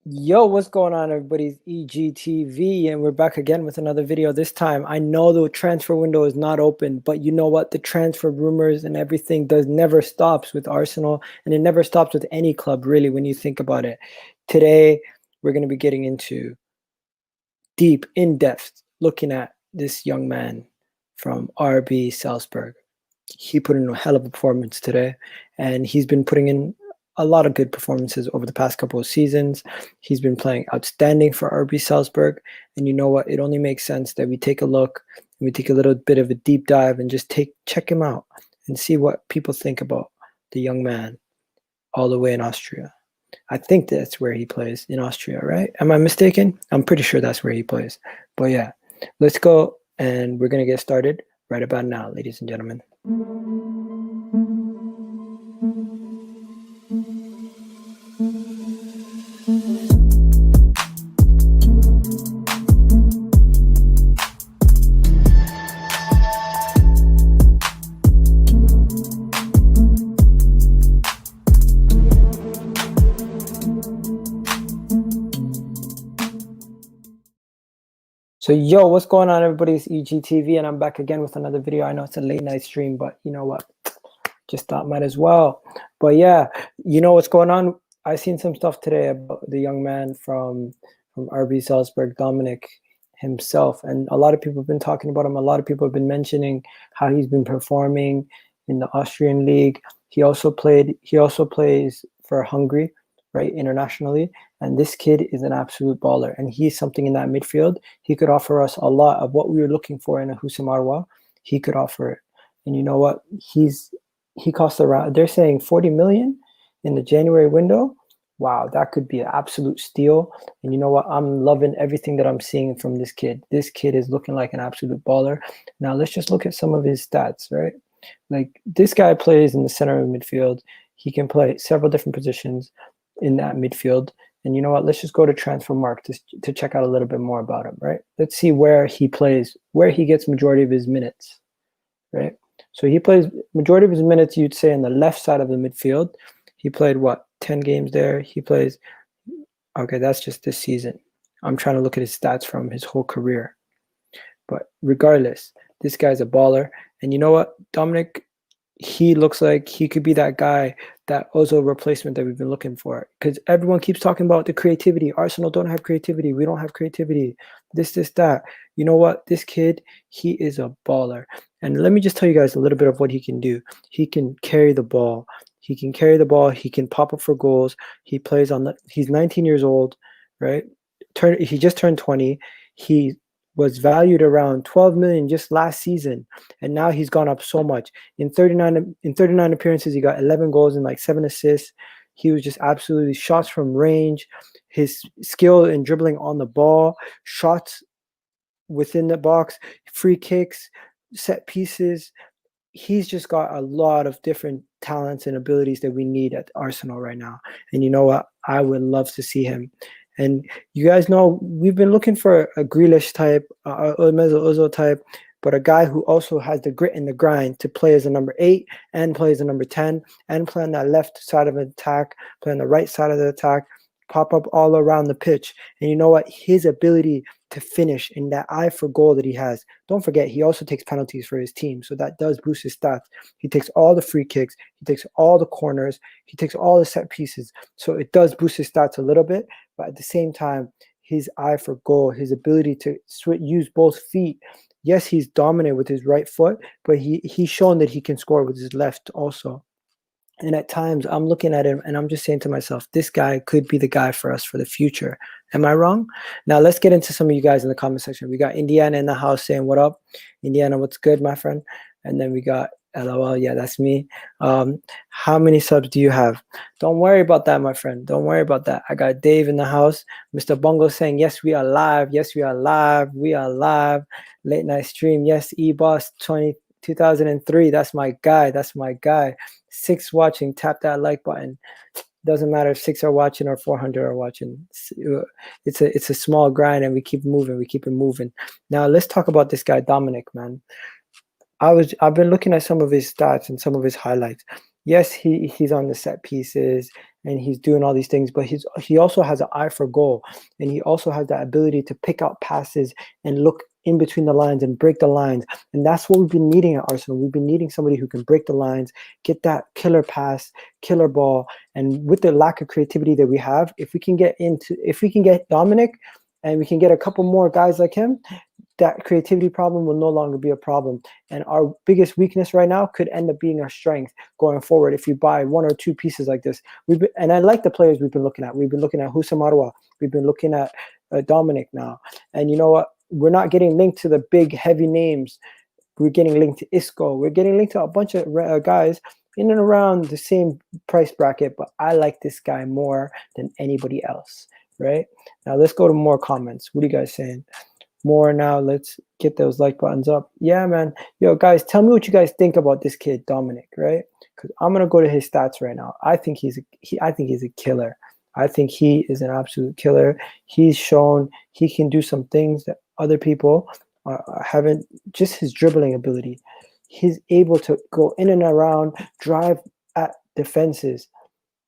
Yo, what's going on, everybody's EGTV, and we're back again with another video. This time, I know the transfer window is not open, but you know what? The transfer rumors and everything never stops with Arsenal, and it never stops with any club, really, when you think about it. Today, we're going to be getting into deep, in-depth, looking at this young man from RB Salzburg. He put in a hell of a performance today, and he's been putting in a lot of good performances over the past couple of seasons. He's been playing outstanding for RB Salzburg, and you know what? It only makes sense that we take a look and we take a little bit of a deep dive and just check him out and see what people think about the young man all the way in Austria. I think that's where he plays, in Austria, right? Am I mistaken? I'm pretty sure that's where he plays. But yeah, let's go, and we're going to get started right about now, ladies and gentlemen. So yo, what's going on, everybody's EGTV, and I'm back again with another video. I know it's a late night stream, but you know what? Just thought might as well. But yeah, you know what's going on? I seen some stuff today about the young man from RB Salzburg, Dominik himself, and a lot of people have been talking about him. A lot of people have been mentioning how he's been performing in the Austrian league. He also plays for Hungary, right, internationally. And this kid is an absolute baller, and he's something in that midfield. He could offer us a lot of what we were looking for in a Houssem Aouar. He could offer it. And you know what? He costs around, they're saying 40 million in the January window. Wow, that could be an absolute steal. And you know what? I'm loving everything that I'm seeing from this kid. This kid is looking like an absolute baller. Now let's just look at some of his stats, right? Like, this guy plays in the center of midfield. He can play several different positions in that midfield. And you know what? Let's just go to Transfermarkt to check out a little bit more about him, right? Let's see where he plays, where he gets majority of his minutes, right? So he plays majority of his minutes, you'd say, on the left side of the midfield. He played, what, 10 games there? He plays, okay, that's just this season. I'm trying to look at his stats from his whole career. But regardless, this guy's a baller. And you know what? Dominik, he looks like he could be that guy, that Ozil replacement that we've been looking for. Because everyone keeps talking about the creativity. Arsenal don't have creativity. We don't have creativity. This, that. You know what? This kid, he is a baller. And let me just tell you guys a little bit of what he can do. He can carry the ball. He can carry the ball. He can pop up for goals. He plays on the, he's 19 years old, right? He just turned 20. He was valued around 12 million just last season, and now he's gone up so much. In 39 appearances, he got 11 goals and like 7 assists. He was just absolutely shots from range, his skill in dribbling on the ball, shots within the box, free kicks, set pieces. He's just got a lot of different talents and abilities that we need at Arsenal right now. And you know what? I would love to see him. And you guys know we've been looking for a Grealish type, Ozil type, but a guy who also has the grit and the grind to play as a number 8 and play as a number 10 and play on that left side of the attack, play on the right side of the attack, pop up all around the pitch. And you know what? His ability to finish and that eye for goal that he has. Don't forget, he also takes penalties for his team, so that does boost his stats. He takes all the free kicks, he takes all the corners, he takes all the set pieces, so it does boost his stats a little bit. But at the same time, his eye for goal, his ability to use both feet. Yes, he's dominant with his right foot, but he's shown that he can score with his left also. And at times, I'm looking at him and I'm just saying to myself, this guy could be the guy for us for the future. Am I wrong? Now, let's get into some of you guys in the comment section. We got Indiana in the house saying, what up? Indiana, what's good, my friend? And then we got LOL, yeah, that's me. How many subs do you have? Don't worry about that, my friend. Don't worry about that. I got Dave in the house. Mr. Bungo saying, yes, we are live. Yes, we are live. We are live. Late night stream. Yes, E-Boss 2003. That's my guy. That's my guy. 6 watching. Tap that like button. Doesn't matter if 6 are watching or 400 are watching. It's a small grind, and we keep moving. We keep it moving. Now let's talk about this guy, Dominik, man. I've been looking at some of his stats and some of his highlights. Yes, he's on the set pieces and he's doing all these things, but he also has an eye for goal, and he also has that ability to pick out passes and look in between the lines and break the lines. And that's what we've been needing at Arsenal. We've been needing somebody who can break the lines, get that killer pass, killer ball. And with the lack of creativity that we have, if we can get Dominik, and we can get a couple more guys like him, that creativity problem will no longer be a problem. And our biggest weakness right now could end up being our strength going forward if you buy one or two pieces like this. And I like the players we've been looking at. We've been looking at Houssem Aouar. We've been looking at Dominik now. And you know what? We're not getting linked to the big, heavy names. We're getting linked to Isco. We're getting linked to a bunch of guys in and around the same price bracket, but I like this guy more than anybody else, right? Now, let's go to more comments. What are you guys saying? More now. Let's get those like buttons up. Yeah, man. Yo, guys, tell me what you guys think about this kid, Dominik, right? Because I'm going to go to his stats right now. I think he's a killer. I think he is an absolute killer. He's shown he can do some things that other people haven't. Just his dribbling ability. He's able to go in and around, drive at defenses.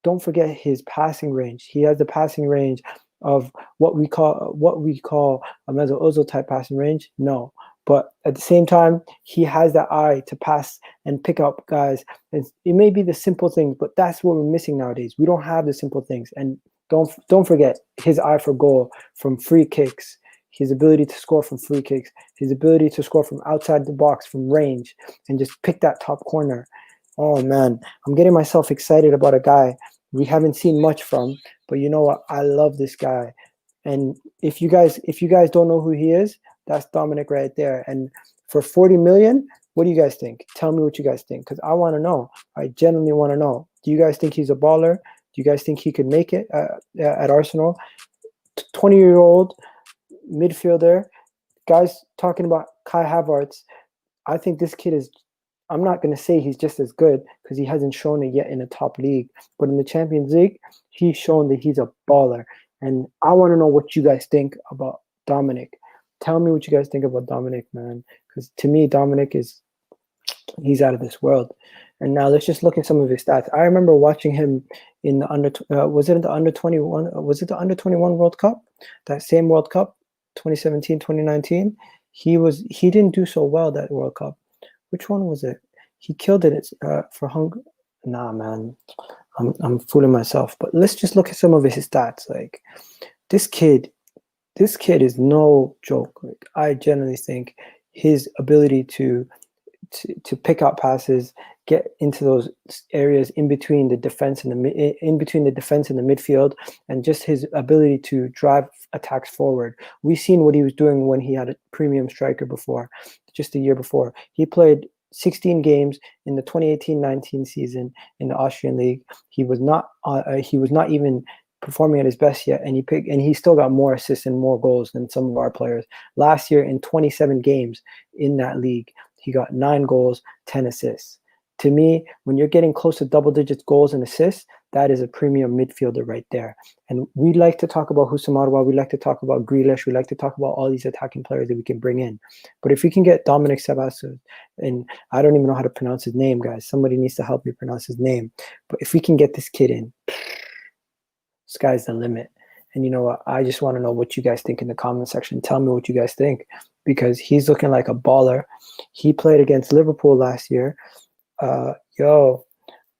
Don't forget his passing range. He has the passing range of what we call a Mesut Ozil type passing range. No, but at the same time, he has that eye to pass and pick up guys. It may be the simple things, but that's what we're missing nowadays. We don't have the simple things. And don't forget his eye for goal from free kicks, his ability to score from free kicks, his ability to score from outside the box, from range, and just pick that top corner. Oh man, I'm getting myself excited about a guy we haven't seen much from, but you know what? I love this guy. And if you guys don't know who he is, that's Dominik right there. And for 40 million, what do you guys think? Tell me what you guys think, because I want to know. I genuinely want to know. Do you guys think he's a baller? Do you guys think he could make it at Arsenal? 20-year-old midfielder. Guys talking about Kai Havertz. I think this kid is, I'm not going to say he's just as good because he hasn't shown it yet in a top league. But in the Champions League, he's shown that he's a baller. And I want to know what you guys think about Dominik. Tell me what you guys think about Dominik, man. Because to me, Dominik he's out of this world. And now let's just look at some of his stats. I remember watching him in the was it the under 21? Was it the under 21 World Cup? That same World Cup, 2017, 2019. He didn't do so well that World Cup. Which one was it? He killed it for Hungary. Nah, man, I'm fooling myself. But let's just look at some of his stats. Like this kid is no joke. Like I generally think his ability to pick out passes, get into those areas in between the defense and the midfield, and just his ability to drive attacks forward. We've seen what he was doing when he had a premium striker before, just the year before. He played 16 games in the 2018-19 season in the Austrian League. He was not even performing at his best yet, and he still got more assists and more goals than some of our players. Last year, in 27 games in that league, he got 9 goals, 10 assists. To me, when you're getting close to double digits goals and assists, that is a premium midfielder right there. And we like to talk about Houssem Aouar, we like to talk about Grealish, we like to talk about all these attacking players that we can bring in. But if we can get Dominik Szoboszlai, and I don't even know how to pronounce his name, guys. Somebody needs to help me pronounce his name. But if we can get this kid in, sky's the limit. And you know what? I just want to know what you guys think in the comment section. Tell me what you guys think, because he's looking like a baller. He played against Liverpool last year. Yo,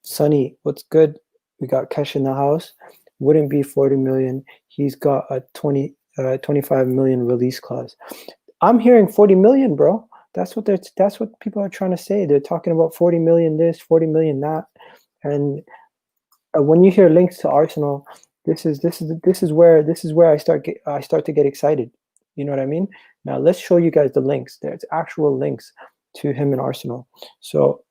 Sonny, what's good? We got Kesh in the house. Wouldn't be 40 million. He's got a 25 million release clause. I'm hearing 40 million, bro. That's what people are trying to say. They're talking about 40 million this, 40 million that. And when you hear links to Arsenal, this is where I start to get excited. You know what I mean? Now let's show you guys the links. There's actual links to him in Arsenal. So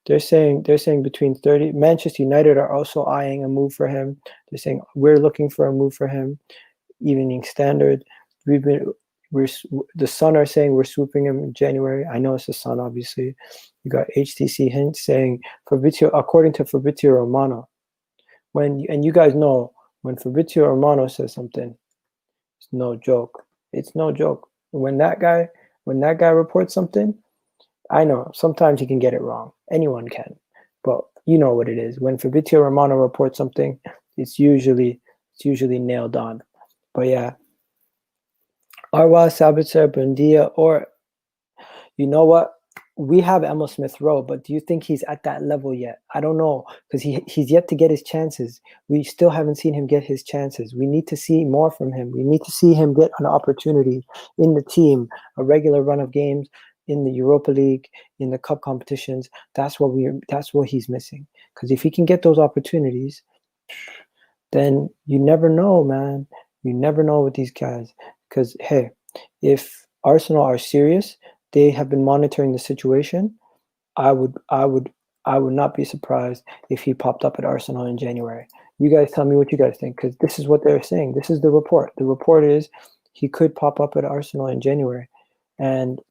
they're saying between 30. Manchester United are also eyeing a move for him. They're saying we're looking for a move for him. Evening Standard. The Sun are saying we're swooping him in January. I know it's the Sun, obviously. You got HTC Hint saying according to Fabrizio Romano. And you guys know when Fabrizio Romano says something, it's no joke. It's no joke. When that guy reports something, I know sometimes he can get it wrong. Anyone can. But you know what it is. When Fabrizio Romano reports something, it's usually nailed on. But yeah, Aouar, Sabitzer, Bundia, or you know what? We have Emil Smith Rowe, but do you think he's at that level yet? I don't know, because he's yet to get his chances. We still haven't seen him get his chances. We need to see more from him. We need to see him get an opportunity in the team, a regular run of games in the Europa League, in the cup competitions. That's what he's missing. Because if he can get those opportunities, then you never know, man. You never know with these guys. Because hey, if Arsenal are serious, they have been monitoring the situation. I would not be surprised if he popped up at Arsenal in January. You guys tell me what you guys think, because this is what they're saying. This is the report. The report is he could pop up at Arsenal in January, and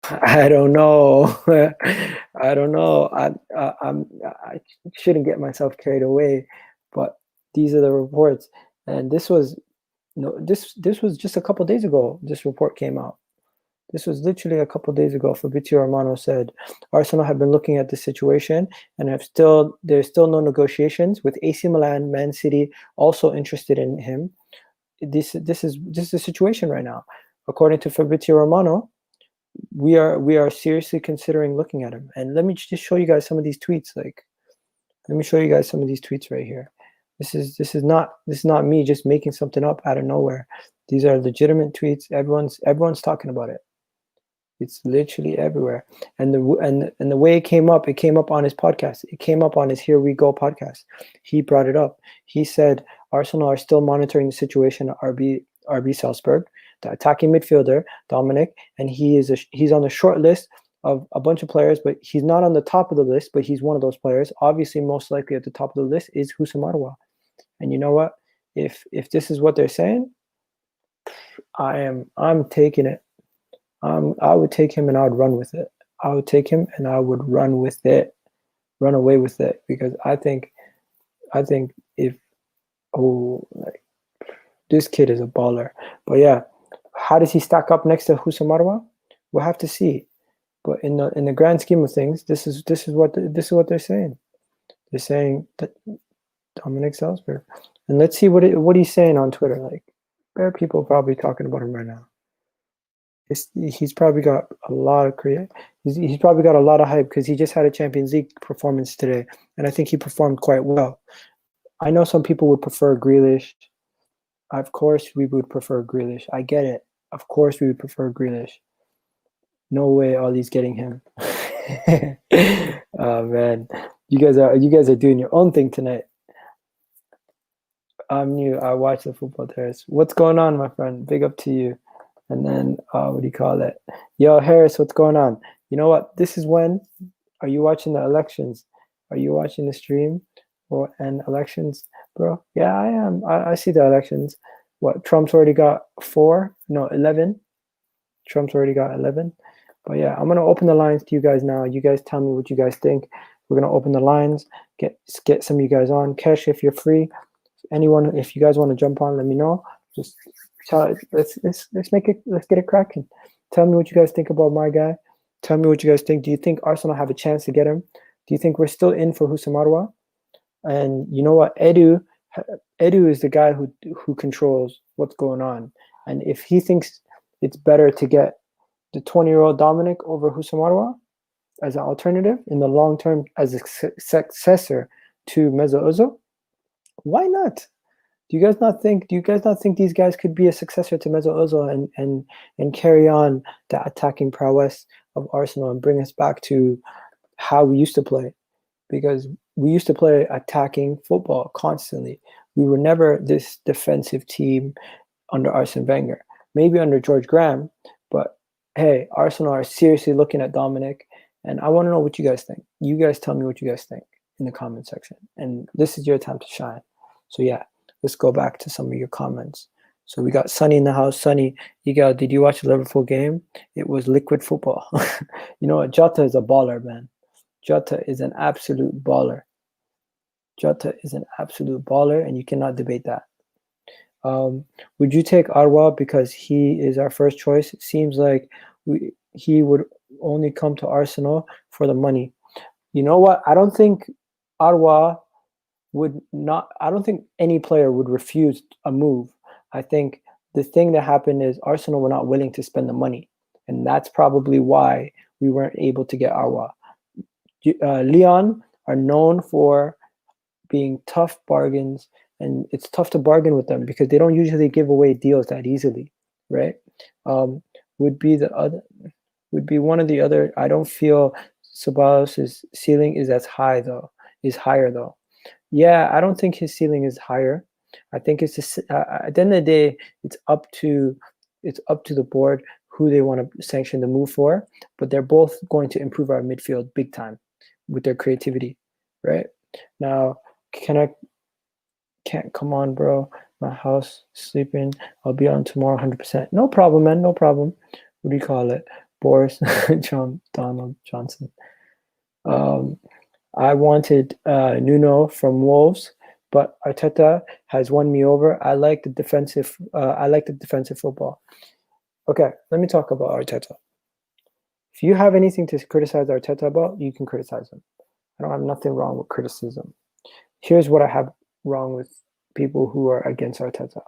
I don't know. I don't know. I shouldn't get myself carried away, but these are the reports, and this was just a couple of days ago. This report came out. This was literally a couple of days ago. Fabrizio Romano said Arsenal have been looking at the situation and there's still no negotiations with AC Milan, Man City also interested in him. This is the situation right now. According to Fabrizio Romano, we are seriously considering looking at him. And let me just show you guys some of these tweets. Let me show you guys some of these tweets right here. This is not me just making something up out of nowhere. These are legitimate tweets. Everyone's talking about it. It's literally everywhere. And the way it came up on his podcast. It came up on his Here We Go podcast. He brought it up. He said Arsenal are still monitoring the situation at RB Salzburg. The attacking midfielder, Dominik, and he's on the short list of a bunch of players, but he's not on the top of the list, but he's one of those players. Obviously, most likely at the top of the list is Houssem Aouar. And you know what? If this is what they're saying, I'm taking it. I would take him and I would run with it. I would take him and I would run with it, run away with it, because I think if this kid is a baller. But yeah, how does he stack up next to Houssem Aouar? We'll have to see. But in the grand scheme of things, this is what they're saying. They're saying that Dominik Salzburg, and let's see what he's saying on Twitter. Like, there are people probably talking about him right now. He's probably got a lot of he's probably got a lot of hype because he just had a Champions League performance today, and I think he performed quite well. I know some people would prefer Grealish. Of course, we would prefer Grealish. I get it. Of course, we would prefer Grealish. No way, Ollie's getting him. Oh man, you guys are doing your own thing tonight. I'm new. I watch the football terrace. What's going on, my friend? Big up to you. And then, what do you call it? Yo, Harris, what's going on? You know what? This is when, are you watching the elections? Are you watching the stream and elections, bro? Yeah, I am. I see the elections. What, Trump's already got 11. Trump's already got 11. But yeah, I'm going to open the lines to you guys now. You guys tell me what you guys think. We're going to open the lines, get some of you guys on. Kesh, if you're free. Anyone, if you guys want to jump on, let me know. Just let's get it cracking. Tell me what you guys think about my guy. Tell me what you guys think. Do you think Arsenal have a chance to get him? Do you think we're still in for Houssem Aouar? And you know what? Edu is the guy who controls what's going on. And if he thinks it's better to get the 20-year-old Dominik over Houssem Aouar as an alternative in the long term as a successor to Mesut Ozil, why not? Do you guys not think these guys could be a successor to Mesut Ozil and carry on the attacking prowess of Arsenal and bring us back to how we used to play? Because we used to play attacking football constantly. We were never this defensive team under Arsene Wenger. Maybe under George Graham, but hey, Arsenal are seriously looking at Dominik, and I want to know what you guys think. You guys tell me what you guys think in the comment section, and this is your time to shine. So yeah, let's go back to some of your comments. So we got Sonny in the house. Sonny, Egal, did you watch the Liverpool game? It was liquid football. You know what? Jota is a baller, man. Jota is an absolute baller. Jota is an absolute baller, and you cannot debate that. Would you take Aouar because he is our first choice? It seems like he would only come to Arsenal for the money. You know what? I don't think Aouar I don't think any player would refuse a move. I think the thing that happened is Arsenal were not willing to spend the money, and that's probably why we weren't able to get Aouar. Lyon are known for being tough bargains, and it's tough to bargain with them because they don't usually give away deals that easily, right? Would be one of the other. I don't feel Ceballos' ceiling is higher though. Yeah, I don't think his ceiling is higher. I think it's just, at the end of the day, it's up to the board who they want to sanction the move for. But they're both going to improve our midfield big time with their creativity, right? Now, can't come on, bro. My house sleeping. I'll be on tomorrow, 100%. No problem, man. No problem. What do you call it? Boris Donald Johnson. I wanted Nuno from Wolves, but Arteta has won me over. I like the defensive football. Okay, let me talk about Arteta. If you have anything to criticize Arteta about, you can criticize him. I don't have nothing wrong with criticism. Here's what I have wrong with people who are against Arteta.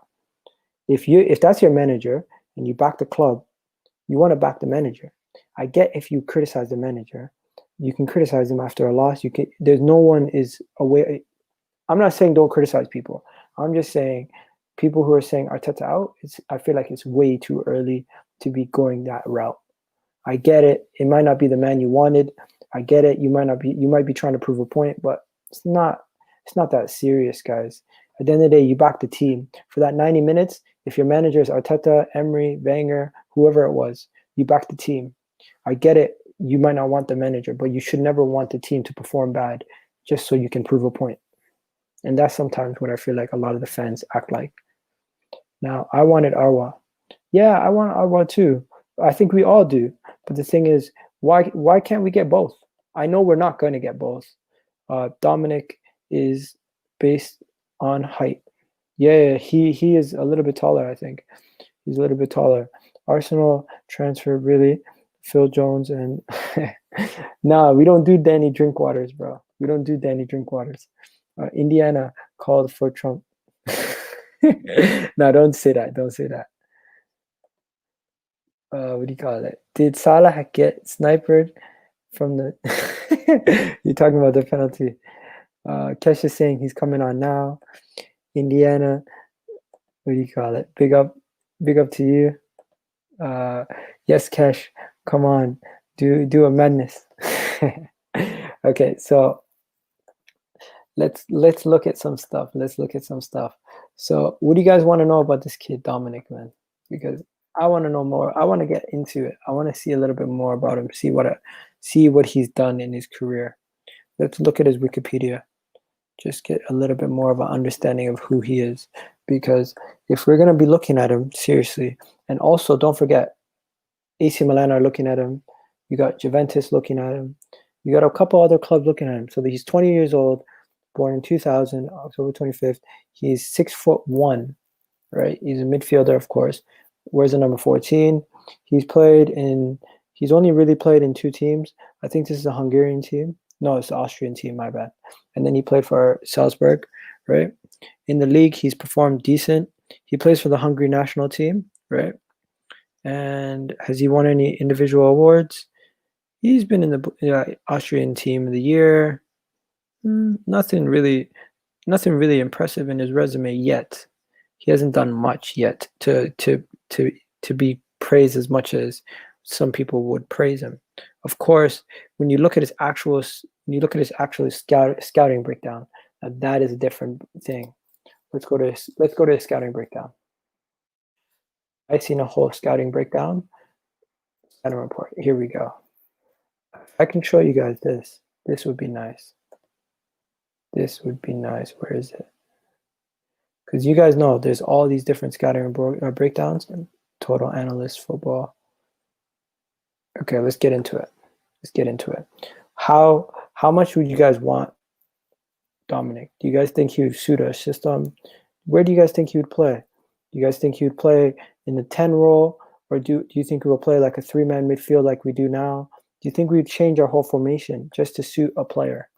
If that's your manager and you back the club, you want to back the manager. I get if you criticize the manager, you can criticize them after a loss. There's no one is away. I'm not saying don't criticize people. I'm just saying people who are saying Arteta out, I feel like it's way too early to be going that route. I get it. It might not be the man you wanted. I get it. You might be trying to prove a point, but it's not that serious, guys. At the end of the day, you back the team. For that 90 minutes, if your manager is Arteta, Emery, Wenger, whoever it was, you back the team. I get it. You might not want the manager, but you should never want the team to perform bad just so you can prove a point. And that's sometimes what I feel like a lot of the fans act like. Now, I wanted Aouar. Yeah, I want Aouar too. I think we all do. But the thing is, why can't we get both? I know we're not going to get both. Dominik is based on height. Yeah, he is a little bit taller, I think. He's a little bit taller. Arsenal transfer, really? Phil Jones and... Nah, we don't do Danny Drinkwaters, bro. We don't do Danny Drinkwaters. Indiana called for Trump. No, don't say that. Don't say that. What do you call it? Did Salah get sniped from the... You're talking about the penalty. Kesh is saying he's coming on now. Indiana, what do you call it? Big up to you. Yes, Kesh, come on, do a madness. Okay, so let's look at some stuff. So what do you guys want to know about this kid, Dominik, man? Because I want to know more. I want to get into it. I want to see a little bit more about him, see what he's done in his career. Let's look at his Wikipedia. Just get a little bit more of an understanding of who he is. Because if we're going to be looking at him seriously, and also don't forget, AC Milan are looking at him. You got Juventus looking at him. You got a couple other clubs looking at him. So he's 20 years old, born in 2000, October 25th. He's 6'1", right? He's a midfielder, of course. Wears the number 14. He's only really played in 2 teams. I think this is a Hungarian team. No, it's the Austrian team, my bad. And then he played for Salzburg, right? In the league, he's performed decent. He plays for the Hungary national team, right? And has he won any individual awards? He's been in the Austrian team of the year. Nothing really impressive in his resume yet. He hasn't done much yet to be praised as much as some people would praise him. Of course, when you look at his actual scouting breakdown, that is a different thing. Let's go to his scouting breakdown. I've seen a whole scouting breakdown. Scouting report. Here we go. I can show you guys this. This would be nice. This would be nice. Where is it? Because you guys know there's all these different scouting breakdowns and total analyst football. Okay, let's get into it. How much would you guys want Dominik? Do you guys think he would suit our system? Where do you guys think he would play? Do you guys think he would play in the 10 role? Or do you think he will play like a 3-man midfield like we do now? Do you think we'd change our whole formation just to suit a player?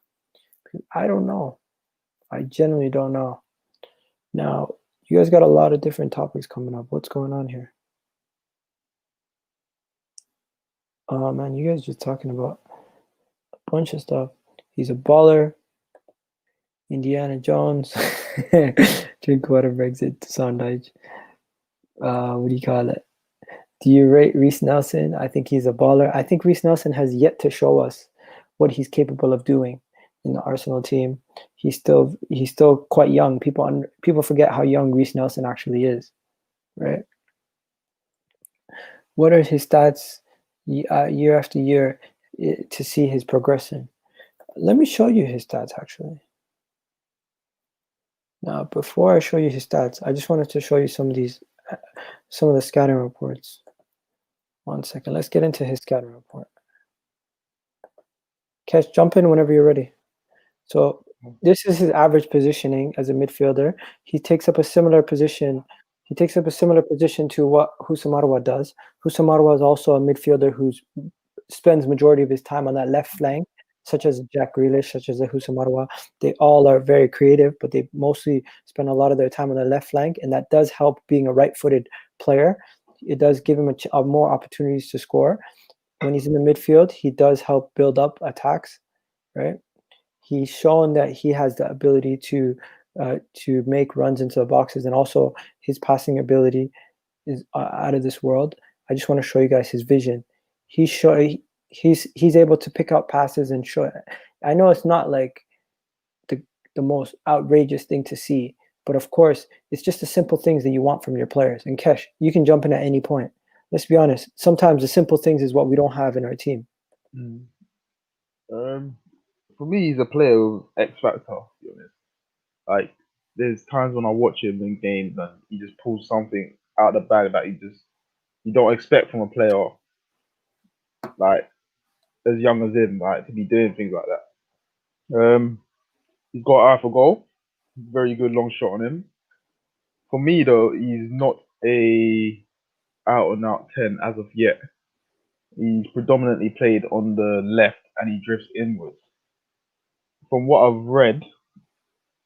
I don't know. I genuinely don't know. Now, you guys got a lot of different topics coming up. What's going on here? Oh man, you guys just talking about a bunch of stuff. He's a baller. Indiana Jones. Drink water brings it to Sondage. What do you call it? Do you rate Reece Nelson? I think he's a baller. I think Reece Nelson has yet to show us what he's capable of doing in the Arsenal team. He's still quite young. People forget how young Reece Nelson actually is, right? What are his stats year after year to see his progression? Let me show you his stats actually. Now, before I show you his stats, I just wanted to show you some of the scouting reports. 1 second. Let's get into his scouting report. Kesh, jump in whenever you're ready. So this is his average positioning as a midfielder. He takes up a similar position. He takes up a similar position to what Houssem Aouar does. Houssem Aouar is also a midfielder who spends majority of his time on that left flank, such as Jack Grealish, such as Houssem Aouar. They all are very creative, but they mostly spend a lot of their time on the left flank, and that does help being a right-footed player. It does give him more opportunities to score. When he's in the midfield, he does help build up attacks, right? He's shown that he has the ability to make runs into the boxes, and also his passing ability is out of this world. I just want to show you guys his vision. He's able to pick out passes and show. I know it's not like the most outrageous thing to see, but of course, it's just the simple things that you want from your players. And Kesh, you can jump in at any point. Let's be honest. Sometimes the simple things is what we don't have in our team. For me, he's a player with X factor. To be honest, like there's times when I watch him in games and he just pulls something out of the bag that you don't expect from a player like as young as him, like to be doing things like that. He's got eye for goal. Very good long shot on him. For me though, he's not a out and out 10 as of yet. He's predominantly played on the left and he drifts inwards. From what I've read,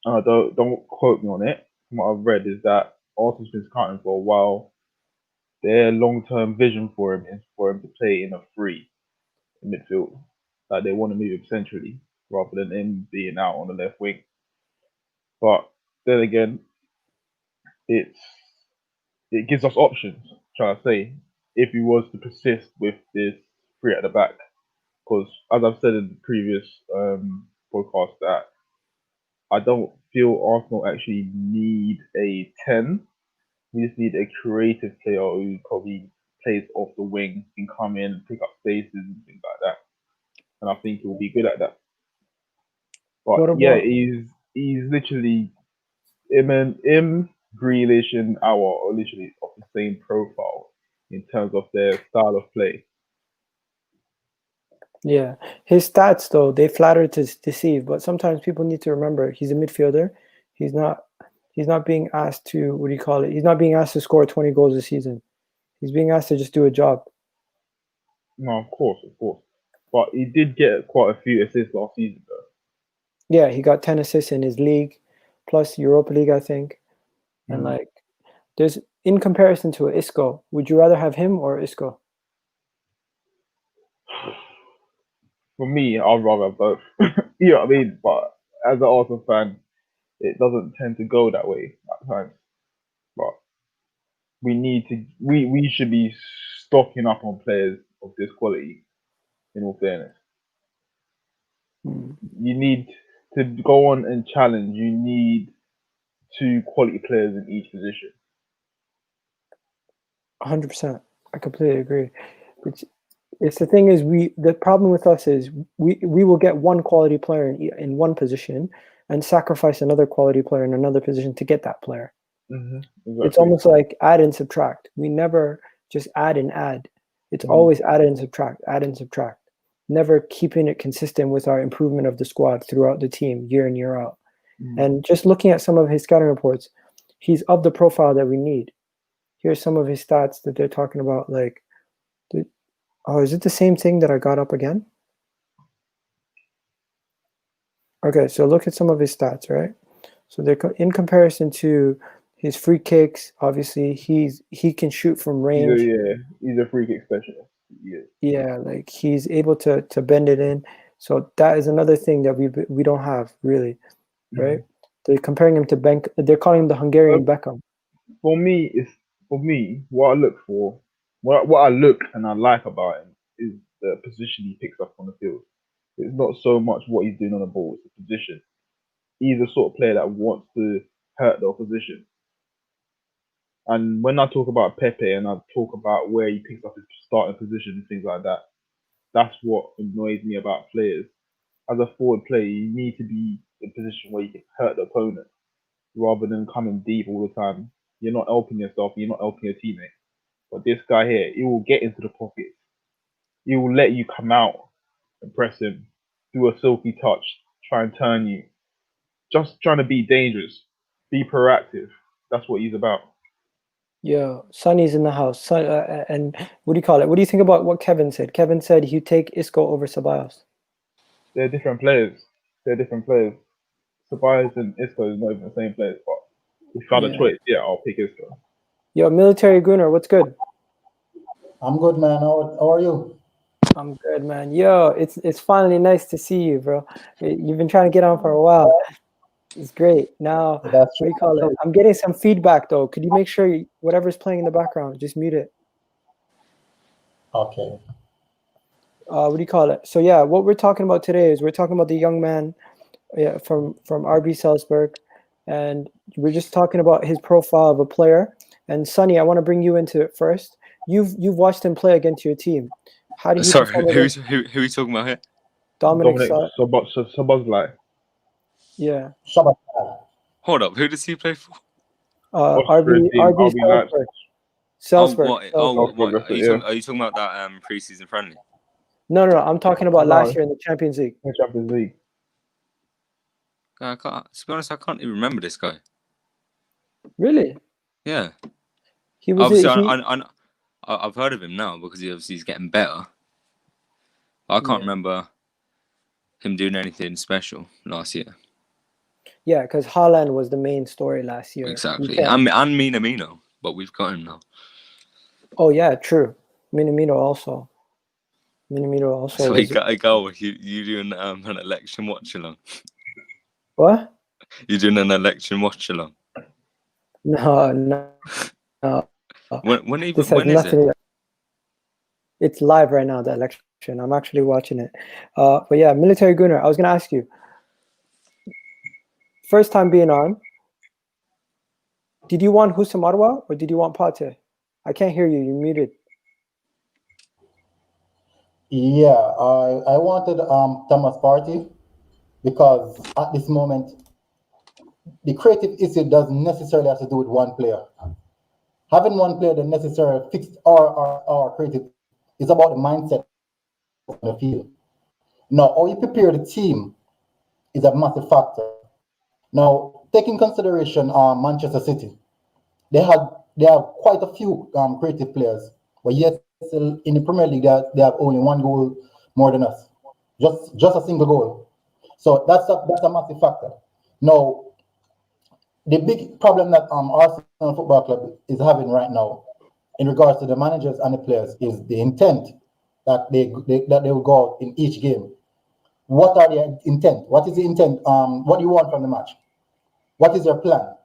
don't quote me on it. From what I've read is that Arsenal's been scouting for a while. Their long-term vision for him is for him to play in a free in midfield. Like they want to move him centrally rather than him being out on the left wing. But then again, it gives us options. Trying to say, if he was to persist with this three at the back, because as I've said in the previous podcast, that I don't feel Arsenal actually need a 10. We just need a creative player who probably plays off the wing, can come in, pick up spaces and things like that. And I think he'll be good at that. But yeah, he's literally him, Grealish and Aouar are literally of the same profile in terms of their style of play. Yeah, his stats though, they flatter to deceive, but sometimes people need to remember he's a midfielder. He's not being asked to, what do you call it? He's not being asked to score 20 goals a season. He's being asked to just do a job. No, of course. But he did get quite a few assists last season though. Yeah, he got 10 assists in his league, plus Europa League, I think. And like, there's, in comparison to Isco, would you rather have him or Isco? For me, I'd rather have both. You know what I mean? But as an Arsenal fan, it doesn't tend to go that way at times. But we should be stocking up on players of this quality, in all fairness. You need to go on and challenge. You need 2 quality players in each position. 100%. I completely agree. It's the thing is, the problem with us is we will get one quality player in one position and sacrifice another quality player in another position to get that player. Exactly. It's almost like add and subtract. We never just add and add. It's always add and subtract, never keeping it consistent with our improvement of the squad throughout the team year in, year out. And just looking at some of his scouting reports, he's of the profile that we need. Here's some of his stats that they're talking about. Like, oh, is it the same thing that I got up again? Okay, so look at some of his stats, right? So they're in comparison to his free kicks. Obviously, he can shoot from range. He's a free kick specialist. Yeah, like he's able to bend it in. So that is another thing that we don't have really, right? They're comparing him to They're calling him the Hungarian Beckham. For me, what I look for, what I look and I like about him is the position he picks up on the field. It's not so much what he's doing on the ball; it's the position. He's the sort of player that wants to hurt the opposition. And when I talk about Pepe and I talk about where he picks up his starting position and things like that, that's what annoys me about players. As a forward player, you need to be in a position where you can hurt the opponent rather than coming deep all the time. You're not helping yourself, you're not helping your teammate. But this guy here, he will get into the pocket. He will let you come out and press him, do a silky touch, try and turn you. Just trying to be dangerous, be proactive. That's what he's about. Yeah, Sonny's in the house. And what do you call it? What do you think about what Kevin said? Kevin said he'd take Isco over Ceballos. They're different players. Ceballos and Isco is not even the same players, but if I had a choice, I'll pick Isco. Yo, Military Gunner, what's good? I'm good, man. How are you? I'm good, man. Yo, it's finally nice to see you, bro. You've been trying to get on for a while. It's great. Now, what do you call it? I'm getting some feedback, though. Could you make sure whatever's playing in the background, just mute it? Okay. What do you call it? So, yeah, what we're talking about today is we're talking about the young man from RB Salzburg, and we're just talking about his profile of a player. And Sonny, I want to bring you into it first. You've watched him play against your team. How do you? Sorry, who are you talking about here? Dominik Szoboszlai. Yeah. Hold up, who does he play for? RB Salzburg. Are you talking about that preseason friendly? No, I'm talking about last year in the Champions League. To be honest, I can't even remember this guy. Really? Yeah. He was. Obviously, I've heard of him now because he's getting better. I can't remember him doing anything special last year. Yeah, because Haaland was the main story last year. Exactly, and Minamino, but we've got him now. Oh yeah, true. Minamino also. So Egal, you doing an election watch along? What? You doing an election watch along? No. When is it? It's live right now, the election. I'm actually watching it. But yeah, Military Gunner, I was going to ask you. First time being on, did you want Houssem Aouar or did you want Pate? I can't hear you. You're muted. Yeah, I wanted Thomas Partey because at this moment, the creative issue doesn't necessarily have to do with one player. Having one player that necessarily fixed our creative is about the mindset on the field. Now, how you prepare the team is a massive factor. Now, taking consideration Manchester City, they have quite a few creative players, but yet still in the Premier League they have only one goal more than us, just a single goal. So that's a massive factor. Now, the big problem that Arsenal Football Club is having right now, in regards to the managers and the players, is the intent that they will go out in each game. What are their intent? What is the intent? What do you want from the match? What is your plan?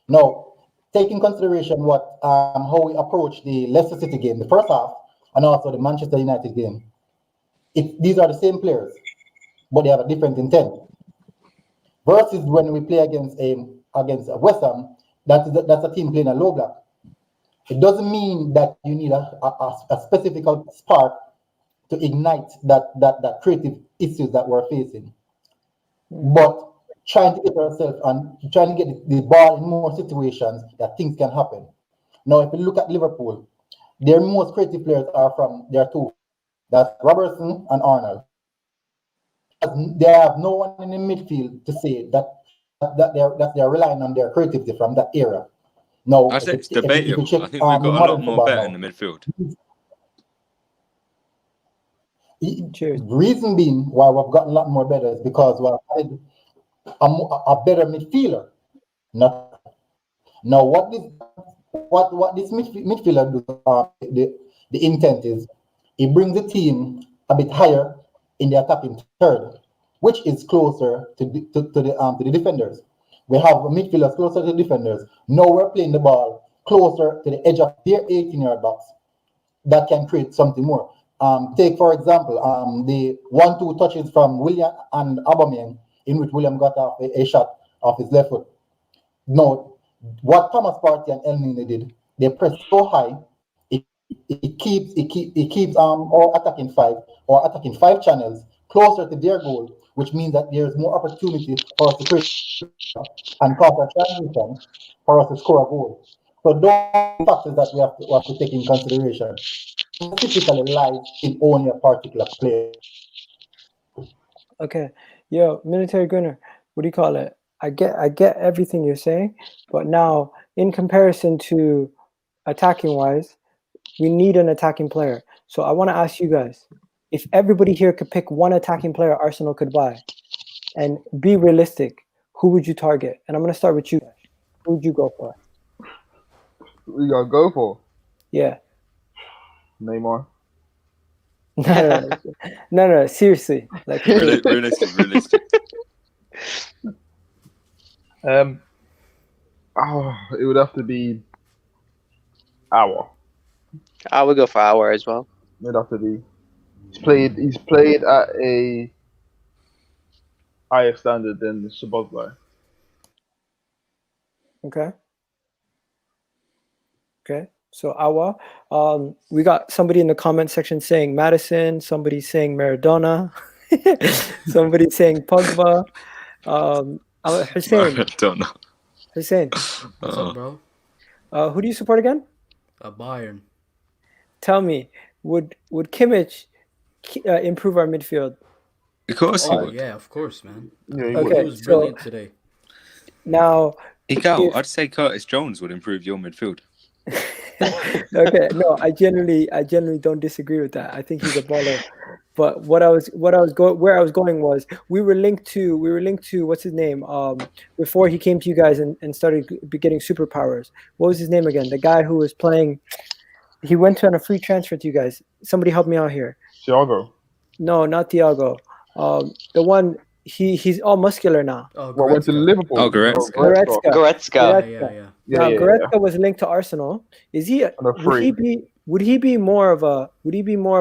Now, taking consideration what how we approach the Leicester City game, the first half, and also the Manchester United game, these are the same players, but they have a different intent. Versus when we play against West Ham, that's a team playing a low block. It doesn't mean that you need a specific spark to ignite that creative issues that we're facing. But trying to get ourselves and trying to get the ball in more situations that things can happen. Now, if you look at Liverpool, their most creative players are from their two. That's Robertson and Arnold. They have no one in the midfield to say that they're relying on their creativity from that era. No, I think it's debatable. I think we've got a lot more better in the midfield. Reason being why we've gotten a lot more better is because we've had a better midfielder Not now. What this midfielder do? The intent is he brings the team a bit higher in the attacking third, which is closer to the defenders. We have midfielders closer to the defenders. Now we're playing the ball closer to the edge of their 18-yard box. That can create something more. Take for example the 1-2 touches from William and Aubameyang, in which William got off a shot off his left foot. No, what Thomas Partey and El Nene did, they pressed so high, it keeps our attacking five channels closer to their goal, which means that there's more opportunity for us to create and cause a transition for us to score a goal. So those are factors that we have to take in consideration. Typically lies in only a particular player. Okay, yo, military gunner, what do you call it? I get everything you're saying, but now in comparison to attacking wise, we need an attacking player. So I want to ask you guys, if everybody here could pick one attacking player Arsenal could buy, and be realistic, who would you target? And I'm gonna start with you guys. Who would you go for? We gotta go for Yeah. Neymar. No, seriously. Like Realistic. It would have to be Aouar. I would go for Aouar as well. It would have to be. He's played at a higher standard than Szoboszlai. Okay. So Aouar, we got somebody in the comment section saying Madison, somebody saying Maradona, somebody saying Pogba. Hussein. Don't know. Hussein. What's up, bro? Who do you support again? Bayern. Tell me, would Kimmich improve our midfield? Of course he Oh would. yeah, of course, man. Yeah, he Okay, He was brilliant today. Now, Egal, I'd say Curtis Jones would improve your midfield. okay, no, I generally don't disagree with that. I think he's a baller. But where I was going was we were linked to what's his name? Before he came to you guys and started getting superpowers. What was his name again? The guy who was playing. He went on a free transfer to you guys. Somebody help me out here. Thiago. No, not Thiago. The one he's all muscular now. Oh, Well, went to Goretzka. Liverpool. Oh, Goretzka. Goretzka. Yeah. Now Yeah. Goretzka was linked to Arsenal. Is he? Would he be more of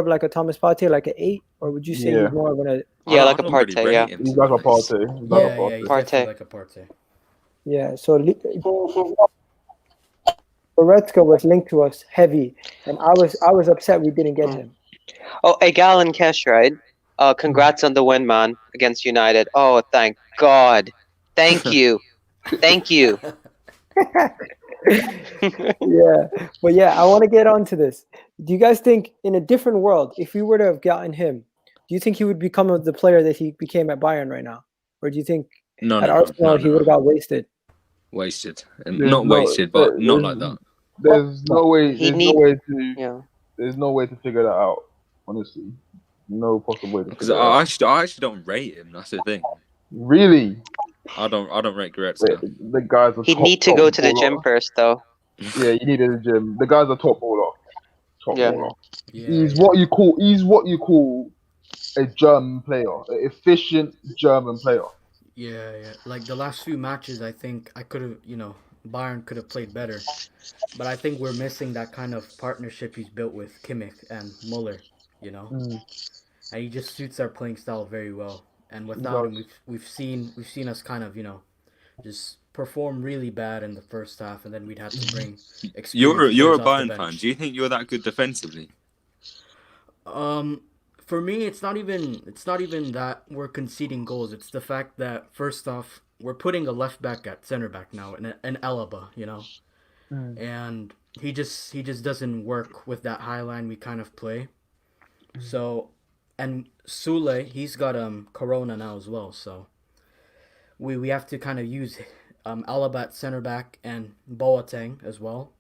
like a Thomas Partey, like an 8, or would you say Yeah. he's more of an? Yeah, like I a don't really Partey, rate yeah. him, He's to like be a honest. Partey. He's Yeah, like a yeah, Partey. he's Partey. definitely like a Partey. Yeah. So Goretzka was linked to us heavy, and I was upset we didn't get him. Oh, Egal and Cash, right? Congrats on the win, man, against United. Oh, thank God. Thank you. Thank you. Yeah, but yeah, I want to get onto this. Do you guys think in a different world, if we were to have gotten him, do you think he would become the player that he became at Bayern right now, or do you think at Arsenal he would have got wasted? Wasted. There's Not no- wasted, but there's- not like that. There's no way. He There's no way to figure that out. Honestly, no possible way to Because figure that out. I actually don't rate him. That's the thing. Really, I don't rate Goretzka. the guy's a He'd top, need to top go to the baller. gym first, though. Yeah, you need a gym. The guy's a top baller. Top Yeah. baller. Yeah, He's what you call a German player, an efficient German player. yeah. Like the last few matches, I think I could have, Bayern could have played better. But I think we're missing that kind of partnership he's built with Kimmich and Muller, And he just suits our playing style very well. And without him, we've seen us kind of, just perform really bad in the first half, and then we'd have to bring experienced You're a players off the Bayern fan. bench. Do you think you're that good defensively? For me, it's not even that we're conceding goals. It's the fact that first off, we're putting a left back at center back now, in Alaba, and he just doesn't work with that high line we kind of play. So, and Sule, he's got Corona now as well. So, we have to kind of use Alaba at center back and Boateng as well,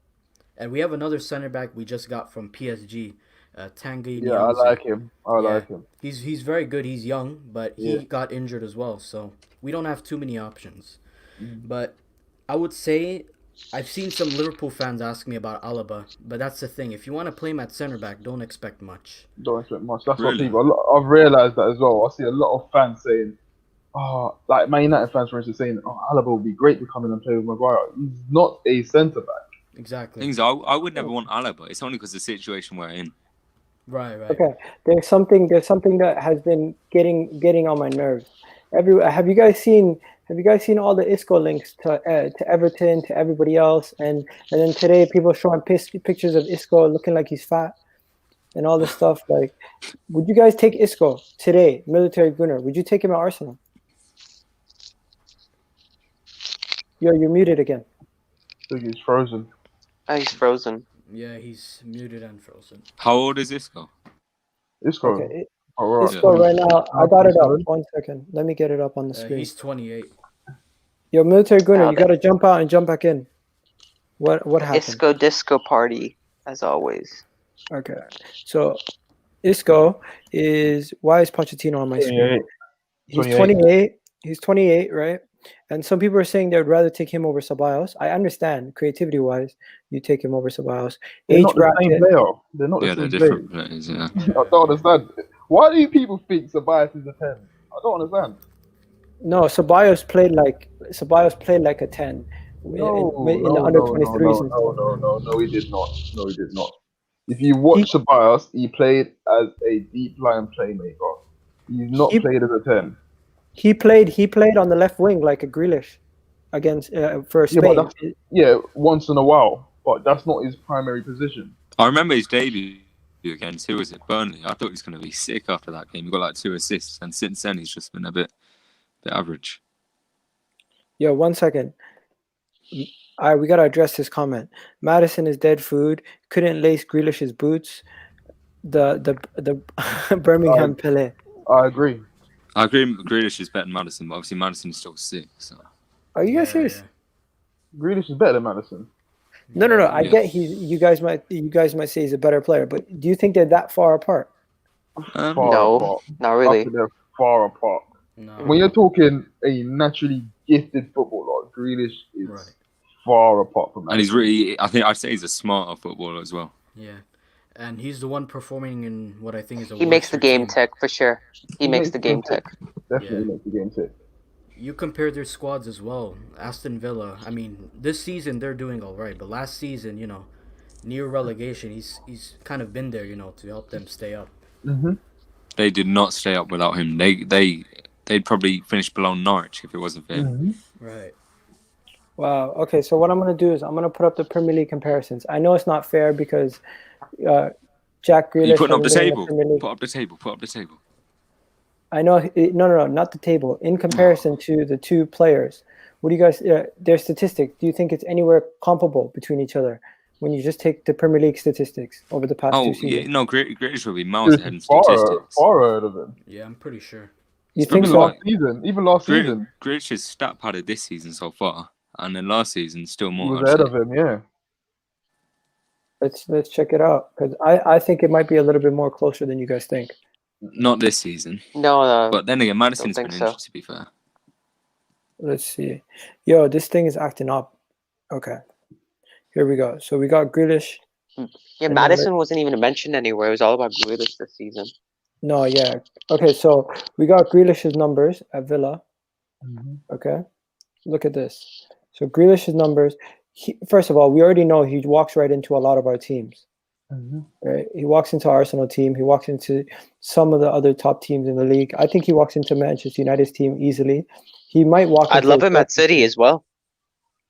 and we have another center back we just got from PSG. Tanguy Yeah, I like him. I like him. He's very good. He's young, but he Yeah. got injured as well, so we don't have too many options. But I would say I've seen some Liverpool fans ask me about Alaba, but that's the thing. If you want to play him at centre back, don't expect much. Don't expect much. That's Really? what people. I've realised that as well. I see a lot of fans saying, "Oh, like Man United fans, for instance, saying, oh, Alaba would be great to come in and play with Maguire. He's not a centre back." Exactly. Things I would never want Alaba. It's only because of the situation we're in. Right. Okay, there's something that has been getting on my nerves. Have you guys seen all the Isco links to Everton, to everybody else, and then today people showing pictures of Isco looking like he's fat and all this stuff. Like, would you guys take Isco today, military gunner? Would you take him at Arsenal? Yo, you're muted again. I think he's frozen. Oh, he's frozen. Yeah, he's muted and frozen. How old is Isco? Isco. Okay, Alright. Isco right now. I got it up. 1 second. Let me get it up on the screen. He's 28. Yo, military gunner, you that- gotta jump out and jump back in. What happened? Isco disco party, as always. Okay, so Isco why is Pochettino on my screen? 28. He's 28. He's 28, right? And some people are saying they'd rather take him over Ceballos. I understand, creativity-wise, you take him over Ceballos. They're Age not the same bracket. player. They're not Yeah, the they're same player. different players. Yeah. I don't understand. Why do people think Ceballos is a 10? I don't understand. No, Ceballos played like a 10 in the under 23s. No, he did not. No, he did not. If you watch Ceballos, he played as a deep line playmaker. He's not played as a 10. He played on the left wing like a Grealish against for Spain. Once in a while, but that's not his primary position. I remember his debut against, who was it? Burnley. I thought he was going to be sick after that game. He got like 2 assists, and since then he's just been a bit average. Yo, 1 second. All right, we gotta address this comment. Maddison is dead food. Couldn't lace Grealish's boots. The Birmingham Pele. I agree. Grealish is better than Maddison, but obviously Maddison is still sick. So. Are you guys serious? Yeah. Grealish is better than Maddison. No. I get you guys might say he's a better player, but do you think they're that far apart? No, apart. not really. They're far apart. No. When you're talking a naturally gifted footballer, Grealish is far apart from that. And he's really, I think I'd say he's a smarter footballer as well. Yeah. And he's the one performing in what I think is a He makes the worse game team. tick for sure. He makes the game tick. Definitely makes the game tick. You compare their squads as well. Aston Villa, I mean, this season they're doing all right, but last season, near relegation, he's kind of been there, to help them stay up. Mm-hmm. They did not stay up without him. They'd probably finish below Norwich if it wasn't for him. Mm-hmm. Right. Wow. Okay, so what I'm gonna do is I'm gonna put up the Premier League comparisons. I know it's not fair because Jack Grealish. You putting up the hasn't been in table? Premier League. Put up the table. I know. No, not the table. In comparison to the two players, what do you guys? Their statistics. Do you think it's anywhere comparable between each other when you just take the Premier League statistics over the past 2 seasons? Yeah, no, Grealish will be miles ahead in Far statistics. ahead of him. Yeah, I'm pretty sure. You think so? Even last season, Grealish's stat padded this season so far, and then last season still he more. was ahead of him. Yeah. Let's check it out because I think it might be a little bit more closer than you guys think. Not this season. No. But then again, Madison's don't been think so. injured, to be fair. Let's see. Yo, this thing is acting up. Okay. Here we go. So we got Grealish. Yeah, Madison wasn't even mentioned anywhere. It was all about Grealish this season. No, yeah. Okay, so we got Grealish's numbers at Villa. Mm-hmm. Okay. Look at this. So Grealish's numbers. First of all, we already know he walks right into a lot of our teams. Mm-hmm. Right? He walks into Arsenal team. He walks into some of the other top teams in the league. I think he walks into Manchester United's team easily. He might walk. I'd love him at City as well.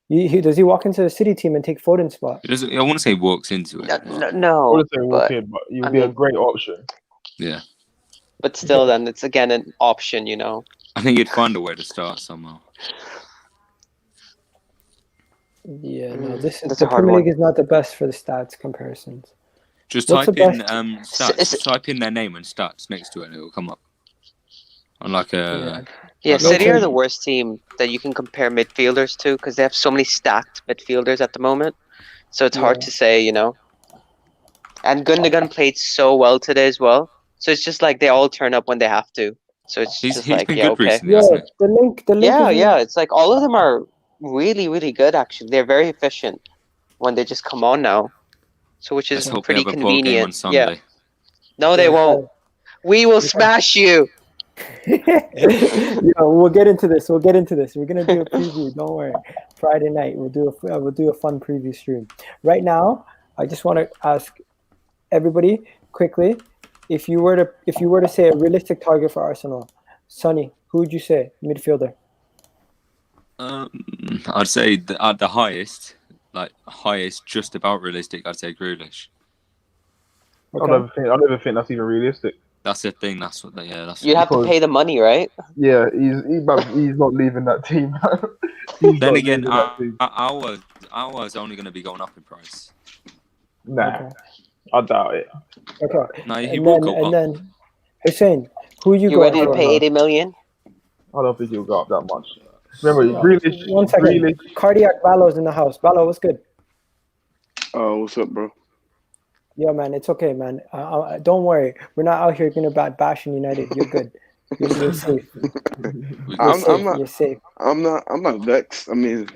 Does he walk into the City team and take Foden's spot? He doesn't. I want to say walks into it. No, I would say walk in, but he would be a great option. Yeah. But still, then it's again an option, I think he'd find a way to start somehow. Yeah, no. This is That's the a hard Premier League one. is not the best for the stats comparisons. Just What's type the in best- stats. Type in their name and stats next to it, and it will come up. On like a Yeah, Okay. City are the worst team that you can compare midfielders to because they have so many stacked midfielders at the moment. So it's hard to say, And Gundogan played so well today as well. So it's just like they all turn up when they have to. So it's He's just been like, good yeah, okay. recently, Yeah, hasn't he? the link. Yeah, is yeah. It's like all of them are really, really good actually. They're very efficient when they just come on now. So which Let's is hope we pretty have a poor game on convenient. Yeah. Sunday. No, they Yeah. won't. We will smash you. We'll get into this. We're gonna do a preview. Don't worry. Friday night we'll do a fun preview stream. Right now, I just want to ask everybody quickly, if you were to say a realistic target for Arsenal, Sonny, who would you say midfielder? I'd say at the highest, just about realistic. I'd say Grealish. I don't even think that's even realistic. That's the thing. That's what. That's. You have to pay the money, right? Yeah, he's not leaving that team. Then again, ours only going to be going up in price. Nah, Okay. I doubt it. Okay. No, he will go up. And then Hussein, who you You going ready to for? pay 80 million? I don't think he'll go up that much. Remember, No, Grealish. one second. Grealish, Cardiac Balo's in the house. Balo, what's good? What's up, bro? Yo, man, it's okay, man. Don't worry. We're not out here gonna bashing United. You're good. You're safe. You're safe. I'm not vexed. I mean,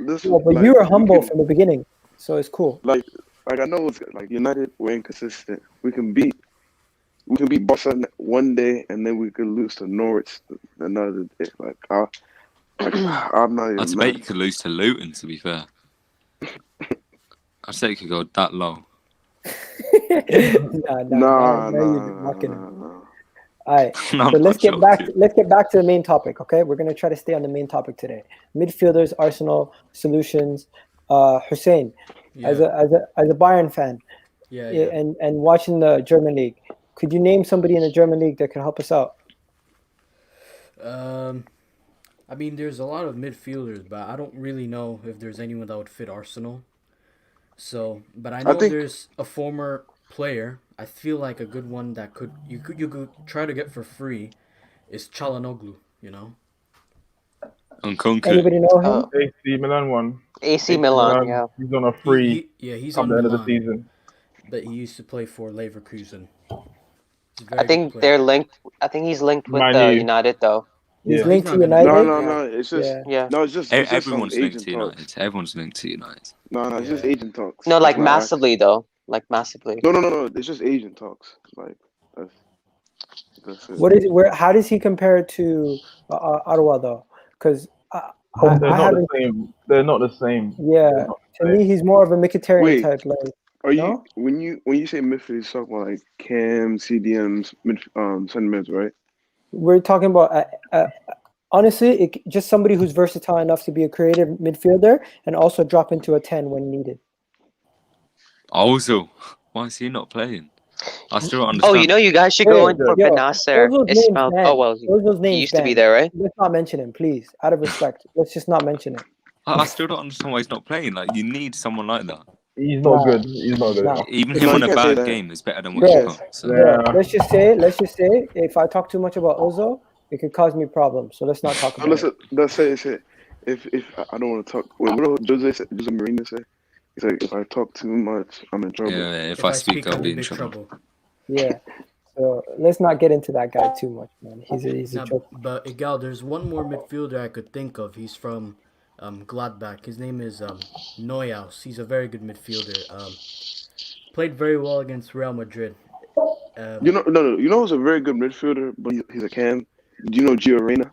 this. Yeah, but you were humble from the beginning, so it's cool. Like I know it's like United. We're inconsistent. We can beat Barcelona one day, and then we could lose to Norwich another day. Like I'm not even. I'd bet you could lose to Luton. To be fair, I'd say you could go that low. Nah. All right, so let's get back to the main topic. Okay, we're gonna try to stay on the main topic today. Midfielders, Arsenal solutions. Hussein, as a Bayern fan, and watching the German league, could you name somebody in the German league that could help us out? I mean, there's a lot of midfielders, but I don't really know if there's anyone that would fit Arsenal. So, but I know there's a former player. I feel like a good one that you could try to get for free is Çalhanoğlu, you know. Anybody know him? AC Milan one. AC Milan, yeah. He's on a free. He's on on the end Milan, of the season. but he used to play for Leverkusen. I think they're linked. I think he's linked with United though. He's linked to United. No. It's just no. It's just everyone's linked to United. Everyone's linked to United. No. It's just agent talks. No, like massively though. Like massively. No. It's just agent talks. Like that's it. What is it? How does he compare to Ottawa though? Because they're not the same. Yeah, to me, he's more of a Mkhitaryan type. Like, are you when you say midfield, you're talking about like Cam, CDMs, center right? We're talking about honestly, just somebody who's versatile enough to be a creative midfielder and also drop into a 10 when needed. Also, why is he not playing? I still don't understand. Oh, you guys should go in for Benacer. Ismail. Oh well, he used to be there, right? Let's not mention him, please. Out of respect, let's just not mention it. I still don't understand why he's not playing. Like, you need someone like that. He's not good. He's not good. Even him on a bad game is better than what you got. So. Yeah. Let's just say, if I talk too much about Ozil, it could cause me problems. So let's not talk about it. Let's say if I don't want to talk. What did Jose Mourinho say? He's like, if I talk too much, I'm in trouble. Yeah, if I speak, I'll be in trouble. Yeah. So let's not get into that guy too much, man. He's a joke. But Egal, there's one more midfielder I could think of. He's from Gladbach. His name is Neuhaus. He's a very good midfielder. Played very well against Real Madrid. You know who's a very good midfielder, but he's a cam. Do you know Gio Reyna?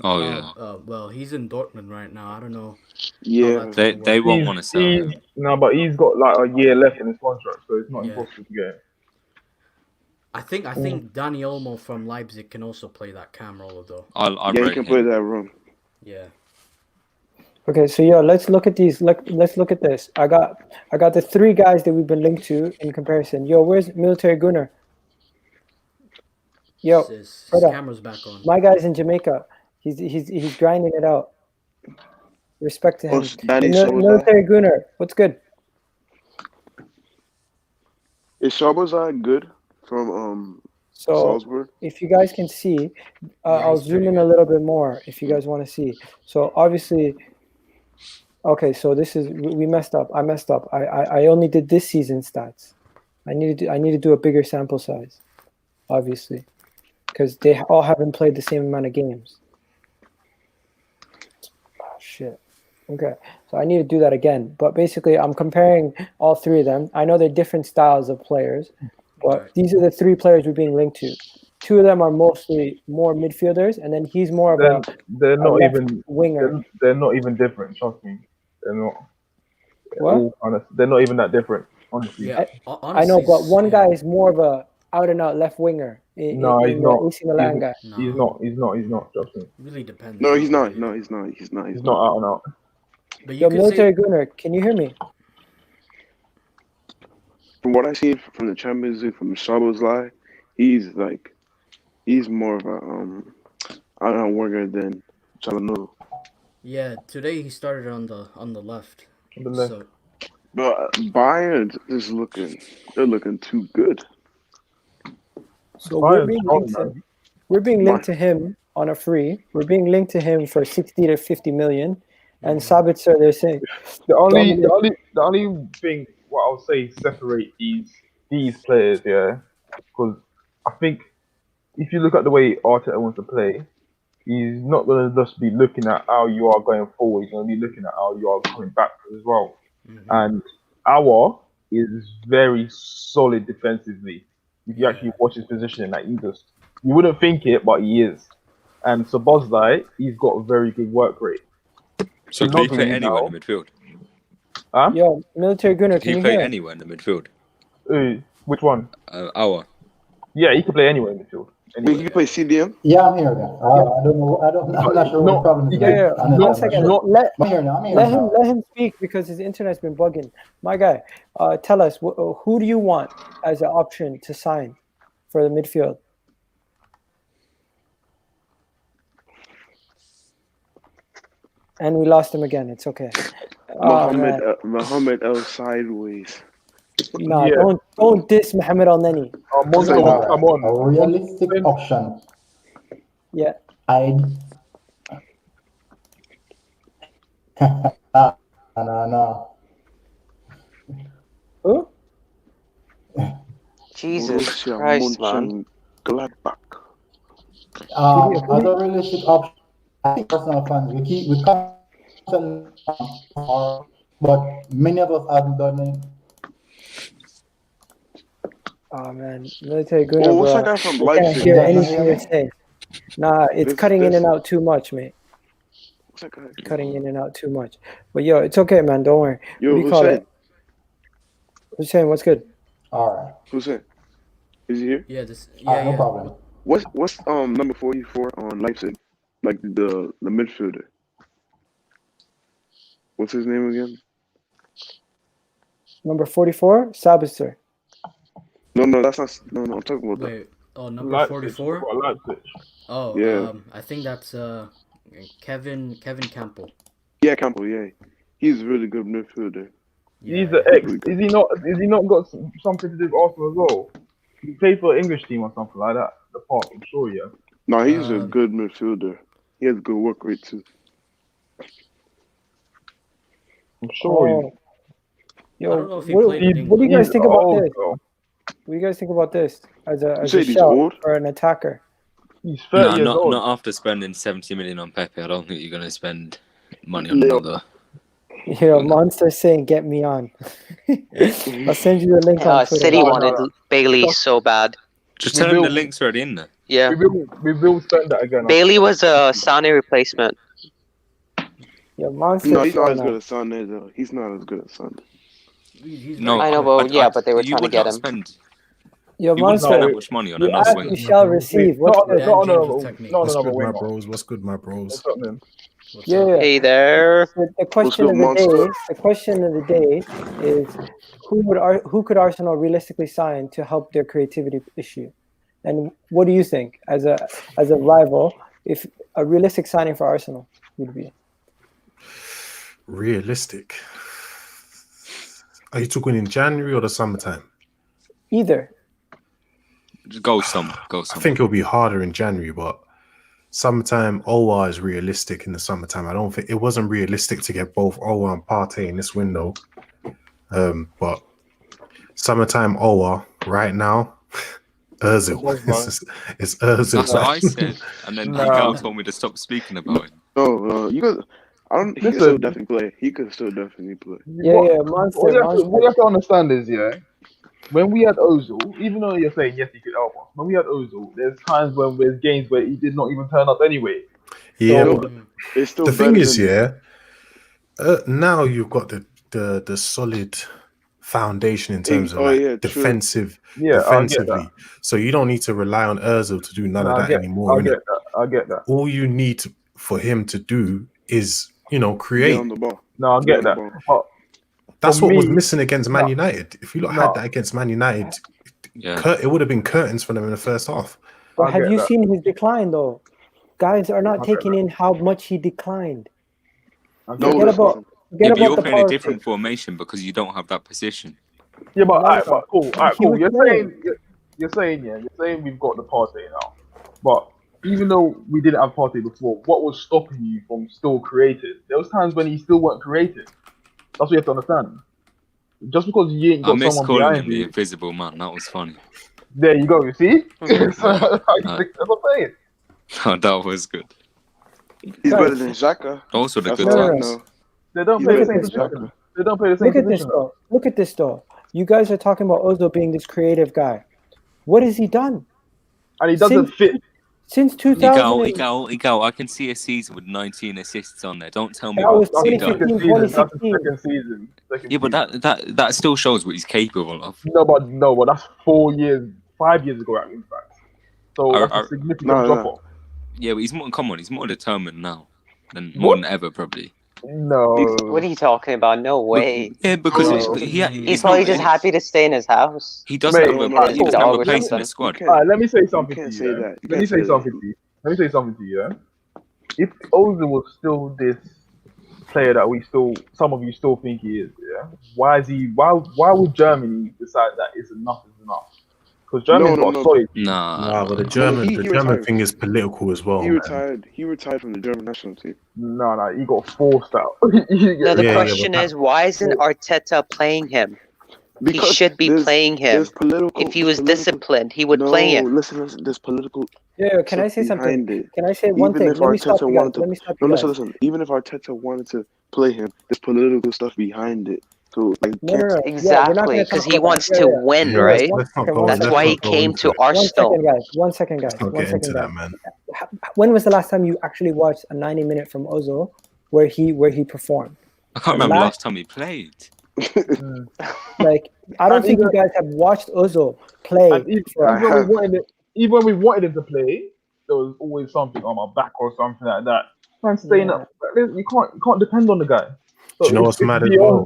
Oh yeah. Well, he's in Dortmund right now. I don't know. Yeah, they won't want to sell him. No, but he's got like a year left in his contract, so it's not impossible to get. I think Dani Olmo from Leipzig can also play that cam role though. He can play that role. Yeah. Okay, so let's look at these. Let's look at this. I got the three guys that we've been linked to in comparison. Where's Military Gunner? His camera's back on. My guy's in Jamaica. He's grinding it out. Respect to him. Military Gunner, what's good? Is Szoboszlai good from Salzburg? If you guys can see, I'll zoom in a little bit more if you guys want to see. So obviously, okay, so this is we messed up. I messed up. I only did this season stats. I need to do a bigger sample size, obviously, because they all haven't played the same amount of games. shit. Okay, so I need to do that again. But basically, I'm comparing all three of them. I know they're different styles of players, but Right. these are the three players we're being linked to. Two of them are mostly more midfielders, and then he's more of They're a not left even winger. they're not even different. Trust me, they're not. What? They're not even that different. Honestly, Yeah, I know, but one yeah. guy is more of a out and out left winger no, he's in the not. AC Milan guy. He's No. not. He's not. Trust me, Really depends. No, on he's the not. player. No, he's not. He's not. he's not out and out. But you Yo, could military say gunner, can you hear me? From what I see from the Champions League, from Szoboszlai, he's more of a out and out winger than Çalhanoğlu. yeah. Today he started on the left. On the left. So But Bayern is they're looking too good. So Bayern's we're being linked to him on a free. We're being linked to him for 60 to 50 million. And Sabitzer, they're saying The only thing what I'll say separate these players, yeah, because I think if you look at the way Arteta wants to play, he's not going to just be looking at how you are going forward. He's going to be looking at how you are coming back as well. And Aouar is very solid defensively. If you actually watch his positioning, like you wouldn't think it, but he is. And Szoboszlai, he's got a very good work rate. So can he play anywhere in the midfield? Huh? yo, military gunner, Can can he you play hear? anywhere in the midfield? Which one? Aouar. Yeah, he can play anywhere in the field. I mean, he can play CDM. Yeah, I'm here. I don't know. I'm not sure what the problem is. Yeah. One second. I'm here now. Let him speak because his internet's been bugging. My guy, tell us who do you want as an option to sign for the midfield? And we lost him again. It's okay. Mohamed El Sideways. Nah, don't diss Mohamed Al Neni. Monzo, come on. A realistic option. Yeah. No. Who? Jesus Borussia Christ, man. Mönchengladbach. As a realistic option, I think personal fans we can't, but many of us haven't done it. Oh man, military gunner, Oh, what's bro. that guy from I can't Leipzig? hear Yeah, anything yeah. you're saying. Nah, it's cutting in and out too much, mate. What's that guy? Cutting in and out too much. But yo, it's okay, man. Don't worry. Yo, What do you call Houssem. it? Houssem, what's good? All right. Houssem. Is he here? yeah, this All yeah right, no yeah. problem. What's number 44 on Leipzig? Like the midfielder. What's his name again? Number 44, Sabitzer. No, that's not. No, I'm talking about that. Wait. Oh, number Leipzig, 44. Leipzig. Oh, Yeah. I think that's Kevin Campbell. Yeah, Campbell. Yeah, he's a really good midfielder. Yeah, He's an ex. Is he not? Is he not got something to do with Arsenal as well? He played for an English team or something like that. The part, I'm sure. Yeah. No, he's a good midfielder. He has good work rate too. I'm sure. Oh. I don't know Yo, if he played in what do you England. guys think about old, this? though. What do you guys think about this as a said he's shout old? for an attacker? He's 30 years not old. not after spending 70 million on Pepe. I don't think you're going to spend money on No. another. Yo, Monster saying, "Get me on." I'll send you the link on Twitter. City No, wanted no. Bailey so bad. Just We tell him will- the link's already in there. Yeah. We will spend that again. Bailey was a Sane replacement. Yo, Monster. No, he's not showing as up. good as Sané though. He's not as good as Sané. He's No, very I know, quick. but yeah, but they were you trying to would get not him. Spend, Yo, you wouldn't spend Monster. that much money on You another ask, wing. you shall receive. What's Not good? Dan on James a with technique. not What's another good, my winger. bros? What's good, my bros? What's up, man? What's Yeah, up? yeah. Hey there. The question good, of the Monster? day. The question of the day is who could Arsenal realistically sign to help their creativity issue, and what do you think as a rival if a realistic signing for Arsenal would be? Realistic. Are you talking in January or the summertime? Either. Just go some. I think it'll be harder in January, but summertime, Aouar is realistic in the summertime. I don't think it wasn't realistic to get both Aouar and Partey in this window. But summertime Aouar right now, Ozil. It's Ozil. That's what I said. And then Egal told me to stop speaking about it. No, you guys. He could still definitely play. He could still definitely play. Monster. What you have to understand is, when we had Ozil, even though you're saying yes, he could help us. When we had Ozil, there's times when there's games where he did not even turn up anyway. Yeah, So, but it's still the thing is, than... now you've got the solid foundation in terms of defensively. So you don't need to rely on Ozil to do none of that anymore. I get that. All you need for him to do is, create. Get on the ball. No, I get that. But that's what was missing against Man United. If you had that against Man United, it would have been curtains for them in the first half. But have you seen his decline, though? Guys are not taking in how much he declined. You're playing a different formation because you don't have that position. Yeah, but cool. You're saying we've got the Partey now. But even though we didn't have Partey before, what was stopping you from still creating? There was times when he still weren't creating. That's what you have to understand. Just because you ain't got someone behind him the invisible man. That was funny. There you go. You see? That's what I'm saying. Oh, that was good. He's better than Xhaka. Also the good times. They don't play the same position. They don't play the same position. Look at this though. You guys are talking about Ozil being this creative guy. What has he done? And he doesn't fit. Since 2000. Egal, I can see a season with 19 assists on there. Don't tell me that was what he done. 2016. Second but that still shows what he's capable of. No, but that's 5 years ago, in fact. So that's a significant drop off. Yeah, but he's more determined now than more than ever, probably. No. What are you talking about? No way. Yeah, because he's probably just happy to stay in his house. He doesn't have a place in the squad. Let me say something to you. Let me say something to you. If Ozil was still this player that some of you still think he is, why would Germany decide that enough is enough? Because Germany's got solid. Nah, but the German thing is political as well. He retired. He retired from the German national team. No, he got forced out. The question is, why isn't Arteta playing him? Because he should be playing him. If he was disciplined, he would play him. Listen, there's political. Yeah, can I say something? Can I say one thing? Let me stop you guys. Listen. Even if Arteta wanted to play him, there's political stuff behind it. So, exactly, because he wants to win, right? That's why he came to Arsenal. One second, guys. When was the last time you actually watched a 90-minute from Ozil where he performed? I can't remember the last time he played. I don't think you guys have watched Ozil play. Even when we wanted him to play, there was always something on my back or something like that. Man, staying up. You can't depend on the guy. Do you know what's mad as well?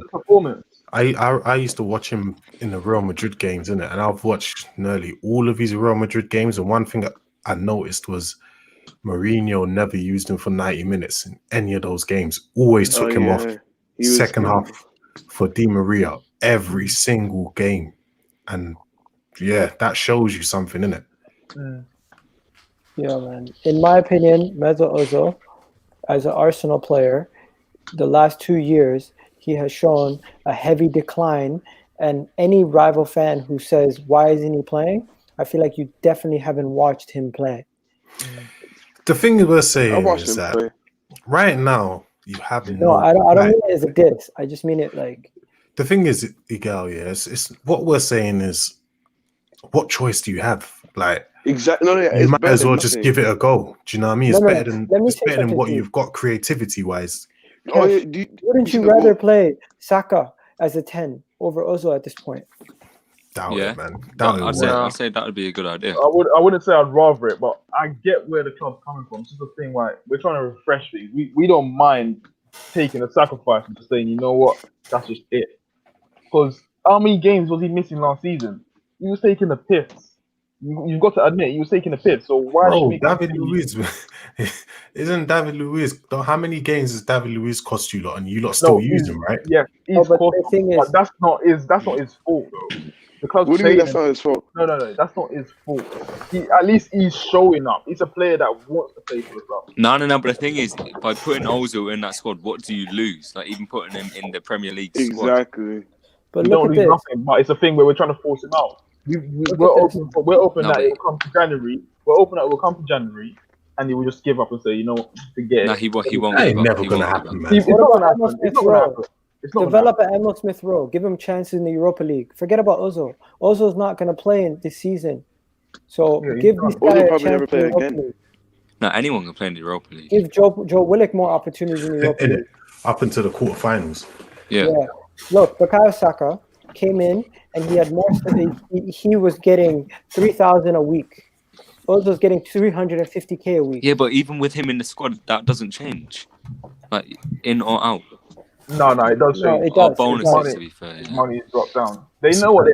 I used to watch him in the Real Madrid games, innit? And I've watched nearly all of his Real Madrid games. And one thing I noticed was Mourinho never used him for 90 minutes in any of those games. Always took him off second half for Di Maria every single game. And that shows you something, innit? Yeah, man. In my opinion, Mesut Ozil, as an Arsenal player, the last 2 years, he has shown a heavy decline. And any rival fan who says, why isn't he playing? I feel like you definitely haven't watched him play. The thing we're saying is that right now, you have I don't mean it as a diss. I just mean it like... The thing is, Egal, it's what we're saying is, what choice do you have? Like, exactly. You might as well just give it a go. Do you know what I mean? It's better than what you've got creativity-wise. Wouldn't you rather play Saka as a 10 over Ozil at this point? Doubt it, man. I'd say that would be a good idea. I wouldn't say I'd rather it, but I get where the club's coming from. It's just a thing like we're trying to refresh things. We don't mind taking a sacrifice and just saying, you know what, that's just it. Because how many games was he missing last season? He was taking the piss. You've got to admit, he was taking the piss. So why? David Luiz isn't David Luiz? How many games does David Luiz cost you lot, and you lot still use him, right? Yeah, but that's not his fault though. Because what do you mean that's not his fault? No, that's not his fault. At least he's showing up. He's a player that wants to play for the club. No. But the thing is, by putting Ozil in that squad, what do you lose? Like even putting him in the Premier League squad. Exactly. But you don't lose nothing. But it's a thing where we're trying to force him out. We're open that it will come to January. We're open that it will come to January, and he will just give up and say, you know, forget Nah, it. he won't That give ain't up. never He gonna won't give happen, up. man. It's What not about gonna Emil happen. It's Smith not gonna Rowe? happen. It's not gonna Develop happen. an Emil Smith Rowe. Give him chances in the Europa League. Forget about Ozil. Ozil's not going to play in this season. So Yeah, he's give done. this Ozil guy a probably chance never in play the Europa again. League. Nah, anyone can play in the Europa League. Give Joe Willock more opportunities in the Europa In League. it, up into the quarterfinals. Yeah. Yeah. Look, Bukayo Saka came in and he had more. He was getting 3,000 a week. Ozil's getting 350K a week. Yeah, but even with him in the squad, that doesn't change. Like in or out. No, it does No, change. it Or does. It bonuses, does. to be fair. His Yeah. money is dropped down. They know what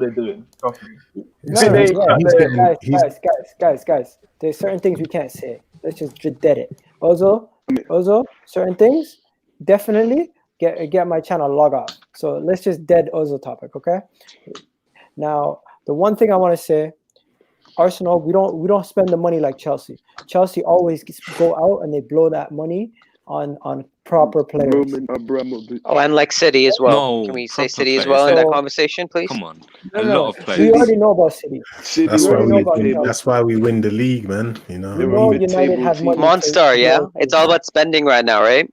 they're doing. Trust me. No, They yeah, he's getting- guys. There's certain things we can't say. Let's just dead it. Ozil, certain things, definitely get my channel log off. So let's just dead Ozil topic, okay? Now, the one thing I want to say, Arsenal, we don't spend the money like Chelsea. Chelsea always go out and they blow that money on proper players. Roman Abramovich. Oh, and like City as well. No, Can we say proper City as players. well in that So- conversation, please? Come on. No, A no, lot of we players. already know about City. City That's why already know about we. Chelsea. That's why we win the league, man. You know. They We were know mid-table United have team. money. Monster, yeah? It's all about spending right now, right?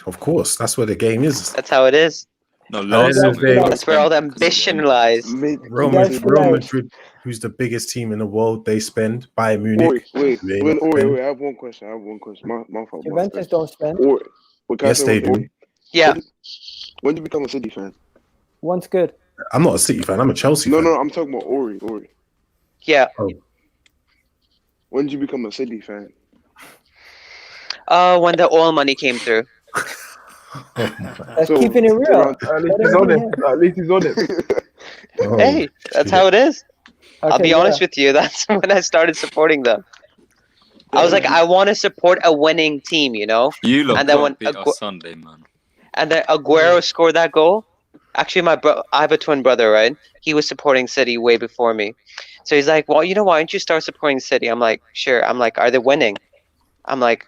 Of course, that's where the game is. That's how it is. No, At last the end of summer. the day- That's where all the ambition lies. Real guys feel Real like- Madrid, who's the biggest team in the world, they spend. Bayern Munich, Wait, they not spend. I have one question. My fault. Juventus don't spend. Ori, can I Yes, say they one thing? do. Yeah. When did you become a City fan? One's good. I'm not a City fan. I'm a Chelsea No, fan. I'm talking about Ori. Yeah. When did you become a City fan? When the oil money came through. That's So, keeping it real. around- At least he's honest. At least he's honest. Oh, Hey, that's shit. how it is. I'll Okay, be yeah. honest with you. That's when I started supporting them. I was like, I want to support a winning team, you know? You lot And then can't when beat Agu- us Sunday, man. And then Aguero scored that goal. Actually, I have a twin brother, right? He was supporting City way before me. So he's like, well, you know, why don't you start supporting City? I'm like, sure. I'm like, are they winning? I'm like,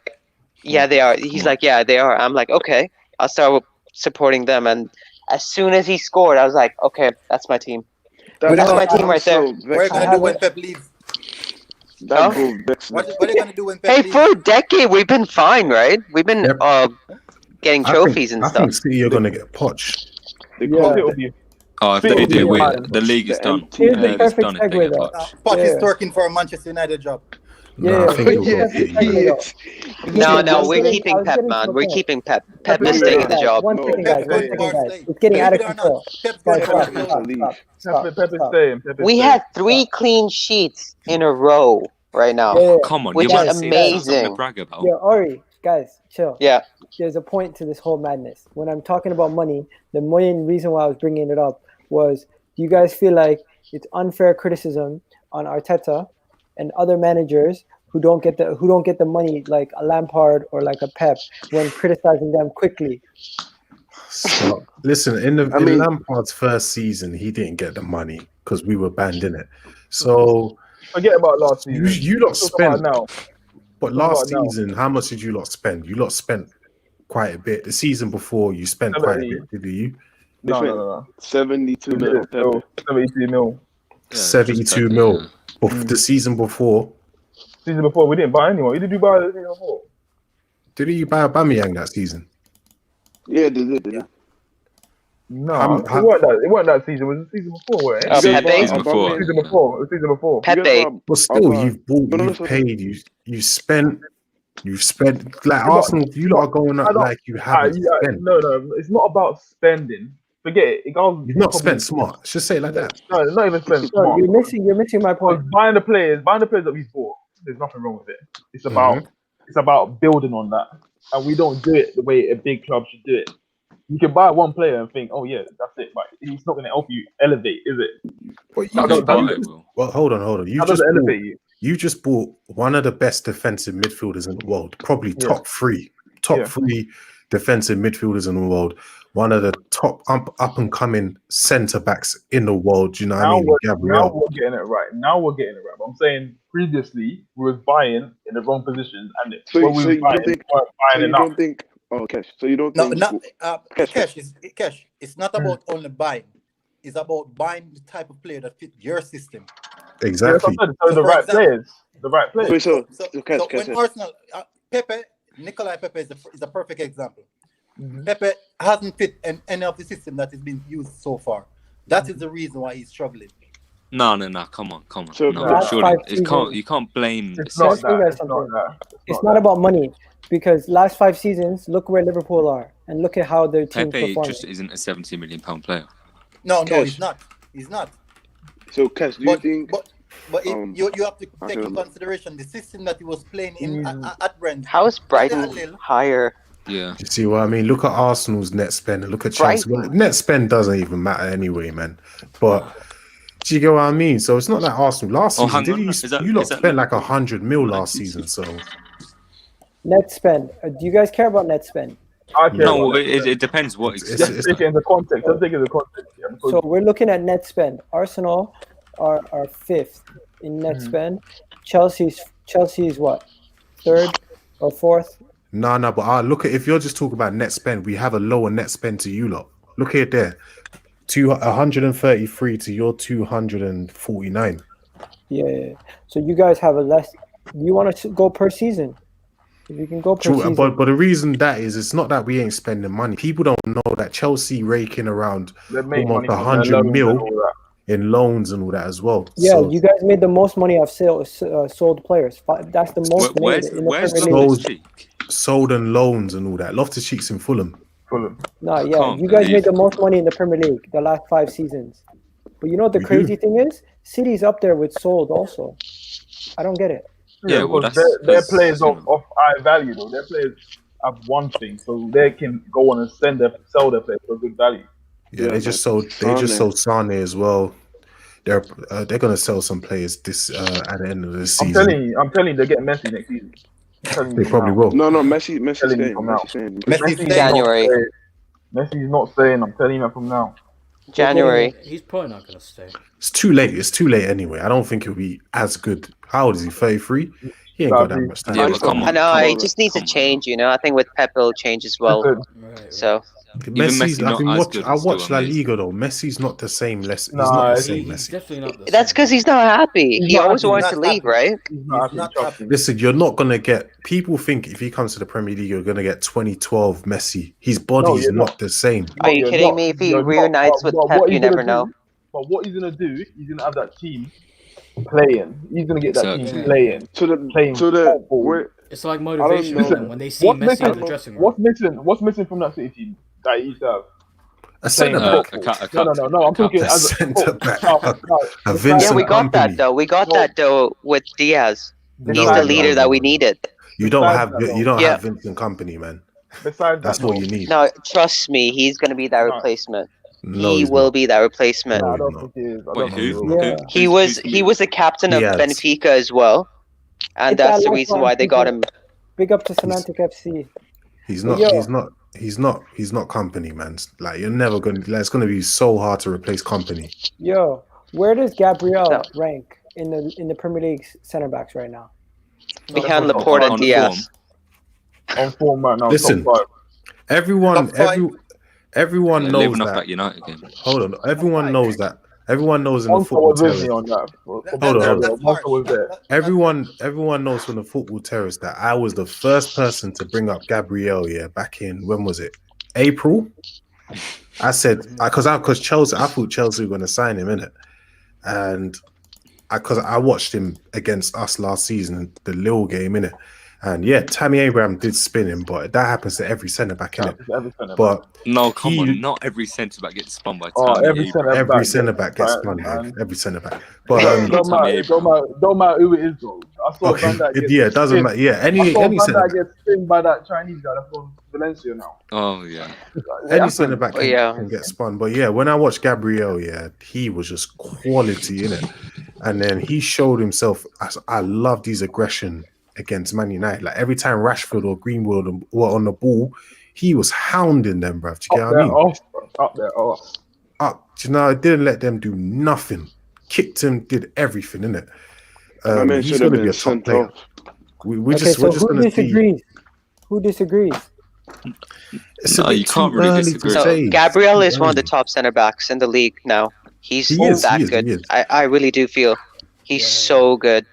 yeah, they are. He's like, yeah, they are. I'm like, okay, I'll start supporting them. And as soon as he scored, I was like, okay, that's my team. That's my team right there. What are you gonna do when Pep leaves? Huh? What are you gonna do when Pep Hey, leaves? for a decade, we've been fine, right? We've been Yep. getting trophies and I stuff. think City are gonna get poached. Yeah. It'll be Oh, if City they will be do, fine. the league is The done. empty Here's the The league is perfect done if they segue, get though. poached. Poch is Yeah. working for a Manchester United job. No, I think he'll Yeah, go. No, I was we're getting- I keeping was Pep, getting to man. the We're point. keeping Pep. Pep No, is no, taking no. the job. One No, second, Pep's guys. going One to second, Barcelona. guys. It's getting out of Believe it or control. not, Pep's going to Stop, Barcelona. stop, stop, Pep is stop. staying. We had 3 clean sheets in a row right now. Yeah, Come on, Which you is want to see that's not something amazing. to brag about. yeah, Ori, guys, chill. Yeah. There's a point to this whole madness. When I'm talking about money, the main reason why I was bringing it up was, do you guys feel like it's unfair criticism on Arteta and other managers who don't get the money like a Lampard or like a Pep when criticizing them quickly? So, listen, in Lampard's first season, he didn't get the money because we were banned in it. So Forget about last season. you lot Talk about spent now. But Talk last about now. season, how much did you lot spend? You lot spent quite a bit. The season before, you spent quite a bit, did you? No. 72 mil. 72 mil. Yeah, 72 just mil. yeah. But the season before, Season before, we didn't buy anyone. Who did you buy the season before? did you buy Aubameyang that season? Yeah, they did. No, How- it weren't that season. It was the season before, weren't it? Pepe? Season before. The season before. Pepe. But still, you've bought, No, you've no, paid, you've spent. Like Arsenal, you lot are going up like you haven't spent. No, it's not about spending. Forget it. You've not spent smart. Just say it like that. No, not even spent No, smart. you're missing my point. Because buying the players that we bought, there's nothing wrong with it. It's about building on that, and we don't do it the way a big club should do it. You can buy one player and think, oh yeah, that's it, but he's not going to help you elevate, is it? But You can buy it, bro. well, hold on. How does it elevate you? You just bought one of the best defensive midfielders in the world, probably top three defensive midfielders in the world. One of the top up and coming centre backs in the world. You know what I mean? Gabriel. Now we're getting it right. But I'm saying previously we was buying in the wrong positions, and So when we you were buying, don't think? we weren't buying enough. don't think? Oh, Cash. So you don't No, think? Cash. It's not about only buying. It's about buying the type of player that fit your system. Exactly. So the So for right example- players. The right players. Wait, so when Arsenal, Nikolai Pepe is a perfect example. Mhm. Pepe hasn't fit in any of the system that has been used so far. That is the reason why he's struggling. No, come on. So No, last surely five you can't blame. It's Let's not do that. that It's not something. that. It's not about money, because last 5 seasons, look where Liverpool are, and look at how their team's Pepe performing. just isn't a 70 million pound player. No, Cash. he's not. He's not. So, Cash, do you think? But you have to I take don't into know. consideration the system that he was playing in at Brent. How is Brighton higher? Yeah. You see what I mean? Look at Arsenal's net spend and look at Chelsea. Well, net spend doesn't even matter anyway, man. But do you get what I mean? So it's not like Arsenal last Oh, season. hang on. You Is that spent like Liverpool? 100 mil last season. So Net spend. Do you guys care about net spend? I care No, about that. it depends what It's- extent. Just take it in the context. Just take it in the context. Yeah, because So we're looking at net spend. Arsenal are 5th in net spend. Chelsea's what? 3rd or 4th? no, but look at, if you're just talking about net spend, we have a lower net spend to you lot. Look at it there. 133 to your 249. Yeah. So you guys have a less. You want to go per season? If you can go per True, season. but the reason that is, it's not that we ain't spending money. People don't know that Chelsea raking around they make almost money from their 100 loans and mil all that. in loans and all that as well. Yeah, So you guys made the most money off sold players. That's the most Where's made in the where's Premier League. Loftus-Cheek? sold and loans and all that. Loftus-Cheek's in Fulham. Fulham. No, I yeah, can't you guys made believe the most money in the Premier League the last 5 seasons. But you know what the We crazy thing is? City's up there with sold also. I don't get it. Yeah, well, because that's their 'cause, players you of high value though. Their players have one thing, so they can go on and sell their players for good value. Yeah, they just sold Sane as well. They're gonna sell some players this at the end of the season. I'm telling you, they get Messi next season. They probably will. No, Messi's Telling you staying. from now. Messi's staying. Messi's Messi's January. not staying. Messi's not staying. I'm telling you that from now. January. He's probably not gonna stay. It's too late. It's too late anyway. I don't think he'll be as good. How old is he? 33? He ain't got that much time. Yeah, but come on. I know, come he on, just needs to come on. change, you know. I think with Pep it'll change as well. Listen, Right. So Messi's, Messi I've been not as watching. good I is still watched La amazing. Liga though. Messi's not the same. He's Nah, not the He's same Messi. definitely not the that's same. because he's not happy. He's He not always happy. wants He's to not leave, happy. right? he's not He's not happy. happy. Listen, you're not gonna get. People think if he comes to the Premier League, you're gonna get 2012 Messi. His body's you're not not. the same. Are you you're kidding not. me? If he You're not. reunites with But Pep, what you he's gonna never know. do- But what he's gonna do, he's gonna have that team playing. He's gonna get that team Exactly. playing. So the football. where It's like motivation know. for them when they see What's Messi in the missing? dressing room. What's missing from that City team that he used to have? A centre Playing back, football. No. I'm talking a as a centre back, a Yeah, Vincent we got Kompany. that though. We got that though with Diaz. He's No, the leader that we needed. You don't Besides have that, though. you don't Yeah. have Vincent Kompany, man. Besides That's that, what you need. No, trust me, he's gonna be that No. replacement. No, He he's will not. be that replacement. No, I he's don't not. think he is. I Wait, don't think he who? is. Yeah. He was the captain of Diaz. Benfica as well, and It's that's that the reason lifeline why they got people. him. Big up to Semantic FC. He's But not. yo. He's not Company, man. Like you're never gonna. Like, it's gonna be so hard to replace Company. Yo, where does Gabriel No. rank in the Premier League center backs right now? Behind Top Laporte five and on Diaz. On form right now. Listen. Top 5. Everyone Living knows off that. that United game. Hold on. Everyone knows that. Everyone knows in the Monster football was with terrace. me on that. Hold on. Monster was there. Everyone knows from the football terrace that I was the first person to bring up Gabriel. Yeah, back in when was it? April. I said because Chelsea. I thought Chelsea were going to sign him, innit? And because I watched him against us last season, the Lille game, innit? And yeah, Tammy Abraham did spin him, but that happens to every centre back, innit? But No, come on. Not every centre back gets spun by Oh, Tammy every Abraham. every centre back gets spun, man. bro. Every centre back. But Don't matter who it is, though. I saw Van Dijk get yeah, it doesn't spinned. matter. Yeah, I any saw Van centre Dijk back. get spinned by that Chinese guy that's from Valencia now. Oh yeah. Any centre back can, Yeah. can get spun. But yeah, when I watched Gabriel, yeah, he was just quality in it. And then he showed himself. I love his aggression against Man United. Like every time Rashford or Greenwood were on the ball, he was hounding them, bruv. Do you get what I mean? Up there, off. Up. Do you know, I didn't let them do nothing. Kicked him, did everything, innit? My man He's should have going to been be a top sent player. off. We're Okay, just so going who to see. disagrees? Who disagrees? It's No, a bit you can't too really early to disagree. No, say. Gabriel is Too one of the early. top center backs in the league now. He's He is, that he is, good. he is. I really do feel. He's so good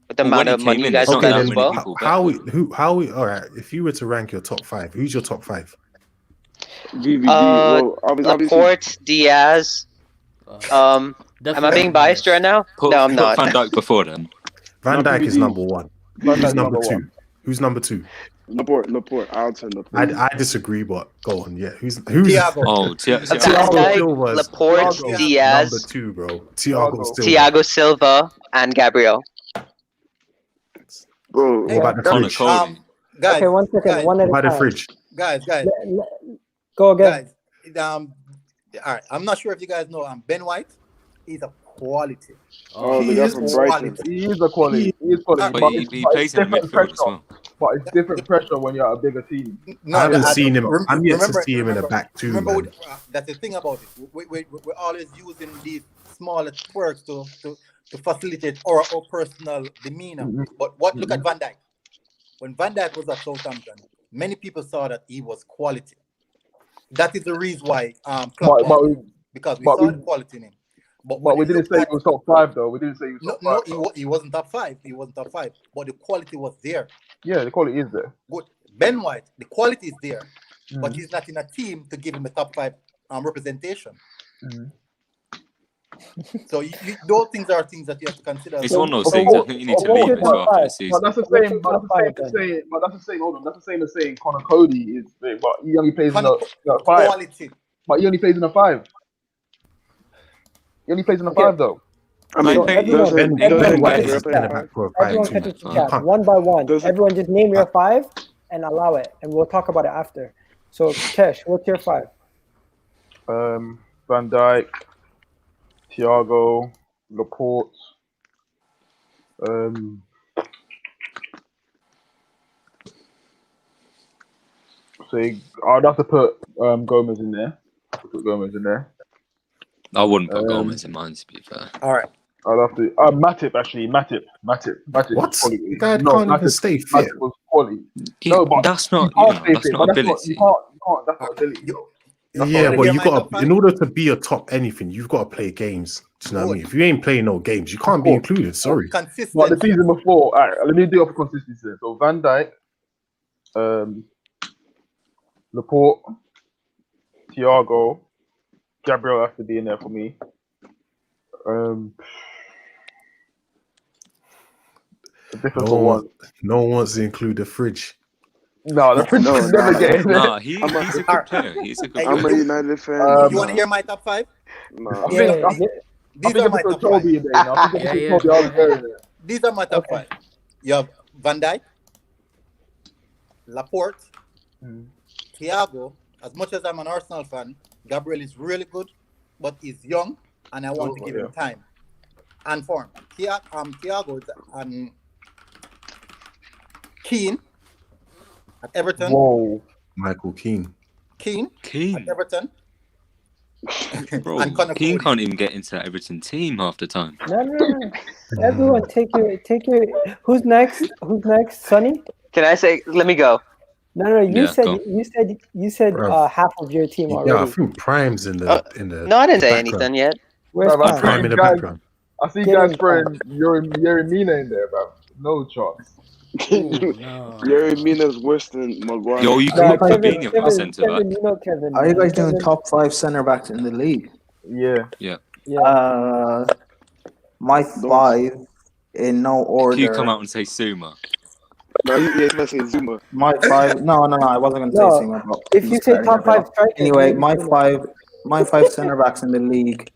with the Well, when amount he of money came you in, guys it's not spent that as many well. people. How we? All right. If you were to rank your top 5, who's your top 5? VVD. Well, obviously, Laporte, Diaz. Am I Definitely being biased Diaz. right now? No, I'm Put not. Van Dijk before them. Van No, Dijk is PVD. number 1. Van Who's Dijk's number number 2? one. Who's number 2? Laporte. I'll turn Laporte. I disagree, but go on. Yeah, who's Thiago. Oh, Van Thiago Dijk, Silva's Laporte, Thiago. Diaz, number 2, bro. Thiago Silva. Thiago Silva, and Gabriel. Bro, What about the Connor fridge? Cody. Guys, Okay, one second. guys, One at a What about the time. fridge? guys, Go again. all right. I'm not sure if you guys know. Ben White, he's a quality. oh, He the guy is from Brighton. quality. He is a quality. He is quality. But But he it's plays in the different midfield pressure. as well. But it's different pressure when you're at a bigger team. No, I haven't that- seen him. I'm yet to remember- see him in the remember- back too, Remember, man. that's the thing about it. We're always using these smaller quirks to facilitate our personal demeanor. Mhm. But look at Van Dijk. When Van Dijk was at Southampton, many people saw that he was quality. That is the reason why Klopp wanted him, because we but saw we- the quality in him. But we when you didn't look say at- he was top 5 though. We didn't say he was top 5. No, he wasn't top 5. He wasn't top 5. But the quality was there. Yeah, the quality is there. Good. Ben White, the quality is there, but Mhm. he's not in a team to give him a top 5 representation. Mhm. So those things are things that you have to consider. It's So- one of those So things. I what- think you need to what's leave your as well top after the five? season. But that's the What's same. your But top that's the five same as then? saying. But that's the same. Hold on. That's the same as saying Connor Cody is big, but he only plays in Connor- the 5. quality. But he only plays in the 5. He only plays in the 5 though. I mean, So everyone- doesn't Ben everyone White catch is his a centre chat. back for a Everyone 5-2. catch his man. chat can't- one by one. Doesn't- Everyone just name your 5 and allow it, and we'll talk about it after. So, Kesh, what's your 5? Van Dijk, Thiago, Laporte. So I'd have to put Gomez in there. Put Gomez in there. I wouldn't put Um, Gomez in mine, to be fair. All right. I'd have to. Matip actually. Matip. What? was quality. The guy No, can't even Matip- stay fit. Matip was quality. No, but That's You not, can't stay that's fit, not but that's ability. You can't. That's not ability. though. That's Yeah, not but hear you my got top to, five? in order to be a top anything, you've got to play games. Do you know what I mean? If you ain't playing no games, you can't be course. included. Sorry. But the Consistent. season before, all right, let me do it for consistency. So Van Dijk, Laporte, Thiago, Gabriel has to be in there for me. A difficult one. No one wants to include the fridge. No, the Prince is never getting there. Nah, he's a good player. He's a good Hey, I'm a player. United fan. You want to hear my top 5? Nah. I Yeah, think, I yeah. These think are my if it's top 5. Toby in there. I think if Yeah, it's yeah, Toby, go I'll be ahead. there. These are my top 5. You have Van Dijk, Laporte, Thiago. As much as I'm an Arsenal fan, Gabriel is really good, but he's young, and I want to give him time and form. Thiago is Keane at Everton. Whoa. Michael Keane. Keane Keane. at Everton. Bro, And Connor Keane Cody. can't even get into that Everton team half the time. No. Everyone, take your. Who's next? Sonny? Can I say? Let me go. No. You Yeah, go. said Bro. half of your team Yeah, I already. think Prime's in the No, I didn't say background. anything yet. Where's No, Prime? Prime in the Guys, background. I see Get guys him, throwing Yerry Mina in there, bro. No chance. No. Yerry Mina's worse than Maguire. Yo, you Nah, could put Fabinho for centre back. Kevin, you know Kevin. Are you man. guys doing Kevin- top 5 centre backs in the league? Yeah. Yeah. My 5 in no order. You come out and say Suma. No, he's gonna say Zuma. My 5. No. I wasn't going to No, say Sima. But If you say top 5 strikers, Anyway, maybe my Suma. 5 centre backs in the league.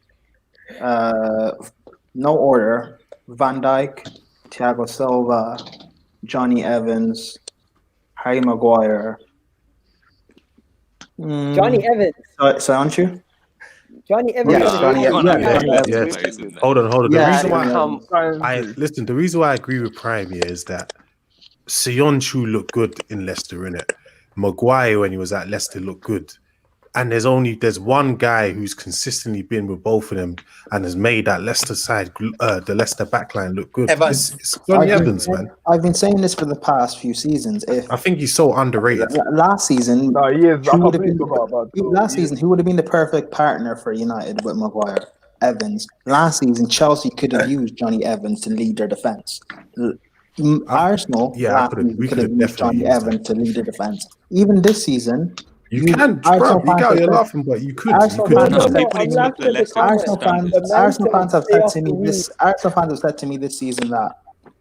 No order. Van Dijk, Thiago Silva, Johnny Evans, Harry Maguire. Johnny Evans. So aren't you? Johnny Evans. Yeah, is a Johnny good Evans. player. Yeah. Plays in there. Hold on. Yeah, The reason why Come. the reason why I agree with Prime here is that Sionchu looked good in Leicester, innit? Maguire when he was at Leicester looked good. And there's one guy who's consistently been with both of them and has made that Leicester side, the Leicester backline look good. Evans. It's Johnny Evans, man. I've been saying this for the past few seasons. If I think he's so underrated. last season, No, he is. I who would can't have been believe about last season, who would have been the perfect partner for United with Maguire? Evans. Last season, Chelsea could have used Johnny Evans to lead their defense. Arsenal last season could have used Johnny Evans to lead their defense. Even this season, you can, bro. You're laughing, but you could. Arsenal fans have said to me this season that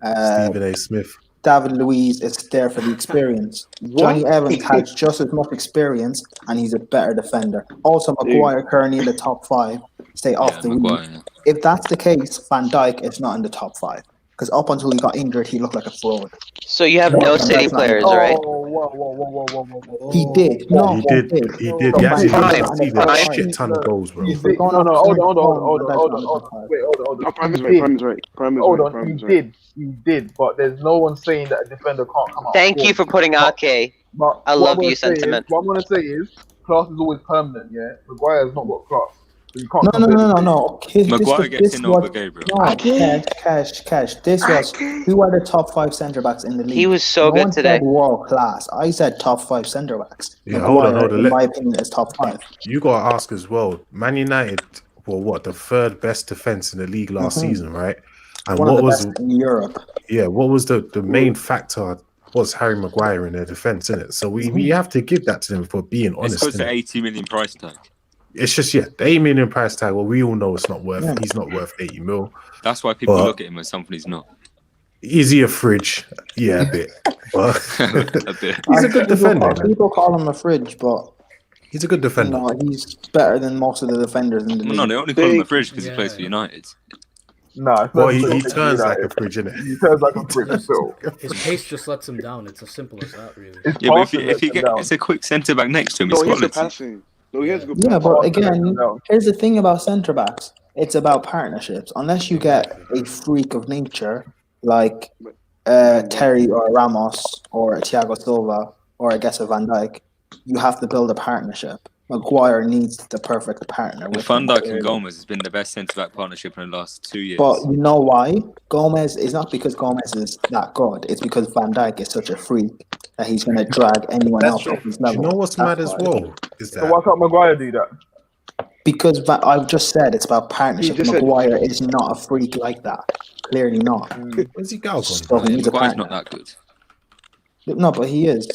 Stephen A. Smith, David Luiz is there for the experience. Johnny Evans has just as much experience, and he's a better defender. Also, Maguire currently in the top 5. Stay off the league. If that's the case, Van Dijk is not in the top 5. Because up until he got injured, he looked like a fraud. So you have no City players, right? Whoa. He did. No, he did. He did. He actually conceded a shit ton of goals, bro. Hold on. He did. But there's no one saying that a defender can't come out. Thank you for putting Ake. I love you sentiment. What I'm going to say is, class is always permanent, yeah? Maguire's not got class. So you can't No. Maguire gets in over Gabriel. No, Cash. This was who are the top 5 centre backs in the league. He was so good today. Said world class. I said top 5 centre backs. Yeah, Maguire, hold on. in my opinion, is top 5. You got to ask as well. Man United were what, the 3rd best defense in the league last season, right? And One of the best in Europe? Yeah, what was the main factor? Was Harry Maguire in their defense, innit? So we have to give that to them for being honest. It's because the 80 million price tag. It's just the 80 million price tag. Well, we all know it's not worth. He's not worth 80 mil. That's why people look at him as something he's not. Is he a fridge? Yeah, a bit. But a bit. He's a good defender. People call him a fridge, but he's a good defender. No, he's better than most of the defenders in the league. No, they only call him a fridge because he plays for United. No, well, he turns like a fridge, innit? He turns like a fridge. His pace just lets him down. It's as simple as that, really. Yeah, but if he gets a quick centre back next to him, it's quality. But again, here's the thing about centre backs. It's about partnerships. Unless you get a freak of nature like Terry or Ramos or Thiago Silva or I guess a Van Dijk, you have to build a partnership. Maguire needs the perfect partner. Well, Van Dijk and Gomez has been the best centre-back partnership in the last 2 years. But you know why? Gomez is not because Gomez is that good. It's because Van Dijk is such a freak that he's going to drag anyone else up his level. Do you know what's mad as well? Is that so why can't Maguire do that? Because I've just said it's about partnership. Maguire is not a freak like that. Clearly not. Where's he go? So he needs a Maguire's partner. not that good. No, but he is.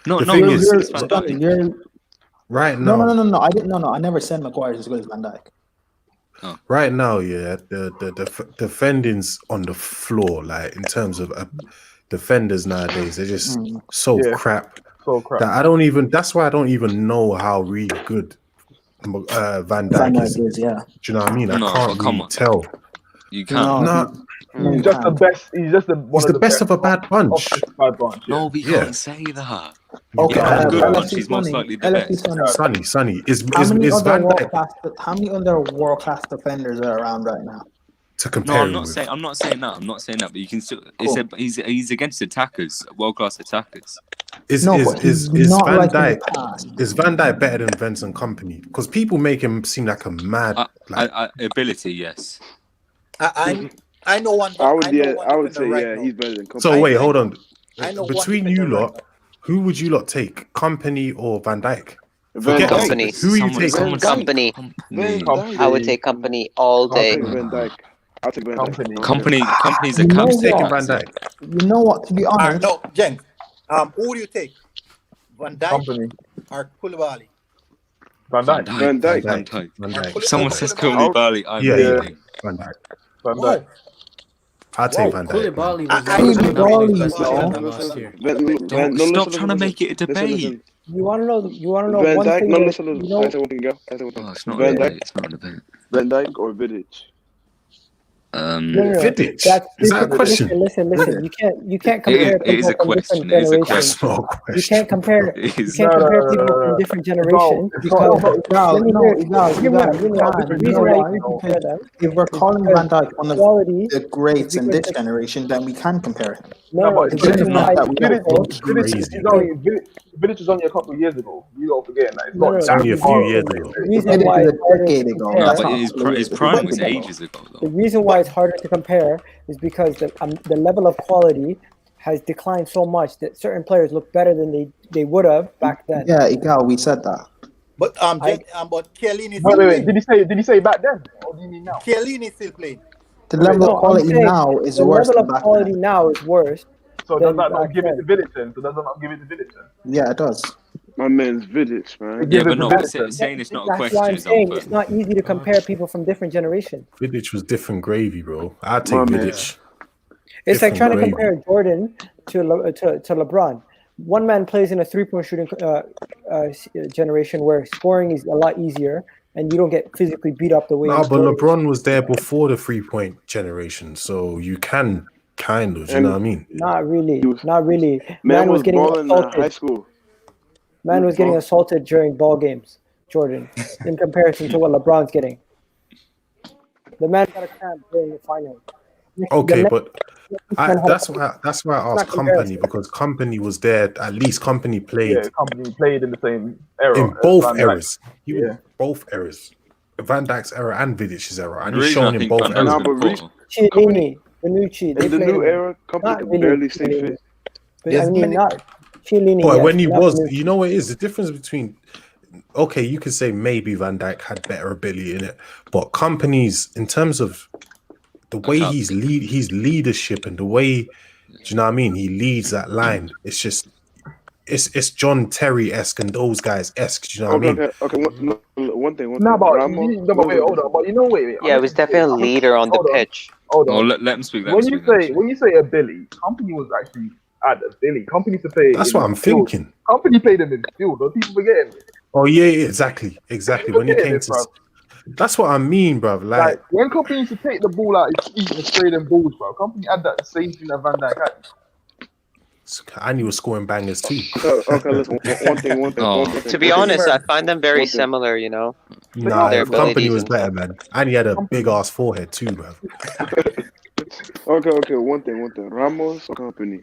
No, The thing is, it's Van Dijk. Right now, No. I didn't. No. I never said Maguire is as good as Van Dijk. Oh. Right now, yeah, the defending's on the floor. Like in terms of defenders nowadays, they're just so crap. So crap. That I don't even. That's why I don't even know how really good Van Dijk is. Yeah. Do you know what I mean? I No, can't come really on. tell. You can't. No, He's just the best. He's just he's the best of a bad bunch. No, we can't say that. Okay, Yeah, good LFC bunch. He's most likely the best. Sunny. Is How many Van Dijk how many other world class defenders are around right now? to No, compare I'm him not with? saying. I'm not saying that. But you can still. Cool. He's against attackers, world class attackers. Is No, is but is, he's is not Van like in the Dijk past. is Van Dijk better than Vincent Company? Because people make him seem like a mad Ability, yes. I know one. I would defender say right now. he's better than Company. So wait, hold on. I know one Between you defender lot, right who would you lot take? Company or Van Dijk? Van Forget Dijk. Company. Who are you taking? Van Dijk. Company. Van Dijk. I would take Company all day. I'll take Van Dijk. Company's a You know I'm taking what? Van Dijk. You know what? To be now. honest, No, Jen. Who would you take? Van Dijk Company. or Koulibaly? Van Dijk. Van Dijk. Van Dijk. If someone says Koulibaly, I'm Yeah. leaving. Van Dijk. Van Dijk. I'll take Van Dijk. Koulibaly I- was I- the best Koulibaly, defender last year. Stop trying to make it a debate. You want to know? Van one Dijk. thing? No, that, listen. you know, I said one thing. Go. Oh, it's not Van a debate. Dijk. It's not a debate. Van Dijk or Vidic. no. Vidic? That's Is that a question? Listen. You can't compare It is a people from question. different It is a generations. That's not a You question. can't compare. It You is. can't compare people No. from different generations It's because not- Egal, let me no, hear- Egal, hear me out, hear me out. The reason why you can compare them if we're calling Van Dijk one of quality. the greats in because this generation, then we can compare him. No, but the Vidic reason is why not that we don't people- think Vidic was only a couple of years ago. You don't forget that. It's No, not It's only a few years The ago. reason Vidic why is it's a harder decade to ago. compare- No, That's but not his prime was ages ago, The though. reason why it's harder to compare is because the level of quality has declined so much that certain players look better than they would have back then. Yeah, Egal, we said that. But but Chiellini still Wait. playing. Did he say back then? Or do you mean now? Chiellini still playing. The level of quality now is the worse level than of back quality then. now is worse. So does that not give it to Vidic then? Yeah, it does. My man's Vidic, man. Yeah, but no, saying it's not a That's question why I'm is saying unfair. it's not easy to compare people from different generations. Vidic was different gravy, bro. I'd take Vidic. It's like Different trying to gravy. compare Jordan to LeBron. One man plays in a three-point shooting generation where scoring is a lot easier, and you don't get physically beat up the way. No, but Jordan LeBron was there before the 3-point generation, so you can kind of, you know what I mean? Not really. Man Man was was getting balling in high assaulted. school. Man was getting assaulted during ball games, Jordan, in comparison to what LeBron's getting. The man got a cramp during the final. Okay, but that's why I asked Company, because Company was there. At least Company played. Yeah, Company played in the same era. In both Van Dijk. eras. Both eras. Van Dijk's era and Vidic's era. And The he's reason shown I in think both Van Dijk eras. was gonna Chiellini, Bonucci, In the new era, Company can barely stay fit. But I mean, not Chiellini. But yes, when he not was, Bonucci. you know what it is? The difference between, okay, you could say maybe Van Dijk had better ability in it, but Company's, in terms of the way his leadership and the way, do you know what I mean? He leads that line. It's just, it's John Terry-esque and those guys-esque. Do you know what I mean? Okay. One thing. No, but Ramos, wait, hold on. But you know, wait. Yeah, it was definitely a leader on the pitch. Hold on. Well, let him speak. When you say ability, Company was actually at ability. Company to play. That's what I'm midfield. thinking. Company played in midfield. Don't people forgetting? Oh yeah, exactly. When he came to, that's what I mean, bruv. Like when Company used to take the ball out his feet and spray them balls, bro. Company had that same thing that Van Dijk had. And he was scoring bangers too. Okay, listen. One thing. To be honest, I find them very similar. You know. Nah, their Company abilities was and better, man. And he had a big ass forehead too, bruv. Okay. One thing. Ramos or Company?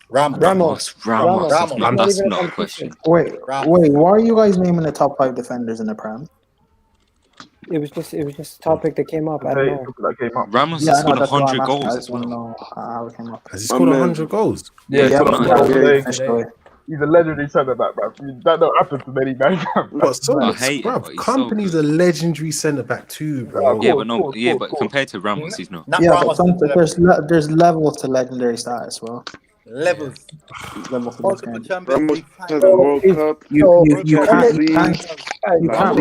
Ramos. That's not a question. Wait. Why are you guys naming the top 5 defenders in the Prem? It was just a topic that came up. I don't know. Ramos has scored 100 goals. I just want to know how it came up. Has he scored 100 goals? Yeah, today. He's a legendary centre back, bro. That don't happen to many guys. But so I hate it, bruv, but he's Company's so a legendary centre back too, bro. But compared to Ramos, he's not. But there's levels to legendary status as well. Levels. Level for this game. Ramos has a World Cup. You can't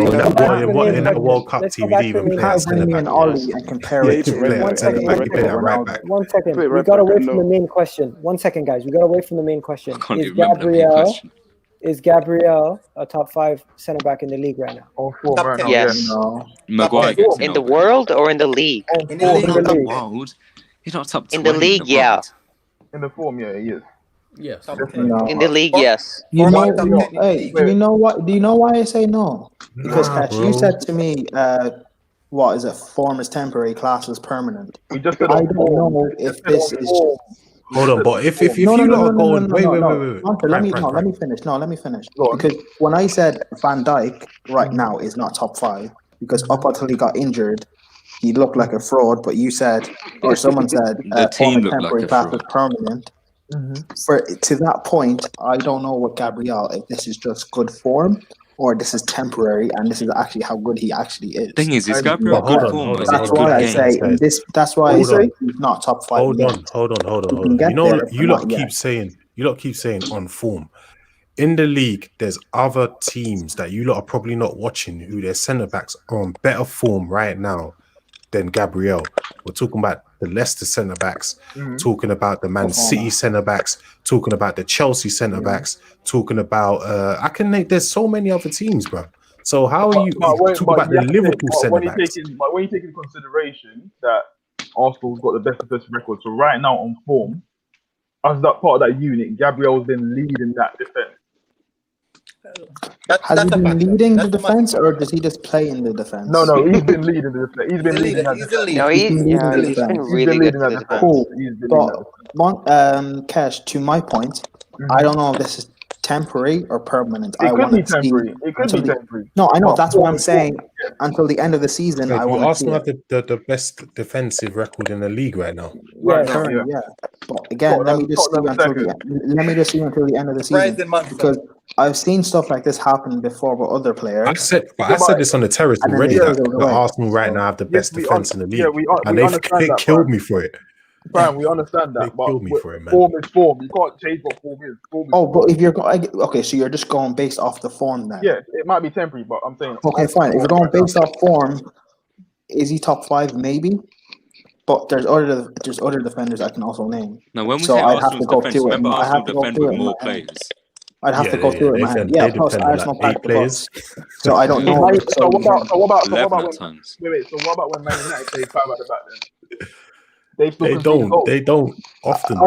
What in that World Cup team you even play at centre back? Ollie and compare it to One second. We got away from the main question. 1 second, guys. We got away from the main question. Is Gabriel a top 5 centre back in the league right now? Top 10. Yes. No. Maguire In the world or in the league? In the league. In the world, he's not top 20 In the league, yeah. In the form, yeah, he is. Yes. No. In the league, yes. Do you know what? Do you know why I say no? Because Cash, you said to me, what is it? Form is temporary, class is permanent. I don't know if this is. Hold on, but if you lot are going, wait. Let me finish. Let me finish. Because when I said Van Dijk right now is not top 5, because up until he got injured, he looked like a fraud. But you said, or someone said, the team looked temporary like a class fraud. is permanent. To that point, I don't know what Gabriel, if this is just good form or this is temporary and this is actually how good he actually is. Thing is Gabriel good form? That's why I say that's why I say he's not top 5. Hold on. You lot keep saying on form. In the league, there's other teams that you lot are probably not watching who their centre backs are on better form right now than Gabriel. We're talking about the Leicester centre backs, talking about the Man City centre backs, talking about the Chelsea centre backs, talking about there's so many other teams, bro. So how are you talking about the Liverpool centre backs? But when you take into consideration that Arsenal's got the best defensive record, so right now on form, as that part of that unit, Gabriel's been leading that defense. Has he been leading the defense, or does he just play in the defense? No, he's been leading the defense. He's been leading that defense. No, he's been really good to the defense. Cool. But Cash, to my point, I don't know if this is temporary or permanent. It could be temporary. It could be temporary. No, I know. That's what I'm saying. Until the end of the season, I want to see Arsenal have the best defensive record in the league right now. Yeah. But again, let me just see until the end of the season, because I've seen stuff like this happen before with other players. I said this on the terrace And then already. they That go away. Arsenal right now have the best defense in the league, and we they understand that, killed fam. me for it. Fam, we understand They that, but killed me for it, man. form is form. You can't change what form is. Form is Oh, form. but if you're going, okay, so you're just going based off the form then. Yeah, it might be temporary, but I'm saying. Okay, fine. If you're going based off form, is he top 5? Maybe. But there's other defenders I can also name. Now, when we So say I'd have to Arsenal's go defense, through it. remember I Arsenal have to go defend through with it in more my head. players. I'd have to go through it in my head. Yeah, plus Arsenal packed the bus. So I don't know. So what about 11 when? at times. Wait. So what about when Man United played 5 at the back? Then they still They conceded goals. don't often.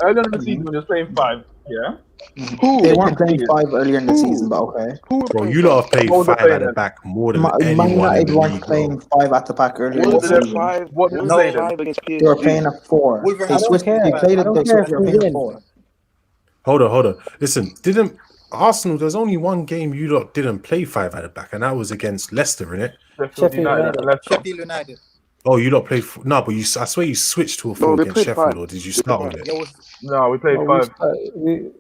Earlier in the season, when they was playing 5, yeah. They weren't playing 5 earlier in the season, but okay. Bro, you lot have played 5 at the back more than anyone Man United in the weren't league, playing bro. 5 at the back earlier in the Was it season. 5? What did Was they it say 5 against PSG? They were playing a 4. They Wolverhampton switched. care. They played I it. don't They care if switched. They were we playing a win. 4. Hold on. Listen, didn't Arsenal? There's only one game you lot didn't play 5 at the back, and that was against Leicester, innit? Sheffield United. Sheffield United. Oh, you lot played. No, but I swear you switched to a 4 No, they against played Sheffield, 5. or did you start with it? No, we played No, 5.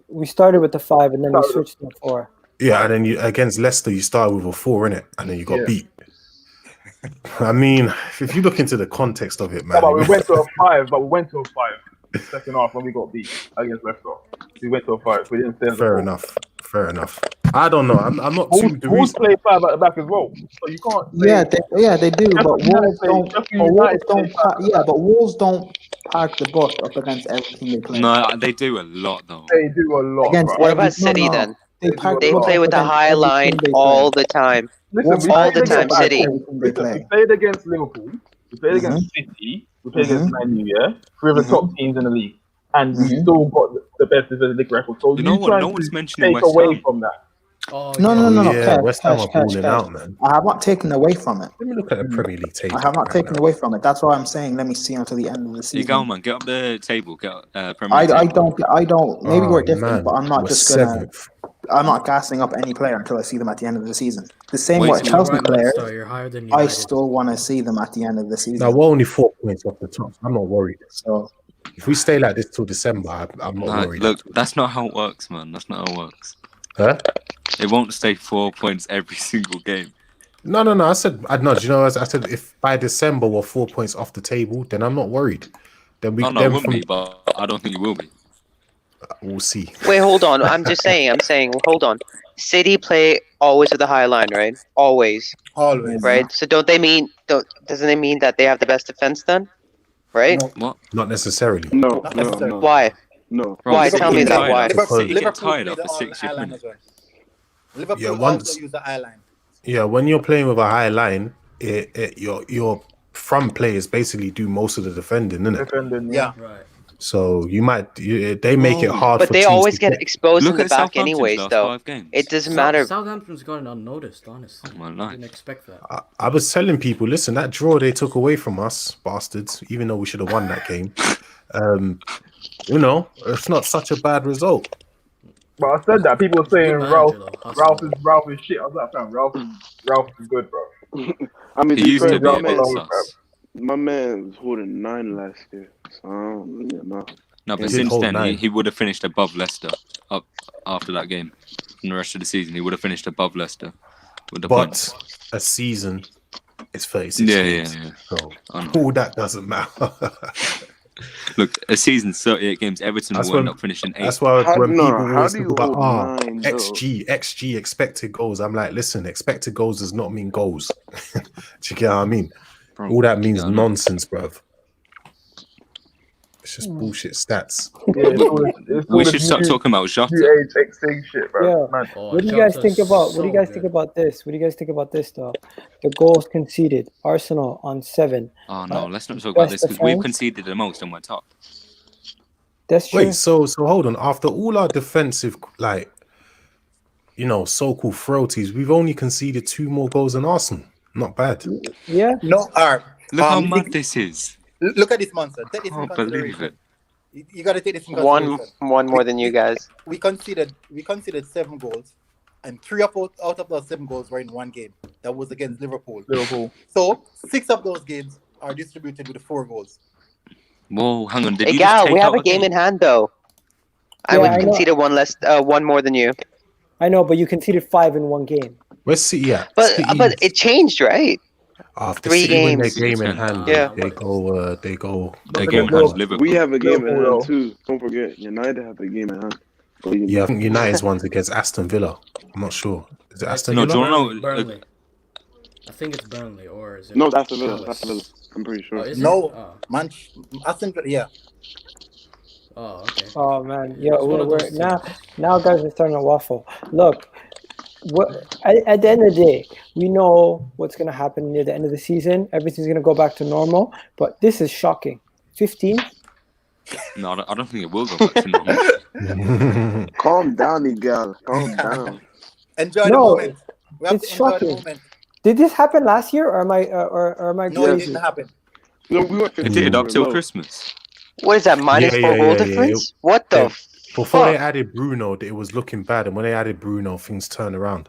we started with the 5 and then we switched to 4. Yeah, and then you against Leicester, you started with a 4, innit? And then you got Yeah. beat. I mean, if you look into the context of it, man. No, but we went to a 5. Second half when we got beat against Leicester. We went to a 5. We didn't stay. Fair enough. I don't know. I'm not too. Wolves play 5 at the back as well, so you can't. They do. But Wolves don't. But Wolves don't pack the bus up against everything they play. No, they do a lot, though. They do a lot. Against What about every- no, City no. then? They play with a high line all the time. Listen, all the time, City. We played against Liverpool. We played against City. We played against Man U. Yeah, 3 of the top teams in the league, and we still got the best in the league record. So You know what? No one's mentioning take West away Ham. from that. Oh, No. Yeah, West Ham are balling out, man. I have not taken away from it. Let me look at the Premier League table. I have not taken away from it. That's why I'm saying let me see until the end of the season. Egal, man, get up the table. Get Premier League I table. don't. Maybe we're different, man, but I'm not we're just gonna. 7th. I'm not gassing up any player until I see them at the end of the season. The same Wait, way so Chelsea Right, players, so you're higher than I United. still want to see them at the end of the season. Now we're only 4 points off the top. I'm not worried. So If we stay like this till December, I'm not Nah, worried. look, that's not how it works, man. That's not how it works. Huh? It won't stay 4 points every single game. No. I said I'd nudge. You know, I said if by December we're 4 points off the table, then I'm not worried. Then we. Oh, no, it won't be, but I don't think it will be. We'll see. Wait, hold on. I'm saying, hold on. City play always with a high line, right? Always. Right? So doesn't it mean that they have the best defense then? Right? What? Not necessarily. No. Why? No. Bro, Why? City Tell me get that. tired Why? after- City get Liverpool tired play after the 6 eye line minutes. as well. Liverpool Yeah, once- also use the eye line. Yeah, when you're playing with a high line, your front players basically do most of the defending, innit? Yeah. Right. So they make it hard. But for they teams always to get exposed Look in the at back Southampton's anyways, last though. 5 games. It doesn't matter. Southampton's gone unnoticed, honestly. Oh, my I life. didn't expect that. I was telling people, listen, that draw they took away from us, bastards, even though we should have won that game. You know, it's not such a bad result. But I said that people were saying Good Ralph manager, though. Ralph is shit. I was like, fam, Ralph is good, bro. I mean, He used to be a Ralph bit alone, sus. my man was holding 9 last year. So I don't really know. No, He but did since hold then, 9. he would have finished above Leicester up after that game. In the rest of the season, he would have finished above Leicester with the points. But a season is 36 Yeah, games. yeah. So I know. all that doesn't matter. Look, a season's 38 games. Everton That's will end when- up finishing 8th. That's why when people how always do talk you about hold 9, though? XG, expected goals, I'm like, listen, expected goals does not mean goals. Do you get what I mean? Bro, All that means yeah, I know. nonsense, bruv. It's just bullshit stats. Yeah, We should start talking about Jota. UHXing shit, bro. Yeah. Man. Oh, What do you guys Jota's think about? What so do you guys good. think about this? What do you guys think about this, though? The goals conceded. Arsenal on 7. Oh, no, let's not talk about this because we've defense. conceded the most and we're top. That's true. Wait, so hold on. After all our defensive, like, you know, so-called frailties, we've only conceded 2 more goals than Arsenal. Not bad. Yeah. No, Look how mad this is. Look at this monster. Take this I in can't believe consideration. it. You gotta take this in One consideration. more than you guys. We conceded 7 goals, and 3 out of those 7 goals were in one game. That was against Liverpool. So 6 of those games are distributed with the 4 goals. Whoa, hang on. Did you just Egal, take we have out a game in hand, though. I would concede one more than you. I know, but you conceded 5 in one game. Where's City at? But City, it changed, right? after 3 City win their games. game in hand, Yeah. they go. Their game in hand is Liverpool. We have a game in hand too. Don't forget, United have a game in hand. Yeah, I think United's one's against Aston Villa. I'm not sure. Is it Aston Villa? No, Burnley. I think it's Burnley, or is it? No, it's Aston Villa. Aston Villa. I'm pretty sure. Aston Villa. Yeah. Oh, okay. Oh man, we're now guys are starting to waffle. Look, at the end of the day, we know what's going to happen near the end of the season. Everything's going to go back to normal. But this is shocking. 15. No, I don't think it will go back to normal. Calm down, Egal. Calm down. Enjoy the moment. It's shocking. Did this happen last year, or am I No, crazy? it didn't happen. No, we were It did up till Christmas. What is that, minus 4 goal difference? What the Before they added Bruno, it was looking bad, and when they added Bruno, things turned around.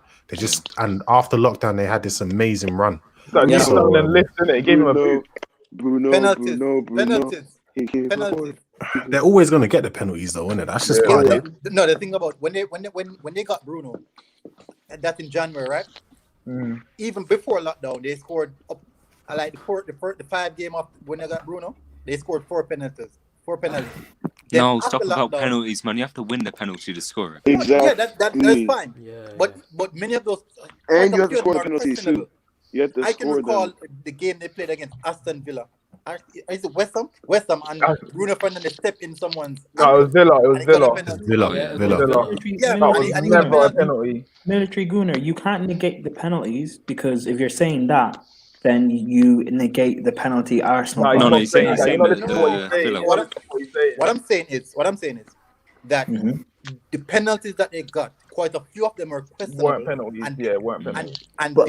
And after lockdown, they had this amazing run. Lift, it gave him a boot. Bruno. Penalties. They're always going to get the penalties, though, isn't it? That's just part of it. No, the thing about when they got Bruno, and that's in January, right? Even before lockdown, they scored up. I like the 5 game off when they got Bruno. They scored 4 penalties. Then no, stop about penalties, man. You have to win the penalty to score it. Exactly. Yeah, that's fine. Yeah, but many of those and you have to score the penalties too. I can recall the game they played against Aston Villa. Is it West Ham? West Ham and Bruno Fernandes stepped in someone's. No, it was Villa. It was Villa. Yeah, that was never a penalty. Military Gunner, you can't negate the penalties because if you're saying that, then you negate the penalty Arsenal. No, you're saying what I'm saying is that the penalties that they got, quite a few of them are questionable. Weren't penalties. Weren't penalties. And those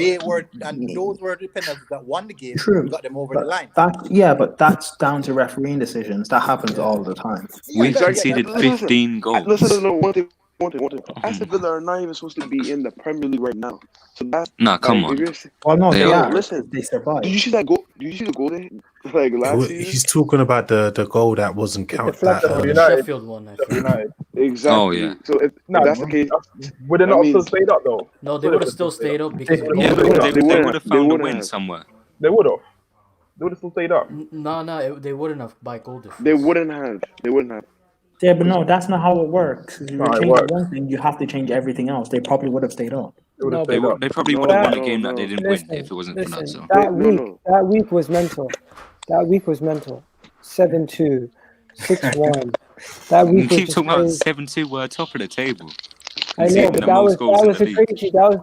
were the penalties that won the game. True. Got them over the line. But that's down to refereeing decisions. That happens all the time. We've conceded 15 goals. Listen, one thing. Aston Villa are not even supposed to be in the Premier League right now. So that's come on. Well, no, they are. Listen, they survived. Did you see that goal? Did you see the goal there? Like last season? He's talking about the goal that wasn't counted. Sheffield one. United. Exactly. Oh yeah. So if that's the case, would they not still stayed up though? No, they would have still stayed up because they would have found a win somewhere. They would have. They would have still stayed up. No, they wouldn't have by goal difference. They wouldn't have. Yeah, but no, that's not how it works. If you change one thing, you have to change everything else. They probably would have stayed up. They probably would have won a game that they didn't win if it wasn't for that. So that week was mental. 7-2, 6-1. That week. You keep talking about 7-2. We're top of the table. I know, but that was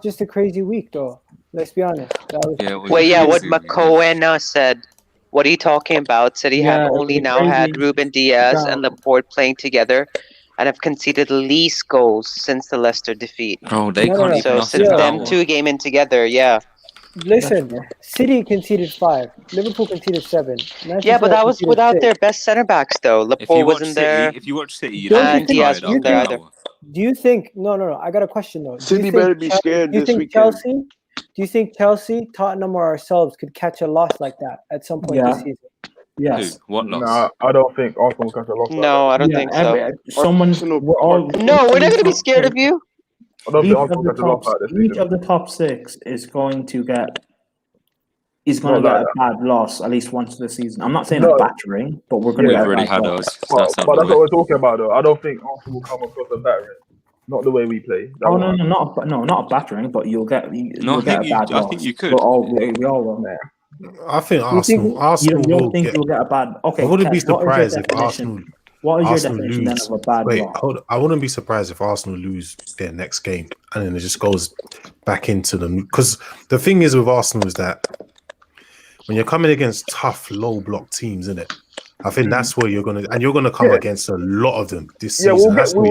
just a crazy week, though. Let's be honest. What McCohen said. What are you talking about? Said he had only now had Ruben Diaz and Laporte playing together and have conceded least goals since the Leicester defeat. Oh, they can't even. So since them 2 game in together, Listen, City conceded 5. Liverpool conceded 7. Yeah, but that was without their best centre backs though. Laporte wasn't there. If you watch City, you don't Diaz wasn't there either. Do you think? No. I got a question though. City better be scared this weekend. Do you think Chelsea, Tottenham, or ourselves could catch a loss like that at some point this season? Yes. What loss? No, I don't think Arsenal will catch a loss. No, I don't think so. We're not going to be scared of you. I don't think Arsenal will catch a loss like this. Each of the top 6 is going to get a bad loss at least once this season. I'm not saying a battering, but we're going to get a bad loss. But that's what we're talking about, though. I don't think Arsenal will come across a battering. Not the way we play. Not a battering, but you'll get a bad loss. I think you could. We all will. I think Arsenal will think you'll get a bad. Okay, I wouldn't be surprised if Arsenal. What is your definition then of a bad loss? I wouldn't be surprised if Arsenal lose their next game and then it just goes back into them. Because the thing is with Arsenal is that when you're coming against tough, low block teams, isn't it? I think that's where you're gonna come against a lot of them this season. We'll lose. I'm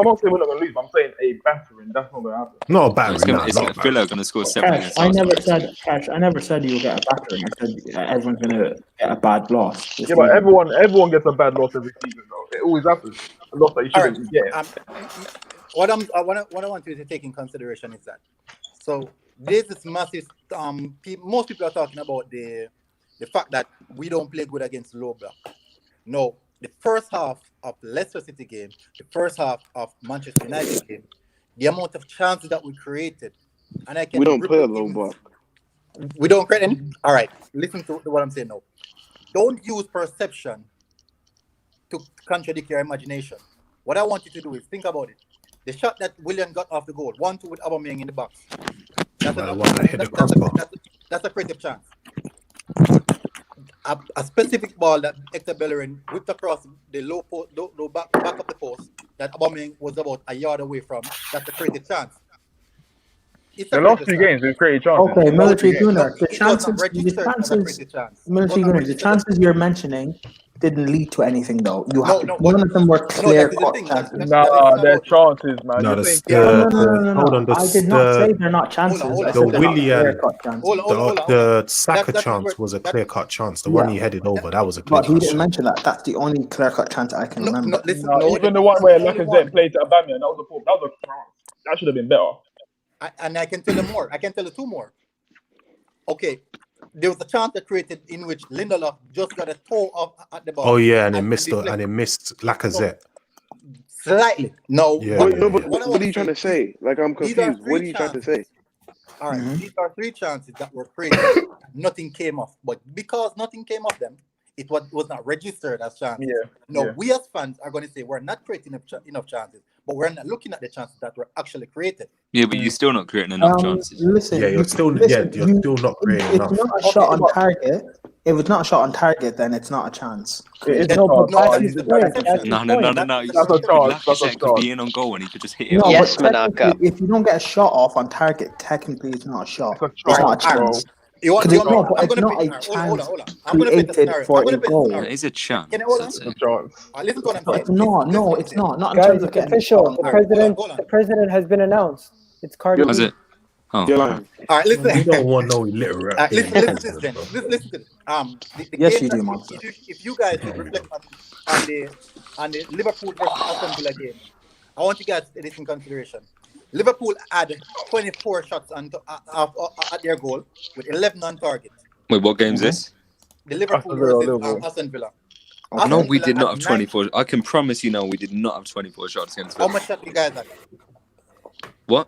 not saying we're not gonna lose. I'm saying a battering. That's not gonna happen. Not a battering. It's Villa gonna score 7 against Arsenal. I never said you'll get a battering. I said everyone's gonna get a bad loss. Yeah, but everyone gets a bad loss every season, though. It always happens. A loss that you shouldn't get. What I want you to take in consideration is that. So there's this massive. Most people are talking about the fact that we don't play good against low block. No, the first half of Leicester City game, the first half of Manchester United game, the amount of chances that we created, and I can. We don't play a low block. We don't create any. All right, listen to what I'm saying now. Don't use perception to contradict your imagination. What I want you to do is think about it. The shot that Willian got off the goal, 1-2 with Aubameyang in the box. That's a creative chance. A specific ball that Hector Bellerin whipped across the low back of the post that Aubameyang was about a yard away from. That's a creative chance. The last few games we've created chances. Okay, military gunner. The chances you're mentioning didn't lead to anything though. None of them were clear cut chances. They're chances, man. No, hold on. I did not say they're not chances. The Willian, the Saka chance was a clear cut chance. The one he headed over, that was a clear cut. But he didn't mention that. That's the only clear cut chance I can remember. Even the one where Lacazette played to Aubameyang, that was a chance. That should have been better. And I can tell you more. I can tell you two more. Okay, there was a chance that created in which Lindelof just got a toe off at the ball. Oh yeah, and it missed Lacazette. Slightly. No. Yeah, but what are you trying to say? Like, I'm confused. What are you trying to say? All right, these are three chances that were created. Nothing came off, but because nothing came off them, it was not registered as chances. We as fans are going to say we're not creating enough chances, but we're not looking at the chances that were actually created. Yeah, but you're still not creating enough chances. Listen, you're still not creating enough. It's not a shot on target. If it's not a shot on target, then it's not a chance. No. That's a chance. Could be in on goal and he could just hit it. No, yes, Manaka. If you don't get a shot off on target, technically it's not a shot. It's not a chance. It's not a chance created for a goal. It is a chance. Listen to what I'm saying. No, it's not. Not guys, it's official. The president has been announced. It's Cardi. Has it? Oh. All right, listen. You don't want no illiterate. Listen to this. Yes, you do, man. If you guys reflect on the Liverpool versus Aston Villa game, I want you guys to take this in consideration. Liverpool had 24 shots at their goal with 11 on target. Wait, what game is this? The Liverpool versus Aston Villa. No, we did not have 24. I can promise you now, we did not have 24 shots against Villa. How much shots you guys had? What?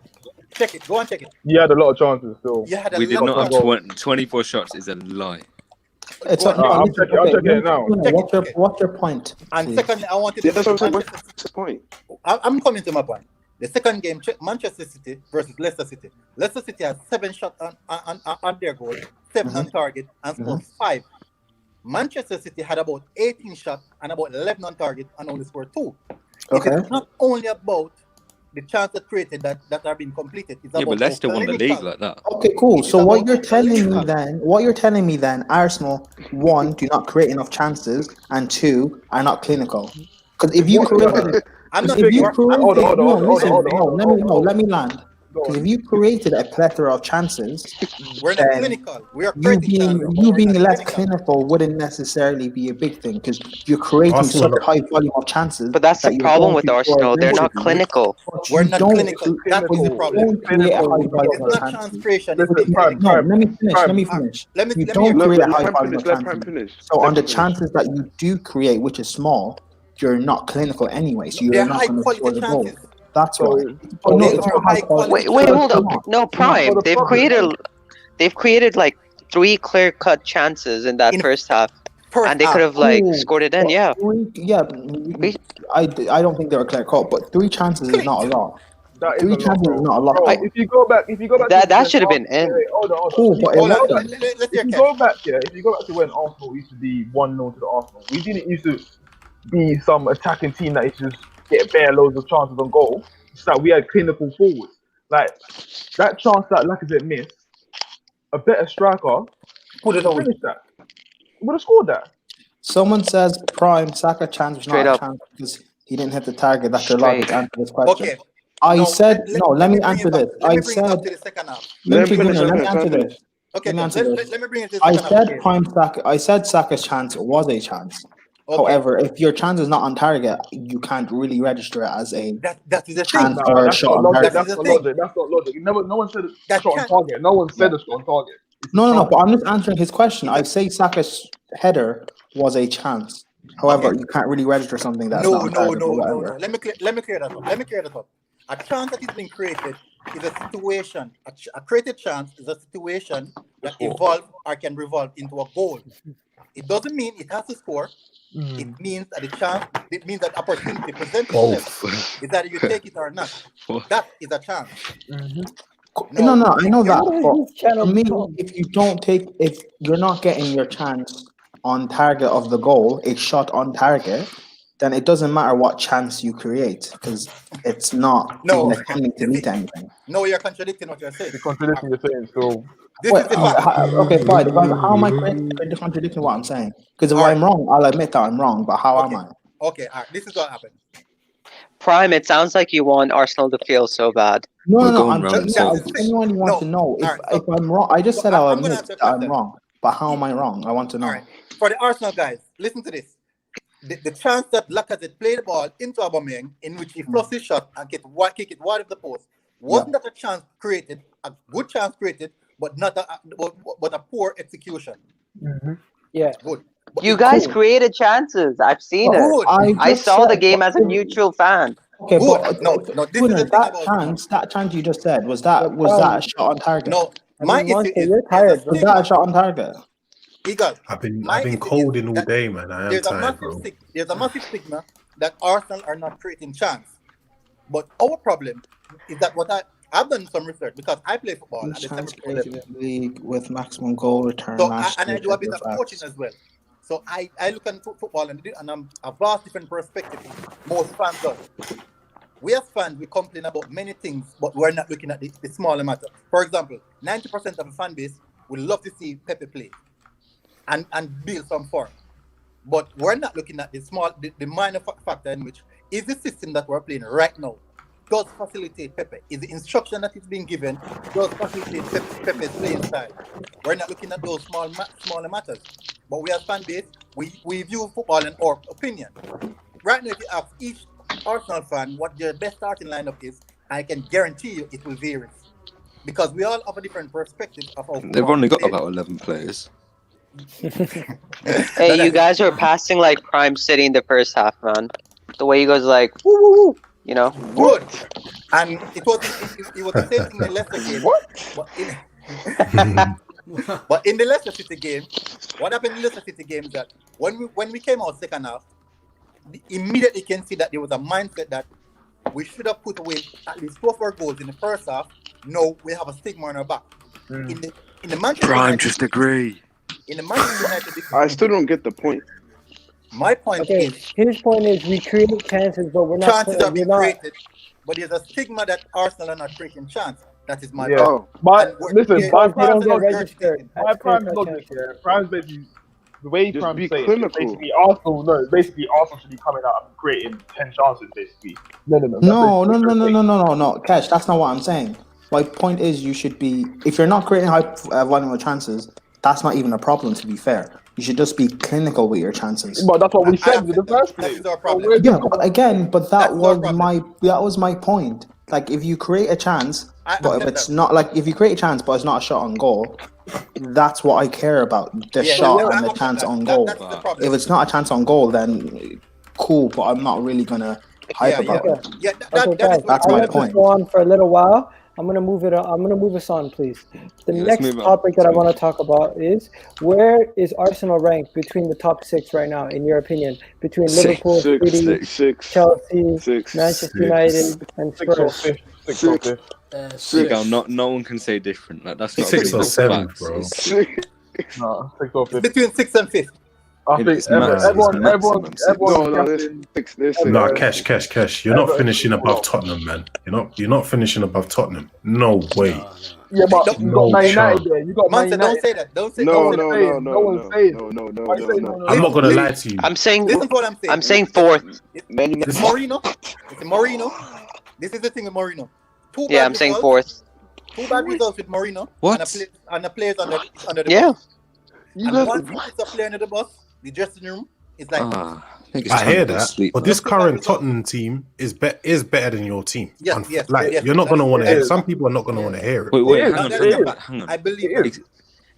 Check it. Go and check it. You had a lot of chances still. We did not have 24 shots is a lie. I'm checking it now. What's your point? And secondly, I wanted to... What's the point? I'm coming to my point. The second game, Manchester City versus Leicester City. Leicester City has 7 shots on their goal, 7 on target, and scored 5. Manchester City had about 18 shots and about 11 on target and only scored 2. Okay. It's not only about the chances created that are being completed. It's about but Leicester won the league like that. Okay, cool. So what you're telling me then, Arsenal, 1, do not create enough chances, and 2, are not clinical. Because if you created... Let me land. Because if you created a plethora of chances, we're not clinical. We are you being less clinical wouldn't necessarily be a big thing because you're creating such a high volume of chances. But that's the problem with Arsenal. They're not clinical. We're not clinical. That is the problem. It's not chance creation. Let me finish. You don't create a high volume of chances. So on the chances that you do create, which is small, you're not clinical anyway. So you're not going to score the goal. That's why. Wait, hold up. No, Prime. They've created like 3 clear-cut chances in that first half, and they could have scored it in. Yeah. I don't think they were clear-cut, but 3 chances is not a lot. 3 chances is not a lot. If you go back, that should have been in. Hold on. If you go back to when Arsenal used to be 1-0 to the Arsenal, we didn't used to be some attacking team that used to just get bare loads of chances on goal. It's like we had clinical forwards. Like that chance that Lacazette missed, a better striker would have finished that. Would have scored that. Someone says Prime Saka chance was not a chance because he didn't hit the target. That's the logic answer this question. Okay. Let me answer this. Let me answer this. Okay, let me bring it to the I said Saka's chance was a chance. Okay. However, if your chance is not on target, you can't really register it as a chance or a shot on target. That's not logic. No one said a shot on target. No one said a shot on target. No. But I'm just answering his question. I say Saka's header was a chance. However, you can't really register something that's not on target or whatever. Let me clear that up. A chance that is being created is a situation. A created chance is a situation that evolves or can revolve into a goal. It doesn't mean it has to score. It means that the chance. It means that opportunity presents itself. Is that you take it or not? That is a chance. No, I know that. But for me, if you're not getting your chance on target of the goal, a shot on target, then it doesn't matter what chance you create because it's not intending to meet anything. No, you're contradicting what you're saying. You're contradicting what you're saying. So this is the fact. Okay, fine. How am I contradicting what I'm saying? Because if I'm wrong, I'll admit that I'm wrong. But how am I? Okay, all right. This is what happened. Prime, it sounds like you want Arsenal to feel so bad. No. I genuinely want to know if I'm wrong. I just said I'll admit that I'm wrong. But how am I wrong? I want to know. All right. For the Arsenal guys, listen to this. The chance that Lacazette played the ball into Aubameyang, in which he flushed his shot and kick it wide of the post, wasn't that a chance created, a good chance created, but not a poor execution? Yeah, good. But you guys created chances. I've seen it. I saw the game as a neutral fan. Okay, but no. This is the thing about that chance you just said was that a shot on target? No, my issue is was that a shot on target? Egal. I've been cold in all day, man. I am tired, bro. There's a massive stigma that Arsenal are not creating chance. But our problem is that I've done some research because I play football at the semi-pro league with maximum goal return. So I do a bit of coaching as well. So I look at football and I'm a vast different perspective. Most fans do. We as fans, we complain about many things, but we're not looking at the smaller matter. For example, 90% of the fan base would love to see Pepe play and build some form. But we're not looking at the minor factor in which is the system that we're playing right now does facilitate Pepe. Is the instruction that is being given does facilitate Pepe's playing style. We're not looking at those smaller matters. But we as fan base, we view football in our opinion. Right now, if you ask each Arsenal fan what their best starting lineup is, I can guarantee you it will vary. Because we all have a different perspective of how they've only got about 11 players. Hey, you guys are passing like Prime City in the first half, man. The way he goes like, woo, woo, woo, you know? Good. And it was the same thing in the Leicester game. But in the Leicester City game, what happened in the Leicester City game is that when we came out second half, immediately you can see that there was a mindset that we should have put away at least 2 of our goals in the first half. No, we have a stigma on our back. In the Manchester Prime, United, just agree. In the Manchester United, I still don't get the point. My point is, his point is we create chances, but we're not. Chances are being created, but there's a stigma that Arsenal are not creating chance. That is my point. But listen, Prime's logic, Prime's basically the way Prime's saying it, basically Arsenal should be coming out and creating 10 chances, basically. No, Cash, that's not what I'm saying. My point is you should be, if you're not creating high volume of chances, that's not even a problem, to be fair. You should just be clinical with your chances. But that's what we said in the first place. That's our problem. Yeah, but again, that was my point. Like, if you create a chance, but if it's not like if you create a chance, but it's not a shot on goal, that's what I care about: the shot and the chance on goal. If it's not a chance on goal, then cool. But I'm not really gonna hype about it. Yeah, that's my point. Go on for a little while. I'm gonna move us on, please. The next topic that I want to talk about is where is Arsenal ranked between the top 6 right now, in your opinion? Between Liverpool, City, Chelsea, Manchester United, and Spurs. Egal, no one can say different. Like, that's not 6 or 7, bro. No, 6 or 5. Between 6 and 5. I think everyone. Nah, Cash. You're not finishing above Tottenham, man. You're not finishing above Tottenham. No way. Yeah, but you got Man United there. You got Man United. Don't say that. Don't say no. I'm not gonna lie to you. I'm saying. This is what I'm saying. I'm saying 4th. It's Mourinho. It's Mourinho. This is the thing with Mourinho. I'm saying 4th. 2 bad results with Mourinho. What? And the players under the bus. And once he puts a player under the bus, the dressing room is like. I hear that, but this current Tottenham team is better than your team. Yes. You're not going to want to hear it. Some people are not going to want to hear it. Wait, hang on. I believe it.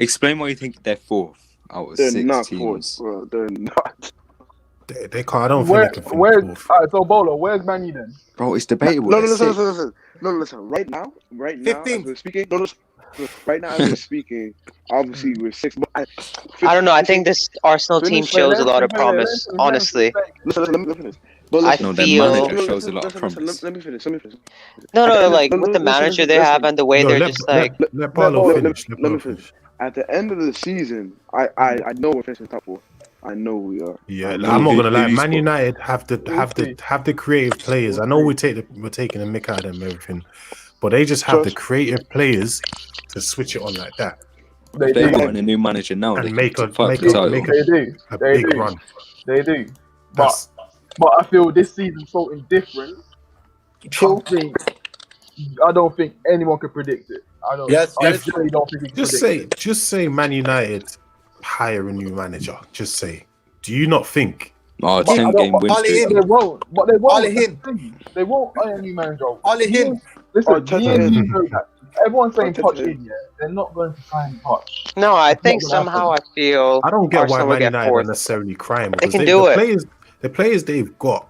Explain why you think they're 4th out of they're 6 not teams. 4th, bro. They're not. They can't. I don't think they can finish Where's fourth. alright? So Bolo, where's Man U then? Bro, it's debatable. No, They're listen. sixth. No, listen. Right now, as 15th. we're speaking, right now as we're speaking, obviously we're 6. But I don't know. I think this Arsenal team finish- shows a lot of promise, honestly. listen, let me finish. But I listen, No, their feel- manager shows a lot of promise. Let me finish. No, like No, with the listen, manager they listen. have and the way No, they're let, just like. let Paulo let- finish. Let me finish. At the end of the season, I know we're finishing top 4. I know we are. Yeah, I I'm know not we- gonna lie. who's Man got- United have the creative players. I know we're taking the mick out of them and everything, but they just have the creative players to switch it on like that If they brought in a new manager now, they and can make a fight for the title. They do. a They big do. run. They do. That's But I feel this season's so indifferent. I don't think anyone can predict it. I really don't think we can just predict it. just say Man United hire a new manager. Just say, do you not think? Oh, But 10-game win Ollie streak. in. They won't. But they won't. Ollie in. They won't hire a new manager. Ollie in. Listen, Arteta me and in. you know that. Everyone's saying Arteta touch in. in, yeah. They're not going to sign touch. No, I think not gonna somehow I feel I don't get Arsenal why will Man get United are fourth. necessarily crying because can do it. The players they've got,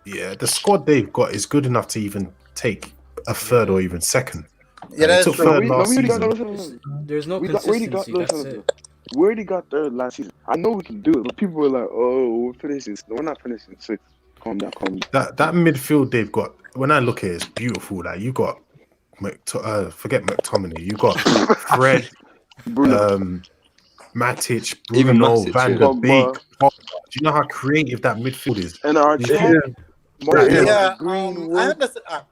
the squad they've got is good enough to even take a third or even second. Yeah, that's took true. third We last already season. There's no We already got consistency. That's it. We already got third last season. I know we can do it, but people were like, "Oh, we're finishing. We're not finishing 6." Calm down. That midfield they've got. When I look at it, it's beautiful. Like you got, forget McTominay. You got Fred, Bruno. Matic, Even Bruno, Matic, Van yeah. der Beek. Do you know how creative that midfield is? And our Yeah. I understand.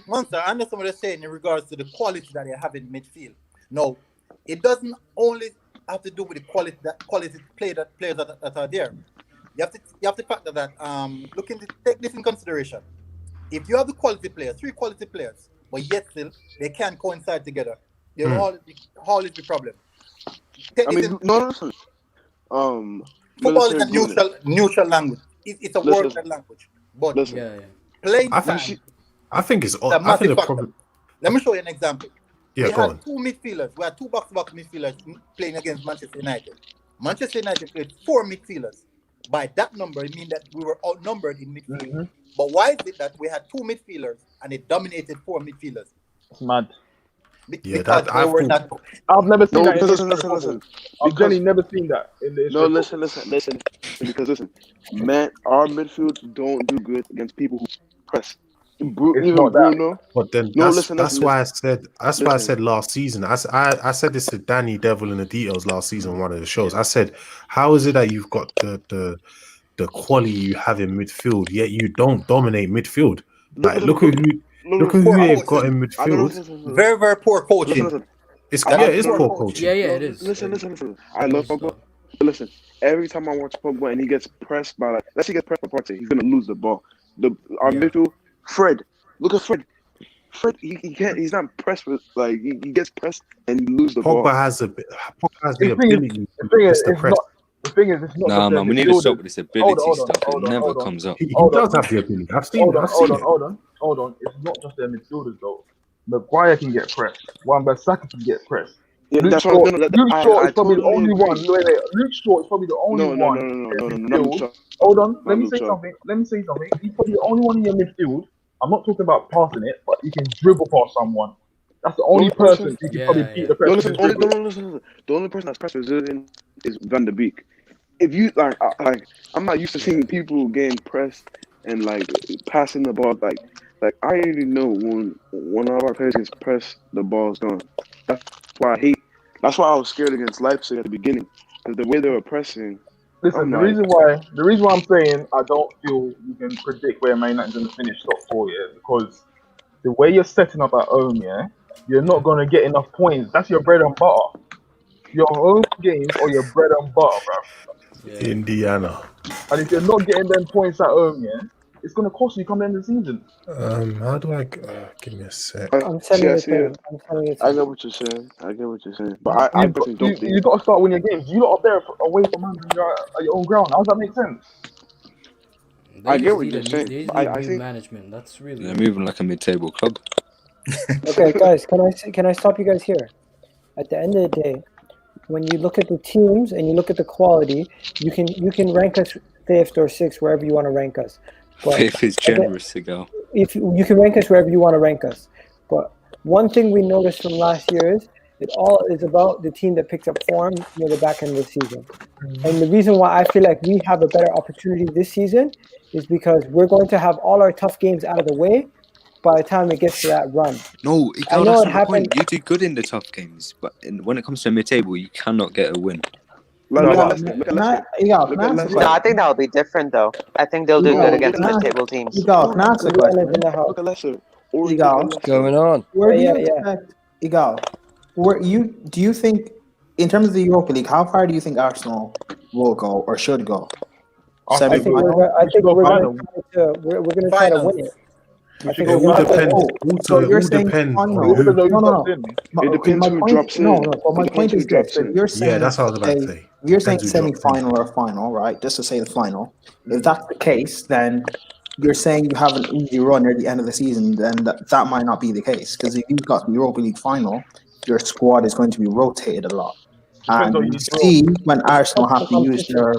Monster, I understand what you're saying in regards to the quality that they have in midfield. No, it doesn't only have to do with the quality players that are there. You have to factor that. Take this in consideration. If you have the quality players, 3 quality players, but yet still they can't coincide together, there will always be problem. Listen. Football is a neutral language. It's a worldwide language. But playing I think it's odd. a massive factor. problem. Let me show you an example. Yeah, we go had on. 2 midfielders. We had 2 box-to-box midfielders playing against Manchester United. Manchester United played 4 midfielders. By that number, it means that we were outnumbered in midfield. Mm-hmm. But why is it that we had 2 midfielders and it dominated 4 midfielders? It's mad. Yeah, Because that they were not. I've never seen that. Listen. I've generally never seen that in the history. No, listen. Because listen, man, our midfield don't do good against people who press. Even not that. Bruno. But then that's why I said last season. I said this to Danny Devil in the Details last season on one of the shows. I said, how is it that you've got the quality you have in midfield, yet you don't dominate midfield? Like look who they've got in midfield. Very, very poor coaching. It's poor coaching. Yeah, it is. Listen. I love Pogba. But listen, every time I watch Pogba and he gets pressed by let's say he gets pressed by Partey, he's gonna lose the ball. Our midfield, Fred. Look at Fred. Fred, he can't. He's not pressed with he gets pressed and he loses the ball. Pogba has the ability. The thing is, it's not. Nah, man, we need to stop with this ability stuff. It never comes up. He does have the ability. I've seen it. Hold on. It's not just their midfielders though. Maguire can get pressed. Wan-Bissaka can get pressed. Yeah, Luke that's Shaw, what Luke Shaw is probably the totally only agree. one. Luke Shaw is probably the only one. No. Hold on. Let me say something. He's probably the only one in your midfield. I'm not talking about passing it, but he can dribble past someone. That's the only person who can probably beat the press. Listen. The only person that's press resilient is Van der Beek. If you I'm not used to seeing people getting pressed and passing the ball. Like I already know when one of our players gets pressed, the ball's gone. That's why I was scared against Leipzig at the beginning, because the way they were pressing. Listen, the reason why I'm saying I don't feel you can predict where Man United's going to finish top 4, because the way you're setting up at home, you're not going to get enough points. That's your bread and butter. Your home games or your bread and butter, bro. Yeah. Indiana. And if you're not getting them points at home, it's going to cost you come end of the season. How do I give me a sec? I'm telling you. I get what you're saying. But I don't think you got to start winning your games. You lot are there away from home at your own ground. How does that make sense? I get what you're saying. They I think management. That's really. They're moving like a mid-table club. Okay, guys, can I stop you guys here? At the end of the day, when you look at the teams and you look at the quality, you can rank us 5th or 6th, wherever you want to rank us. But 5th is generous to go. If you can rank us wherever you want to rank us. But one thing we noticed from last year is it all is about the team that picks up form near the back end of the season. And the reason why I feel like we have a better opportunity this season is because we're going to have all our tough games out of the way by the time it gets to that run. No, I Egal, know that's it not the happened. point. You do good in the tough games, but when it comes to mid-table, you cannot get a win. Like, No, look at but- Leicester. Look at Can I, Leicester. Egal, Look can at I ask a Leicester. No, I question? think that'll be different though. I think they'll do Egal, good against can I- mid-table teams. Egal, can I ask a Leon is in question? the house. Look at Leicester. Always Egal. look at What's Leicester. going on? Where do you Yeah. expect, Egal, do you think, in terms of the Europa League, how far do you think Arsenal will go or should go? I think Semi-final? I think go we're final. going to try to win it. I think It we're all gonna try to depends. win it. Also, So it you're all saying depends on final? It depends on who. who No. drops in. It depends who drops in. No. But my It point depends who is drops this: if in. you're saying, Yeah, that's what I was about to say. you're saying Depends who drops in. semi-final or final, right? Just to say the final. If that's the case, then you're saying you have an easy run near the end of the season. Then that might not be the case, because if you've got the Europa League final, your squad is going to be rotated a lot. Depends on And you you draw. see when Arsenal have to use their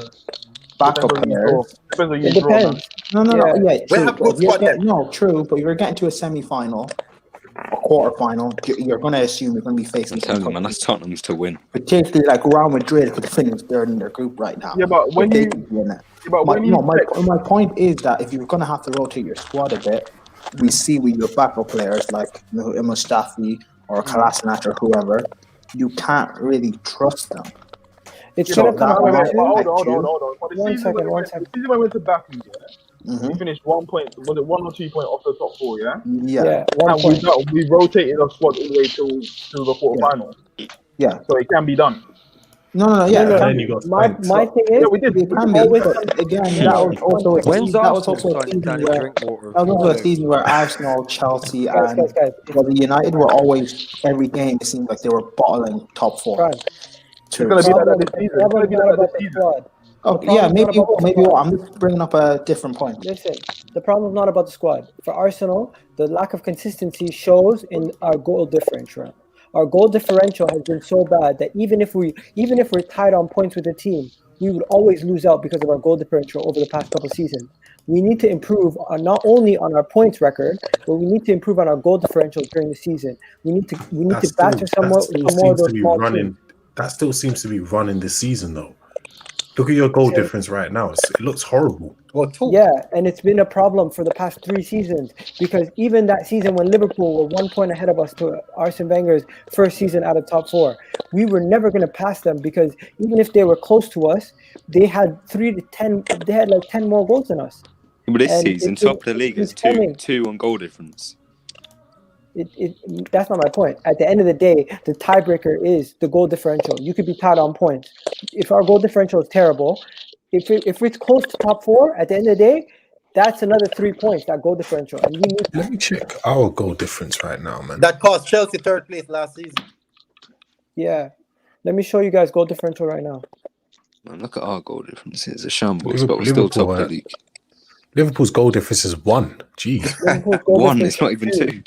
backup Depends on you draw. players. Depends on you It draw, man. depends. No, Yeah. yeah, true. have But good if you're squad depth. true. But if you're getting to a semi-final, a quarter-final, you're going to assume you're going to be facing I'm some telling you, tough man, that's teams. Tottenham's to win. Particularly like Real Madrid could finish third in their group right now. Yeah, but when If they you could win it. but when you My point is that if you're going to have to rotate your squad a bit, we see with your backup players like Mustafi or Kolasinac or whoever, you can't really trust them. It's So going to come that down might to hold affect you. on. For the One season second. the season when we went to Baku, Mhm. we finished 1 point. Was it 1 or 2 point off the top 4? Yeah. Yeah. 1 And point. we rotated our squad all the way to the quarterfinal. Yeah. So it can be done. No, yeah. No, it can then be. you got My points. thing is, Yeah, we did. It can be, always but come- again, No, that no, was also a When's season. That was Arsenal also a starting season to where drink water? that was also a season where Arsenal, Chelsea, guys, and well, United were always every game. It seemed like they were bottling top four. Frank, It's gonna be like that this the season. It's gonna problem's be not like that about this the season. squad. Oh, The yeah, problem's not about the maybe. squad. I'm just bringing up a different point. Listen, the problem is not about the squad. For Arsenal, the lack of consistency shows in our goal differential. Our goal differential has been so bad that even if we're tied on points with the team, we would always lose out because of our goal differential over the past couple of seasons. We need to improve on not only on our points record, but we need to improve on our goal differential during the season. We need to batter some more of those small teams. That still seems to be running this season, though. Look at your goal difference right now. It looks horrible. Yeah, and it's been a problem for the past 3 seasons because even that season when Liverpool were 1 point ahead of us to Arsene Wenger's first season out of top 4, we were never going to pass them because even if they were close to us, they had 3 to 10. They had like 10 more goals than us. But this And season, it's top of the been league is stemming. two on goal difference. That's not my point. At the end of the day, the tiebreaker is the goal differential. You could be tied on points. If our goal differential is terrible, if it's close to top 4, at the end of the day, that's another 3 points, that goal differential. And we need Let me check our goal difference right now, man. That cost Chelsea third place last season. Yeah. Let me show you guys goal differential right now. Man, look at our goal difference. It's a shambles, but we're still Liverpool, top of the league. Liverpool's goal difference is 1. Jeez. Liverpool's goal 1, difference it's not is even 2.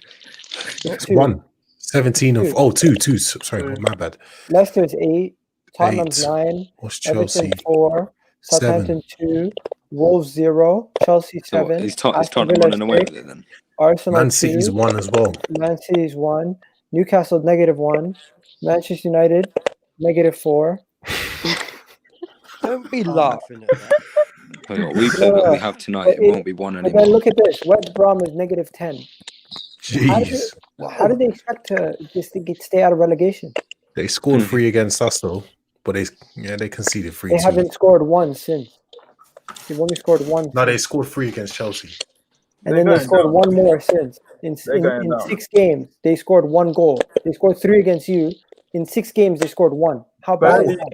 It's two. 1. 17 of... Oh, 2. Sorry, my bad. Leicester's 8, Tottenham's 8. 9, What's Chelsea? Everton 4, Southampton 2, Wolves 0, Chelsea 7, So is Aston Tottenham Villa running away 6, with it then? Arsenal Man 2, City's 1 as well. Man City's 1, Newcastle -1, Manchester United -4. Don't be laughing at that. But we play what we have tonight. It won't be 1 But then anymore. look at this. West Brom is -10. Jeez. How did they expect to just stay out of relegation? They scored 3 against us, though. But they conceded 3 They too. haven't scored 1 since. They've only scored 1. No, they scored 3 against Chelsea. And then they scored 1 more since. In 6 games, they scored 1 goal. They scored 3 against you. In 6 games, they scored 1. How bad is that?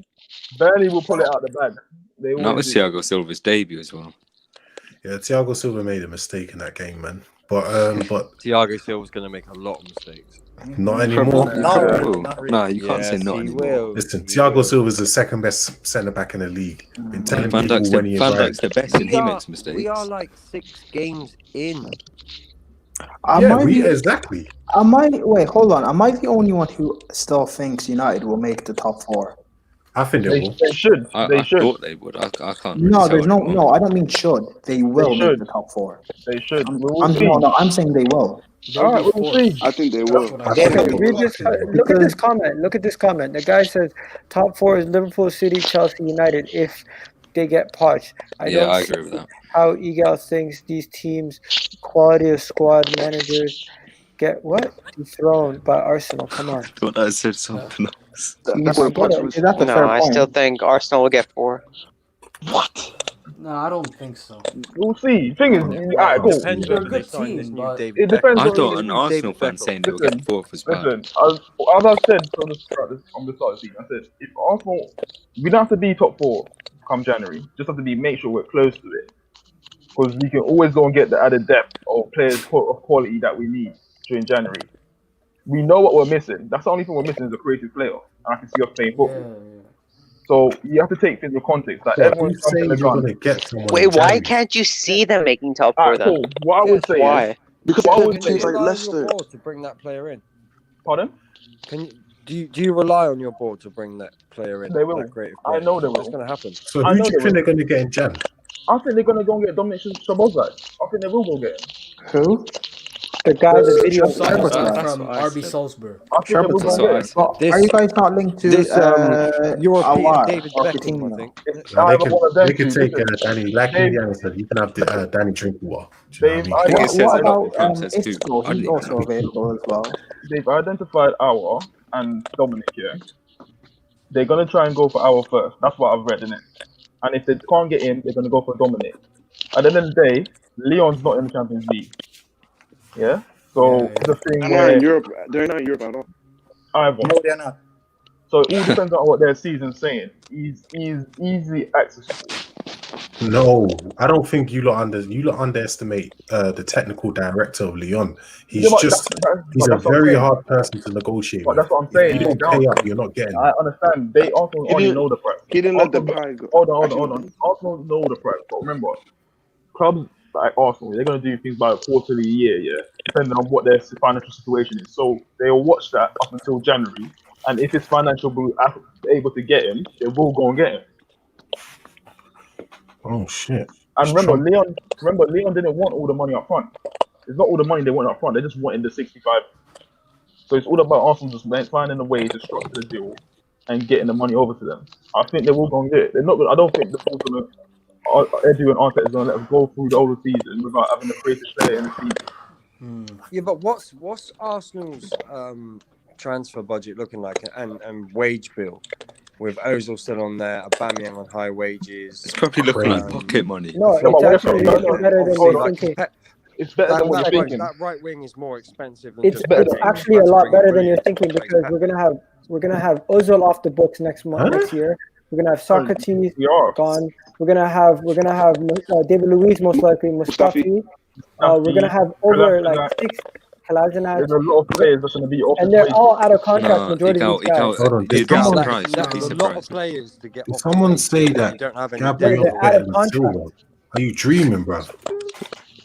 Burnley will pull it out the bag. That was Thiago Silva's debut as well. Yeah, Thiago Silva made a mistake in that game, man. But Thiago Silva's going to make a lot of mistakes. not anymore. No, you can't say not anymore. Will. Listen, Thiago Silva is the second best centre back in the league. Been telling Van people when he Dijk's arrived. the best, and he makes mistakes. We are like 6 games in. Exactly. Wait, hold on. Am I the only one who still thinks United will make the top 4? I think they will. They should. They I should. thought they would. I can't. No, really there's tell no. anymore. No, I don't mean should. They will make should. the top 4. They should. I'm saying they will. All right, we'll see. I think they will. I think they Read will. this. Look at this comment. Look at this comment. The guy says top 4 is Liverpool, City, Chelsea, United. If they get poached, I don't agree with that. how Egal thinks these teams' quality of squad managers get dethroned by Arsenal. Come on. I thought I said something else. That's what Potter was. No, I still think Arsenal will get 4. No, I don't think so. We'll see. Thing is, alright, cool. Depends They're a whether they good sign team, this new but- David It depends Beckham. I on thought who- an Arsenal fan Beckham. saying they will get 4th was bad. Listen, as I've said from the start of the season, I said if Arsenal, we don't have to be top 4 come January. Just have to make sure we're close to it, because we can always go and get the added depth of players of quality that we need during January. We know what we're missing. That's the only thing we're missing is a creative player, and I can see us playing football. So you have to take things with context. Like everyone's you say jumping the you're gun. gonna get someone. Wait, in why January. can't you see them making top 4 Alright, then? cool. What I would say Why? is, Because What they would have you teams like rely on your Leicester. board to bring that player in? pardon? Can you do you rely on your board to bring that player in? They will. That creative I player? know they That's will. going to happen. So I who know do they you think will. they're gonna get in Jan? I think they're gonna go and get Dominik Szoboszlai. I think they will go get him. Who? The guy, the video. Szoboszlai. From what I RB said. Salzburg. I think they will go That's and what get I him. said. Well, This- are you guys not linked to This European Aouar David or Beckham, I Coutinho? think. It's No, they either one of them can two. take Listen, Danny. Like Dave- Indiana said, you can have Danny drinking water. Do you know Dave, what I mean? I think it says What a lot. about The comment says 2. Isco? I didn't He's even also know. available as well. they've identified Aouar and Dominik here. They're gonna try and go for Aouar first. That's what I've read in it. And if they can't get in, they're gonna go for Dominik. At the end of the day, Lyon's not in the Champions League. Yeah. So Yeah. the thing They're not where in Europe. They're not in Europe at all. either. No, they're not. So it all depends on what their season's saying. He's easily accessible. No, I don't think you lot underestimate the technical director of Lyon. He's Yeah, but just he's but a that's what I'm very saying. hard person to negotiate But with. that's what I'm If saying. you don't Down. pay up, you're not getting. I understand. They Arsenal He already didn't- know the price. He didn't let the Arsenal- pie go. Hold on. Actually, Arsenal know the price. But remember, clubs like Arsenal, they're going to do things by a quarterly a year, yeah, depending on what their financial situation is. So they'll watch that up until January, and if it's financial able to get him, they will go and get him. Oh shit! And remember, Lyon didn't want all the money up front. It's not all the money they want up front. They just wanted the 65. So it's all about Arsenal just finding a way to structure the deal and getting the money over to them. I think they will go and get it. They're not. I don't think the ball's gonna. Edu and Arteta is gonna let them go through the whole season without having a creative player in the team. Yeah, but what's Arsenal's transfer budget looking like, and wage bill with Ozil still on there, Aubameyang on high wages? It's probably looking like pocket money. No, Yeah, but it's actually better than you're Like, thinking. It's better than what that, you're right, thinking. that right wing is more expensive than It's just better. actually a lot better than you're thinking, because we're gonna have Ozil off the books next year. We're gonna have Socrates We are. gone. We're gonna have David Luiz, most likely Mustafi. We're gonna have over like 6 Kolasinac, There's a lot of players that's gonna be off. and the they're play. all out of contract. No, Majority of these guys. Hold on, He'd did be someone- surprised. He'd be There's a lot of surprised. players to get Did off someone the say wage that you don't have any Gabriel They're out better of than contract. Silva? Are you dreaming, bro?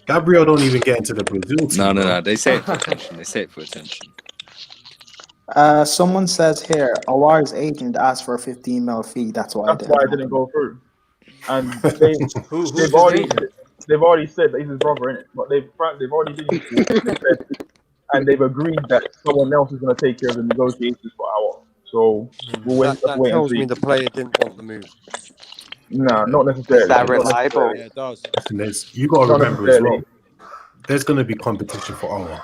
Gabriel don't even get into the Brazil team. No. bro. They say it for attention. They say it for attention. Someone says here, Aouar's agent asked for a 15 mil fee. That's why That's why it didn't go through. And Who's they've his already agent? they've already said that he's his brother in it, but they've already been in talks, they said, and they've agreed that someone else is going to take care of the negotiations for Aouar. So we'll wait, That wait and tells see. me the player didn't want the move. Nah, not necessarily. Is that Not reliable? necessarily. Yeah, it does. Listen, you got to Not remember as well. necessarily. There's going to be competition for Aouar.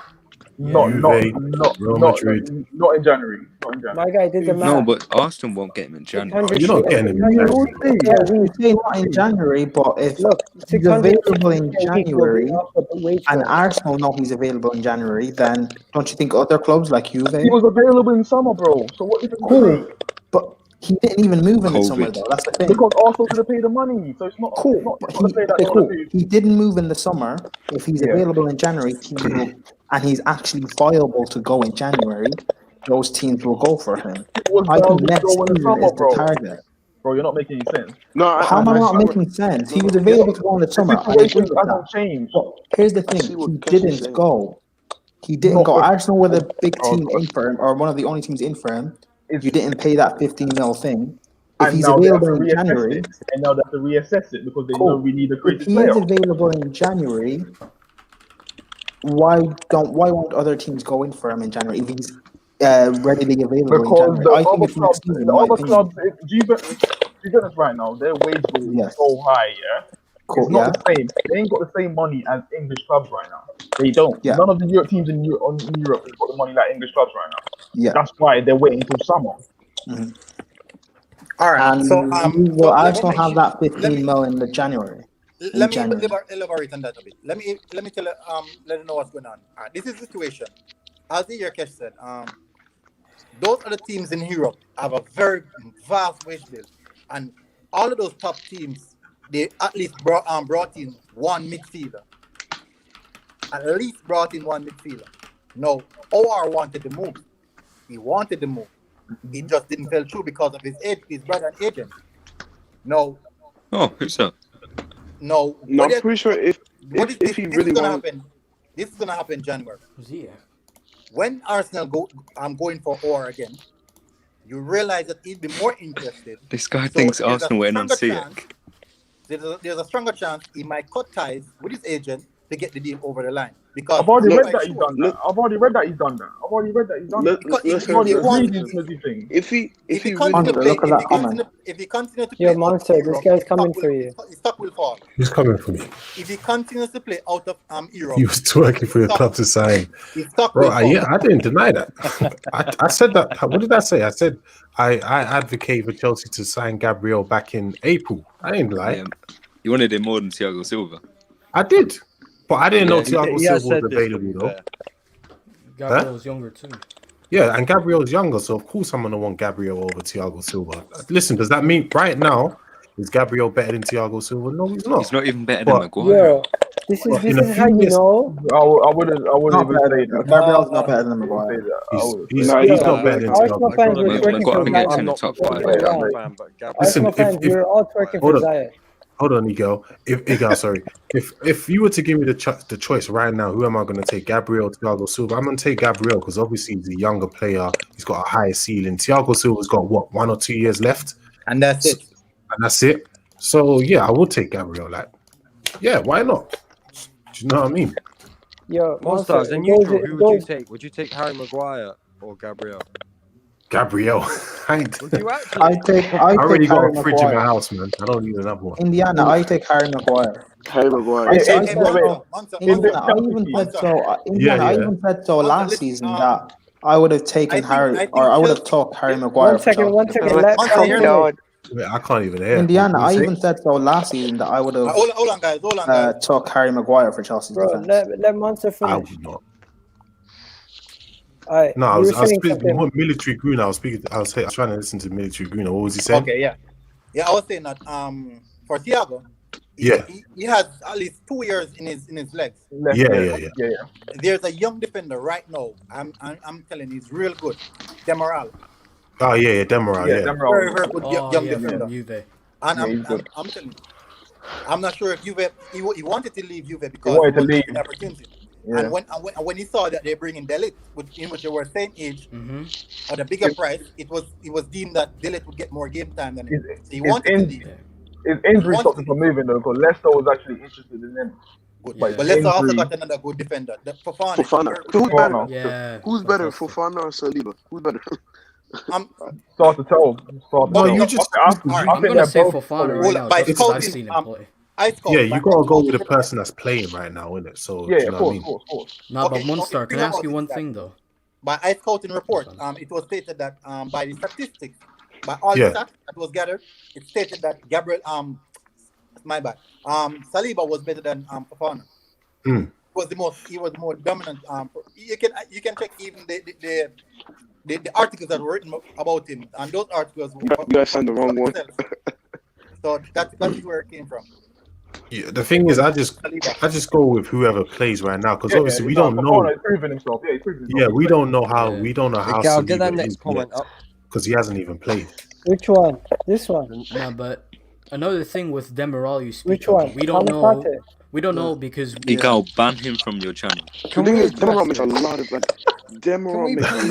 Not Real Madrid. not in January. Not in January. My guy did the math. No, but Arsenal won't get him in January. 600 You're not getting him in January. Yeah, we say not in January, but if Look, he's 600 available in a week will be January, off the wage and bill. Arsenal know he's available in January, then don't you think other clubs like Juve? He was available in summer, bro. So what difference does it Cool, make? but he didn't even move in the summer COVID. though. That's the thing. Because Arsenal didn't pay the money, so it's not Cool, It's not, but it's not to say that okay, not cool. to- He didn't move in the summer. If he's Yeah. available in January, and he's actually viable to go in January, those teams will go for him. was I down think to next go in the season summer, is the bro. target. Bro, you're not making any sense. no. How am I not making sense? He was available to go in the summer. I agree Situation with hasn't that. changed. But here's the see thing: what he Kessie didn't saying. go. He didn't No, go. but- Arsenal were the big Oh, team God. in for him, or one of the only teams in for him. It's- You didn't pay that 15 mil thing. if he's available in January, and now they have to reassess it because they know we need a if creative he player. is available in January, why won't other teams go in for him in January if he's readily available in Because January? the I think other it's clubs, next season, the in my other opinion. clubs, Juventus right now, their wage bill is so high, yeah. Cool, It's not yeah. the same. They ain't got the same money as English clubs right now. They don't. Yeah. None of the teams in Europe has got the money like English clubs right now. Yeah. That's why they're waiting until summer. Mm-hmm. All right. And So you will also have that 15 mil in the January. Let me elaborate on that a bit. Let me tell you, let you know what's going on. All right, this is the situation. As the Yerkesh said, those other teams in Europe have a very vast wage bill, and all of those top teams, they at least brought in one midfielder. At least brought in one midfielder. No, Aouar wanted to move. He wanted to move. It just didn't fall through because of his brother and agent. No. Oh, who's that? No, I'm pretty sure if he really wants, this is gonna happen in January. Yeah. When Arsenal going for Aouar again, you realize that he'd be more interested. This guy thinks Arsenal went on CEC. There's a stronger chance he might cut ties with his agent to get the deal over the line. Because I've already read that he's done that. I've already read that he's done that. If he continues to play, Yo, Monster, this guy's coming for you. His stock will fall. He's coming for me. If he continues to play out of Europe, He was twerking for your club to sign. Bro, I didn't deny that. I said that. What did I say? I said I advocate for Chelsea to sign Gabriel back in April. I ain't lie. Yeah. You wanted him more than Thiago Silva. I did. But I didn't know Thiago Silva was available, though. Gabriel's younger, too. Yeah, and Gabriel's younger, so of course I'm going to want Gabriel over Thiago Silva. Listen, does that mean right now, is Gabriel better than Thiago Silva? No, he's not. He's not even better than Maguire. Yeah, this is how you know. I wouldn't even say that. Gabriel's not better than Maguire. He's not better than Arsenal fans were twerking for Maguire Zaya. in the top five. Arsenal fans, we're all twerking for Zaya. Hold on, Egal. If you were to give me the choice right now, who am I going to take? Gabriel or Thiago Silva? I'm going to take Gabriel because obviously he's a younger player. He's got a higher ceiling. Thiago Silva's got what, 1 or 2 years left, and that's it. So yeah, I would take Gabriel. Like, yeah, why not? Do you know what I mean? Yo, Monsters, in neutral, who would you take? Would you take Harry Maguire or Gabriel? Gabriel. I already got Harry a fridge in my Maguire. house, man. I don't need another one. Indiana, I take Harry Maguire. Harry Maguire. I even said so last season that I would have taken Harry, or I would have talked Harry Maguire. One second. Wait, I can't even hear. Indiana, I even said so last season that I would have hold on, guys. took Harry Maguire for Chelsea's Bro, defense. let Monster finish. I would not. Right, no, I was speaking more Military Gruner. I was trying to listen to Military Gruner. What was he saying? Okay, yeah. I was saying that for Thiago, he has at least 2 years in his legs. Yeah. There's a young defender right now. I'm telling you, he's real good. Demiral. Oh yeah, Demiral. Yeah, Demiral. Very, very good young defender. Juve. And I'm telling you, I'm not sure if Juve he wanted to leave Juve because he wanted to leave. An opportunity. Yeah. And when he saw that they're bringing Delit with they were same age at a bigger price, it was deemed that Delit would get more game time than him. So he wanted to leave. His injury stopped him from moving though, because Leicester was actually interested in him. Good. But Leicester also got another good defender, Fofana. Who's better? Yeah. Who's better, Fofana or Saliba? Who's better? Start to tell. I'm gonna say Fofana right now. Because I've seen him play. Yeah, you gotta go with the person that's playing right now, innit? So yeah, you know of course. Nah, but Monster, can I ask you one thing though? By ice scouting report, it was stated that by the statistics, by all the stats that was gathered, it stated that Gabriel Saliba was better than Fofana. He was more dominant. You can check even the articles that were written about him, and those articles you guys signed the wrong one. So that's where it came from. Yeah, the thing is, I just go with whoever plays right now because obviously we don't know. He's proven himself. Yeah, he's proven himself. Yeah, we don't know how. We don't know how. I'll get that next comment up because he hasn't even played. Which one? This one. Nah, but another thing with Demiral, you speak. Which one? We don't know. We don't know because Egal, ban him from your channel. Demiral makes a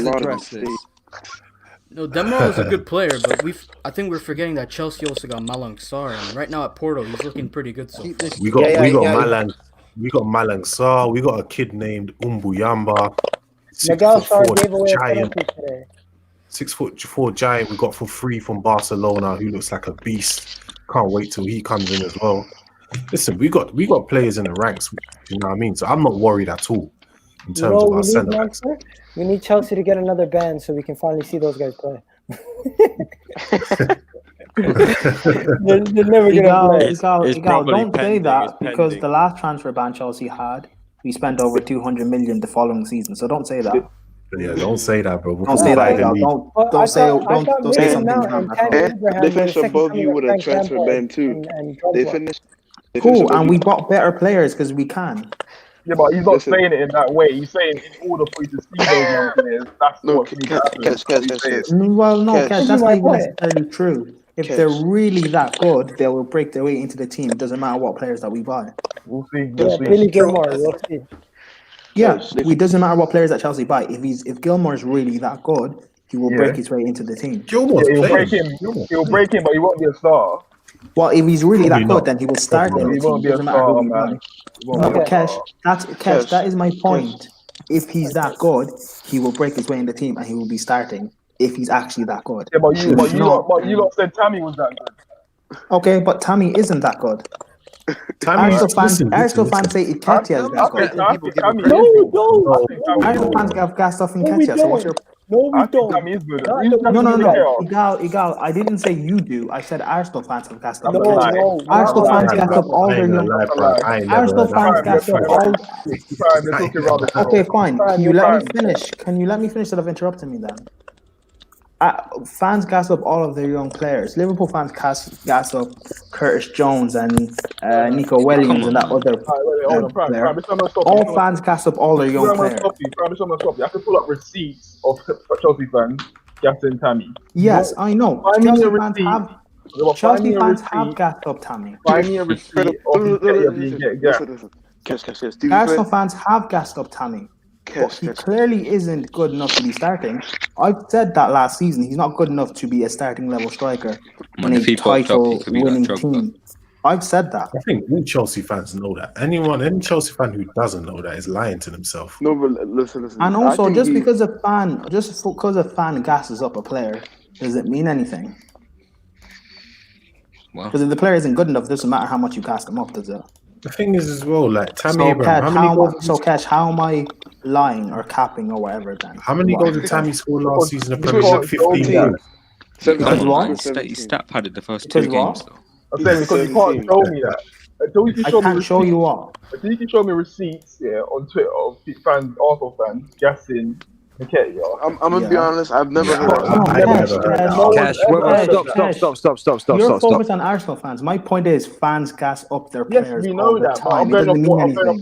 lot of mistakes. No, Demiral is a good player, but I think we're forgetting that Chelsea also got Malang Sarr, and right now at Porto, he's looking pretty good so far. We got Malang Sarr. We got a kid named Umbuyamba. Miguel Sarr gave away a penalty today. 6'4" giant we got for free from Barcelona, who looks like a beast. Can't wait till he comes in as well. Listen, we got players in the ranks. You know what I mean? So I'm not worried at all in terms of our centre backs. We need Chelsea to get another ban so we can finally see those guys play. they're never gonna play. Egal, don't say that because the last transfer ban Chelsea had, we spent over 200 million the following season. So don't say that. Yeah, don't say that, bro. Don't say that. Don't say something. They finished above you with a transfer ban too. They finished. Cool, and we bought better players because we can. Yeah, but he's not saying it in that way. He's saying in order for you to see those young players, that's what needs to happen. Well, no, that's not necessarily true. If they're really that good, they will break their way into the team. It doesn't matter what players that we buy. We'll see. Billy Gilmore, we'll see. Yeah, it doesn't matter what players that Chelsea buy. If Gilmore is really that good, he will break his way into the team. He'll break him. He'll break him, but he won't be a star. Well, if he's really that good, then he will start. He won't be a star, man. Cash, that is my point. If he's that good, he will break his way in the team and he will be starting. If he's actually that good. Yeah, but you lot said Tammy was that good. Okay, but Tammy isn't that good. Arsenal fans say Nketiah is that good. No. Arsenal fans have gassed off Nketiah. So what's your? No, we don't. Tammy is good. No. Egal. I didn't say you do. I said Arsenal fans have gassed up. No. Arsenal fans gassed up all their young. Arsenal fans gassed up all. Okay, fine. Can you let me finish? Instead of interrupting me then? Fans gas up all of their young players. Liverpool fans gas up Curtis Jones and Nico Williams and that other player. All fans gas up all their young players. I can pull up receipts of Chelsea fans gassing Tammy. Yes, I know. Chelsea fans have gassed up Tammy. Find me a receipt of being gassed. Arsenal fans have gassed up Tammy. But he clearly isn't good enough to be starting. I said that last season. He's not good enough to be a starting level striker in a title-winning team. I've said that. I think all Chelsea fans know that. Any Chelsea fan who doesn't know that is lying to themselves. No, but listen. And also, just because a fan gasses up a player, does it mean anything? Because if the player isn't good enough, it doesn't matter how much you gas them up, does it? The thing is as well, like Tammy Abraham. Cash, how am I lying or capping or whatever then? How many goals did Tammy score last season in the Premier League? 15 goals. He stat padded the first 2 games though. I'm saying because you can't show me that. I can't show you what. Until you can show me receipts, on Twitter of Arsenal fans gassing Nketiah. I'm gonna be honest. I've never heard. Cash. Stop. You're focused on Arsenal fans. My point is, fans gas up their players. Yes, we know that. But I'm going off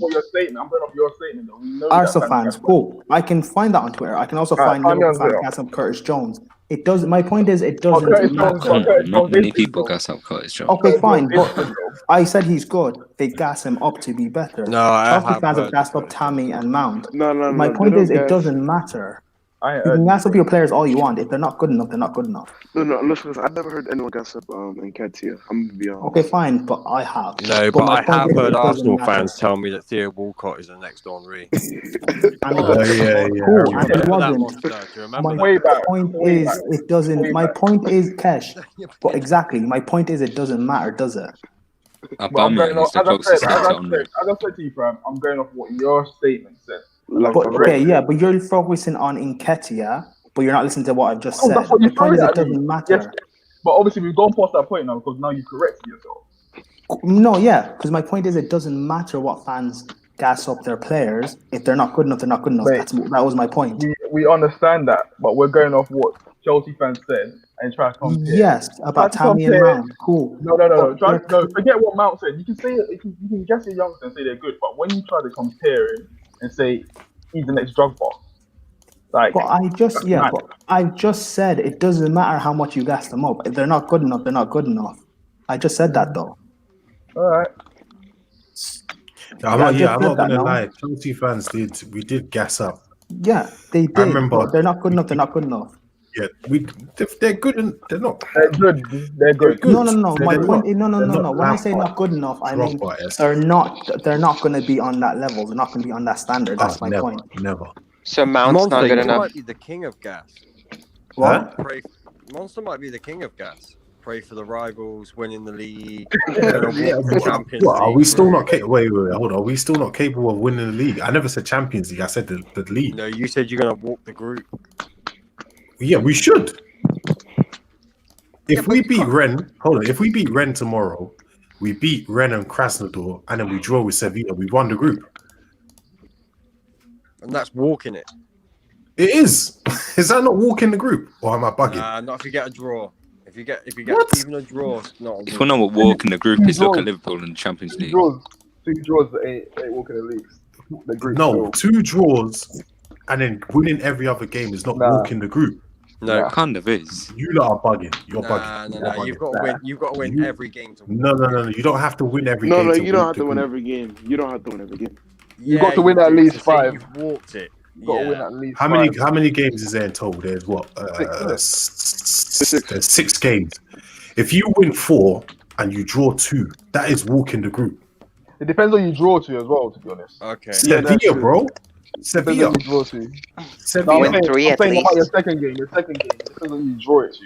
your statement. Arsenal fans, cool. I can find that on Twitter. I can also find Liverpool fans gas up Curtis Jones. It does. My point is, it doesn't matter. Not many people gas up Curtis Jones. Okay, fine. But I said he's good. They gas him up to be better. Chelsea fans have gassed up Tammy and Mount. No. My point is, it doesn't matter. You can gas up your players all you want. If they're not good enough, they're not good enough. No. Listen. I've never heard anyone gas up Nketiah. I'm gonna be honest. Okay, fine, but I have. No, but I have heard Arsenal fans tell me that Theo Walcott is the next Henry. Cool, and it wasn't. My point is, it doesn't. My point is, Kesh. But exactly, my point is, it doesn't matter, does it? As I said to you, Bram, I'm going off what your statement said. But you're focusing on Nketiah, but you're not listening to what I've just said. The point is, it doesn't matter. Yes, but obviously, we've gone past that point now because now you corrected yourself. No, because my point is, it doesn't matter what fans gas up their players. If they're not good enough, they're not good enough. That was my point. We understand that, but we're going off what Chelsea fans said and try to compare. Yes, about Tammy and Mount. Cool. No. Forget what Mount said. You can say you can guess your youngsters and say they're good, but when you try to compare him and say he's the next Drogba, but I just said it doesn't matter how much you gas them up. If they're not good enough, they're not good enough. I just said that though. All right. I'm not gonna lie. Chelsea fans did gas up. Yeah, they did. I remember they're not good enough. They're not good enough. Yeah, they're good and they're not. They're good. They're good. No. My They're point. not- No. they're not When I say Lampard, not good enough, I mean Drogba-esque. they're not going to be on that level. They're not going to be on that standard. That's my never, point. never. So Mount's Monster, not good you enough. might be the king of gas. What? Monster might be the king of gas. Pray for the rivals, winning the league, Champions League. Are we still not capable? Wait, hold on. Are we still not capable of winning the league? I never said Champions League. I said the league. No, you said you're gonna walk the group. Yeah, we should. If we beat Rennes, hold on. If we beat Rennes tomorrow, we beat Rennes and Krasnodar, and then we draw with Sevilla. We won the group. And that's walking it. It is. Is that not walking the group, or am I bugging? Not if you get a draw. If you get What? even a draw, it's not. If we know what walk in the group is, look at Liverpool in the Champions League. Two draws ain't walking the league. The group. No, 2 draws, and then winning every other game is not walking the group. No, it kind of is. You lot are bugging. You're bugging. No. You've got to win. You've got to win every game to win. No. You don't have to win every game. No, to you don't walk have the to win group. every game. You don't have to win every game. You got to win at least 5. You've walked it. You got to win at least. How 5. many games is there in total? There's what? There's 6 games. If you win 4 and you draw 2, that is walking the group. It depends on you draw to as well. To be honest. Okay. Sevilla, bro. Sevilla. Depends on you draw to. Sevilla. Win 3 at I'm saying about your least. second game. Your second game. It depends on you draw it to.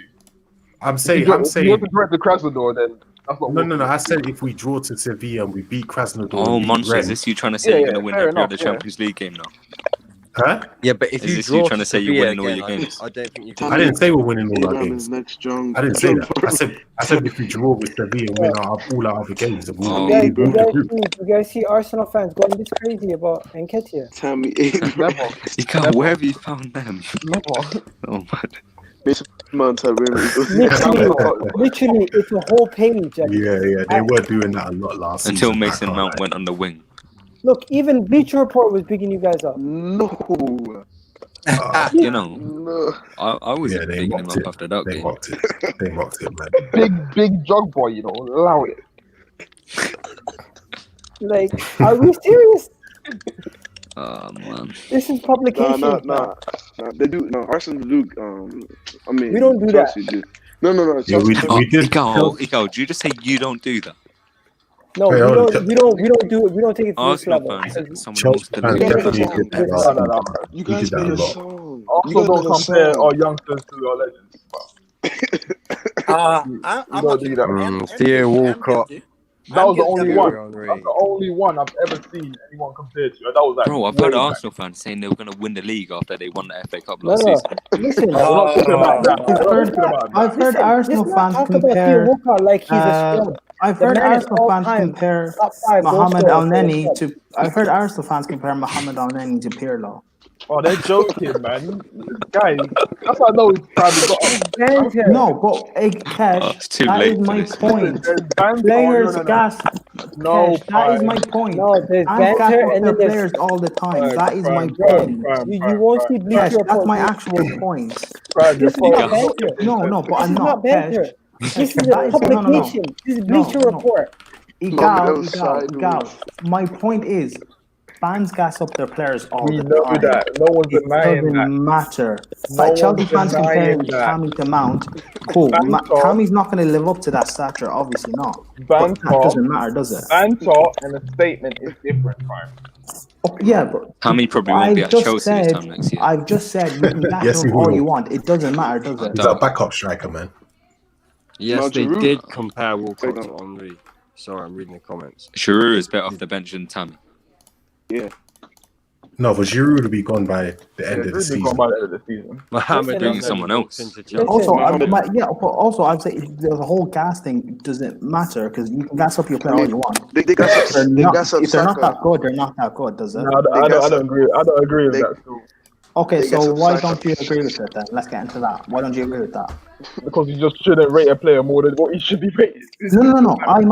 I'm If saying. you have to draw to Krasnodar, then that's not. No. I said if we draw to Sevilla and we beat Krasnodar. Oh, we beat Monster, is Rennes. this you trying to say you're going to win fair every enough, other Champions League game now? Huh? Yeah, but if Is you this draw you trying to say you're Sevilla winning all your again, games? I don't think you I can. didn't say we're winning all our Abraham games. is next young. I didn't say that. I said if we draw with Sevilla and win all our other games, then we'll Oh. be Do walking the group. you guys see Arsenal fans going this crazy about Nketiah? Tammy Abraham. You can't. Where have you found them? Never. Oh man. Mount Literally, it's a whole page. Yeah. They were doing that a lot last Until season. Mason I can't Mount lie. went on the wing. Look, even Bleacher Report was bigging you guys up. No. You know, No. I was Yeah, they bigging him mocked up it. after that They game. mocked it. They mocked it, man. Big jog boy. You know, allow it. Like, are we serious? Oh man. This is publication. Nah. They do. No, Arsenal do. I mean, We don't do Chelsea that. do. No. Yeah, we did. Egal, do you just say you don't do that? No, Wait, we hold on. don't do it. We don't take it to this Arsenal level. fans, someone Chelsea else to fans do it. definitely did that last season. You We guys did that made a a lot. song. Also, don't compare our youngsters to our legends. I'm don't do that. Theo Walcott. That was the only Thierry one. Henry. That's the only one I've ever seen anyone compared to. And that was like, Bro, I've way heard back. Arsenal fans saying they were going to win the league after they won the FA Cup No, last no. season. Listen, We're not talking about that. We're not talking about that. I've heard Arsenal let's not fans talk about Theo compare. Walcott like he's a scrub. I've The heard man is Arsenal fans all-time compare top 5 goal Mohamed scorer Al for the Neni club. to. I've heard Arsenal fans compare Mohamed Al Neni to Pirlo. Oh, they're joking, man. This guy, that's why I know he's probably got. No, but Kesh, it's too that late is for my this. point. There's banter. Players No. gas. No, Kesh, that is my point. No, there's I gas banter up and their then there's players all the time. That is my Prime, point. you won't see Bleacher Kesh, that's Report. my actual point. This is not banter. No, but This I'm is not banter. Kesh. This is That a is- no. publication. This is Bleacher Report. Egal. My point is, fans gas up their players all We the know time. that. No one's It denying that. doesn't matter. No Like Chelsea one's fans denying comparing that. Tammy to Mount. Cool. Tammy's not going to live up to that stature, obviously not. But that doesn't matter, does it? Banter and a statement is different, Prime. Oh, yeah, but Tammy probably won't be at Chelsea this time next year. I've just said you can gas Yes, up he all will. you want. It doesn't matter, does it? He's our backup striker, man. Yes, they Giroud. did compare Walcott to Henry. Sorry, I'm reading the comments. Giroud is better off the bench than Tammy. Yeah. No, but Giroud will be gone by the end of the Really season. gone by the end of the season. Mohamed Bring Al someone Neni else. walks into Chelsea. Also, Mohamed- I'd say the whole gas thing doesn't matter because you can gas up your player all you want. They got If some. They got some if they're not Saka. that good, they're not that good, does it? No, I don't agree. I don't agree with They- that still. Okay, they got so some why Saka. don't you agree with it then? Let's get into that. Why don't you agree with that? Because you just shouldn't rate a player more than what he should be rated. No. I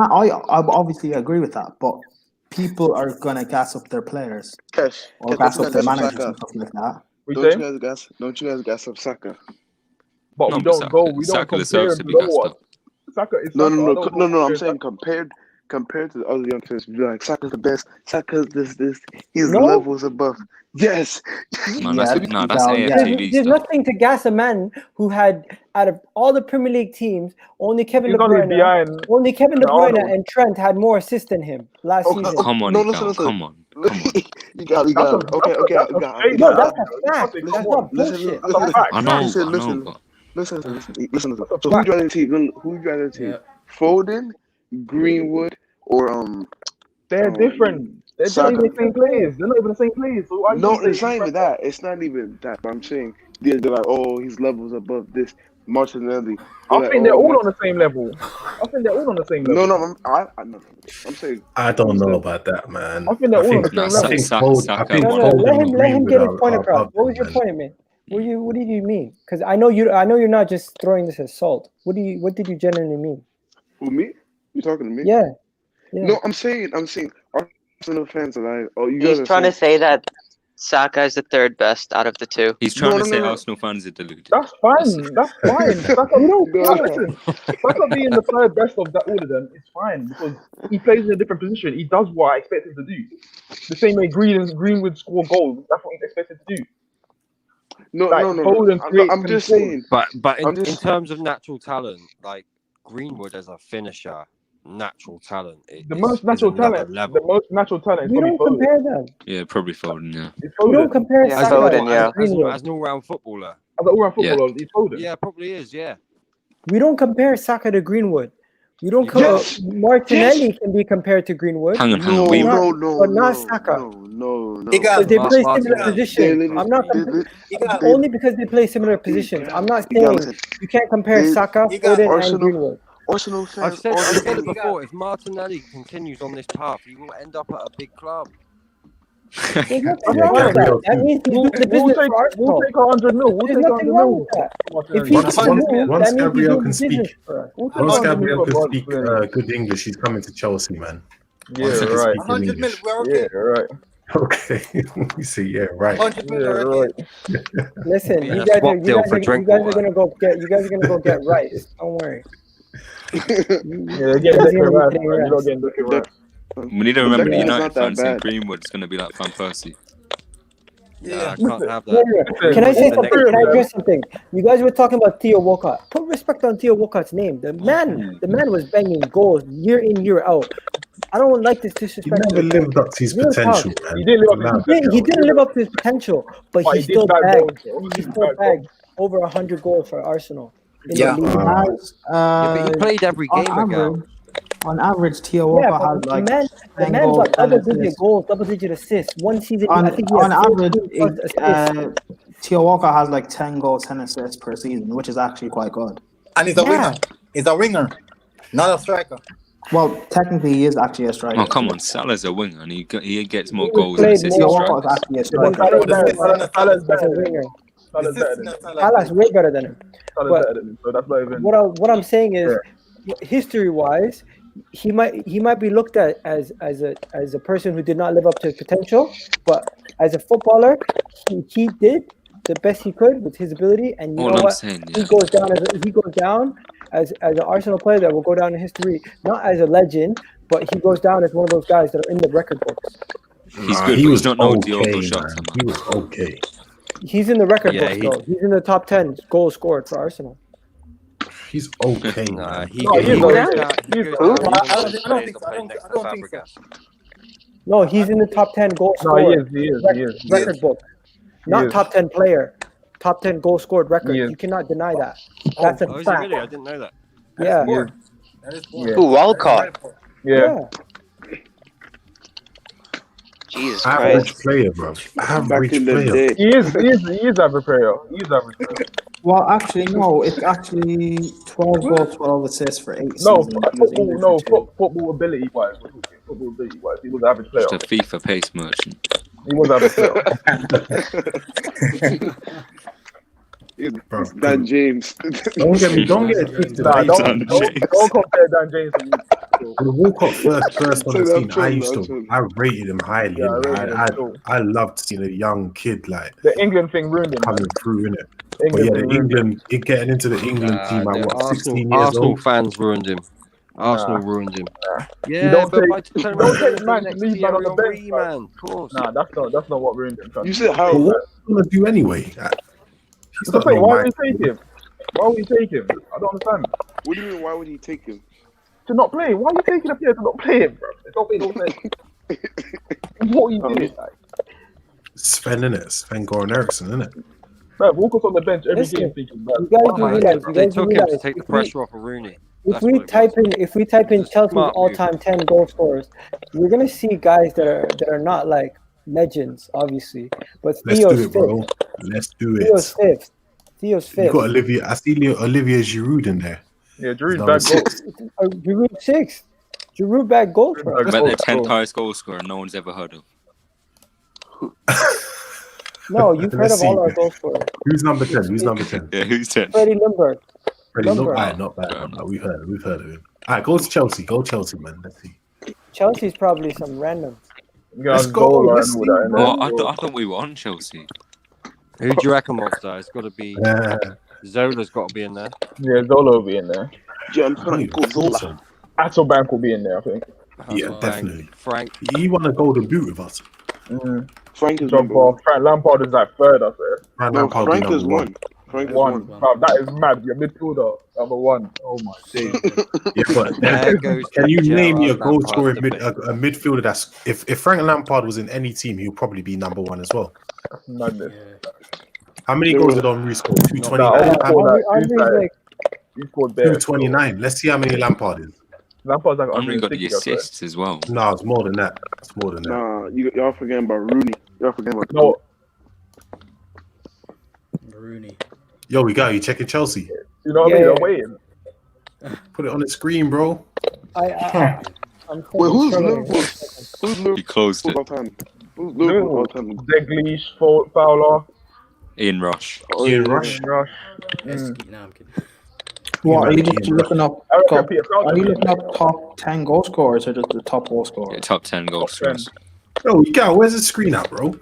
obviously agree with that, but people are gonna gas up their players Cash. or gas up their managers Saka. and stuff like that. We Don't saying? you guys gas up Saka? But No, we but don't go. We don't Saka compare deserves him to to be no gassed one. up. Saka is No. Saka. I don't I'm compare saying compared to the other young players, be like, Saka's the best. Saka's this. His No. levels above. Yes. Man, Yeah, that's Egal, yeah. AFTV There's stuff. nothing to gas a man who had, out of all the Premier League teams, only Kevin De He's only Bruyne, behind. only Kevin De Bruyne Arnold. and Trent had more assists than him last season. Come on, No, Egal, listen. come on. You got. Okay. No, that's a fact. That's not bullshit. That's a I know, Listen. but Listen. So who'd you rather team? Who'd you rather team? Yeah. Foden, Greenwood, or They're different. They're not even the same players. They're not even the same players. So why No, you it's not even that. It's not even that. But I'm saying they're like, oh, his levels above this. Martinelli. I think they're all on the same level. I think they're all on the same level. No. I'm saying. I don't know about that, man. I think they're all on the same level. Let him get his point across. What was your point, man? What did you mean? Because I know you're not just throwing this as salt. What did you genuinely mean? Who, me? You talking to me? Yeah. No, I'm saying Arsenal fans are like, oh, you guys He's are trying to saying, say that Saka is the third best out of the two. he's trying to say Arsenal fans are deluded. That's fine. That's fine. Listen, Saka being the third best of all of them is fine because he plays in a different position. He does what I expect him to do. The same way Greenwood score goals. That's what he's expected to do. No. I'm just saying. But in terms of natural talent, like Greenwood as a finisher, natural talent. The most natural talent. Is We don't compare them. Yeah, probably Foden. Yeah. We don't compare Saka yeah. As an all-round footballer. As an all-round footballer, he's Foden. Yeah, probably is. Yeah. We don't compare Saka to Greenwood. We don't Martinelli can be compared to Greenwood. Hang on. But not Saka. No. Because they play similar positions. I'm not only because they play similar positions. I'm not saying you can't compare Saka, Foden, and Greenwood. Arsenal fans. I've said it before. If Martinelli continues on this path, he will end up at a big club. There's nothing wrong with that. That means he's doing the business for Arsenal. We'll take 100 mil. There's nothing wrong with that. If he's Once Gabriel can speak us. good English, he's coming to Chelsea, man. Yeah, right. 100 mil. We're okay. Yeah, right. Okay, we see. Yeah, right. 100 mil. We're okay. Listen, Yeah, you guys swap deal for are Drinkwater. gonna go get rice. Don't worry. Yeah, get right. You're not getting right. We need to remember the It's United not that fans saying bad. Greenwood's going to be like Van Persie. Yeah, I can't have that. Can I say something? Can I address something? You guys were talking about Theo Walcott. Put respect on Theo Walcott's name. The man was banging goals year in, year out. I don't like this He disrespect. never lived up to his potential, man. He didn't live up to his potential, but he still bagged. He still bagged over 100 goals for Arsenal. Yeah. But he played every game again. On average, Theo Walker has like the man got double-digit goals, double-digit assists. One season, I think he on has average, Theo Walker has like 10 goals, 10 assists per season, which is actually quite good. And he's a winger. He's a winger, not a striker. Well, technically, he is actually a striker. Oh, come on. Salah's a winger and he gets more goals than assists. Theo Walker is actually a striker. Salah's way better than him. What I'm saying is, history-wise, he might be looked at as a person who did not live up to his potential, but as a footballer, he did the best he could with his ability, and you know what? He goes down as an Arsenal player that will go down in history, not as a legend, but he goes down as one of those guys that are in the record books. He's good. He was not no Diogo shots. He was okay. He's in the record books, though. He's in the top 10 goals scored for Arsenal. He's okay. Nah, I don't think so. No, he's in the top 10 goal scored. He is. Record book. Not top 10 player. Top 10 goal scored record. You cannot deny that. That's a fact. Really? I didn't know that. Yeah. Who, Walcott? Yeah. Jesus Average Christ. player, bro. Average player. He is average player. Well, actually, no. It's actually 12 goals, 12 assists for 8 No, seasons. football ability-wise. He was average player. Just a FIFA pace merchant. He was average player. Dan James. Don't get it twisted. Don't compare Dan James to you. The Walcott first on the scene, I rated him highly. I loved seeing a young kid like the England thing ruined him coming through in it. But yeah, getting into the England team at 16 years Arsenal old. fans ruined him. Arsenal ruined him. Nah. Yeah, You don't but take- by telling don't him take man, leave man on the bench, bro. man. Of course. Nah, that's not what ruined him. You said how? But what are you gonna do anyway? He's got Why no would mind. he take him? Why would he take him? I don't understand. What do you mean? Why would he take him? To not play? Why are you taking a player to not play him, bro? It don't make no sense. What are you doing? Like, Sven, innit? Sven Goran Eriksson, innit? bro, Walker's on the bench every Listen, game thinking, bro. You guys what do am I realize, doing, you They guys do took him to realize take the if we, pressure off of Rooney. if That's we what it type was. in Chelsea's Smart move. all-time 10 goal scorers, you're gonna see guys that are not like legends, obviously. But Let's Theo's do it, bro. fifth. Let's do Theo's it. fifth. Theo's You fifth. got Olivia. I see Olivia Giroud in there. Yeah, He's Drew's number bad goal. 6. Giroud sixth. Giroud back goal Giroud for back us. About goal, the 10th goal. highest goal scorer no one's ever heard of. No, you've heard Let's of all see. our goal scorers. Who's number 10? Who's number 10? Yeah, who's 10? Freddie Lundberg. Freddie, Lumber. not bad. We've heard of him. All right, go to Chelsea. Go Chelsea, man. Let's see. Chelsea's probably some random. Let's go. Let's see, Well, bro. I thought we were on Chelsea. Who do you reckon, Monster? It's got to be Zola's got to be in there. Yeah, Zola will be in there. Yeah, I'm trying to call Zola. Attelbank will be in there, I think. Yeah, definitely. Frank. He won a golden boot with us. Frank is Frank Lampard is like third, I say. No, Frank is one. Frank is one. Wow, that is mad. Your midfielder, number one. Oh my days. Yeah, but There goes can you name Gerrard your goal Lampard scoring debate. a midfielder that's if Frank Lampard was in any team, he'll probably be number one as well. That's madness. How many goals did Henry score? Nah, 229. he scored there. 229. Let's see how many Lampard is. Lampard's like Henry got the 160, I swear. assists as well. No, it's more than that. It's more than that. Nah, y'all forgetting about Rooney. Y'all forgetting about No, Rooney. Yo, we got you checking Chelsea. you know what I mean? I'm waiting. Put it on the screen, bro. I'm Wait, who's struggling. Liverpool? Who's He Liverpool closed it. all time? Who's Liverpool all time? Dalglish, Fowler, Ian Rush. Ian Rush. Rush. No, I'm kidding. What are you just looking up? I reckon Top, Peter are you Crouch. looking up top 10 goal scorers or just the top goal Yeah, scorers? top 10 goal scorers. Yo, you got where's the screen at, bro?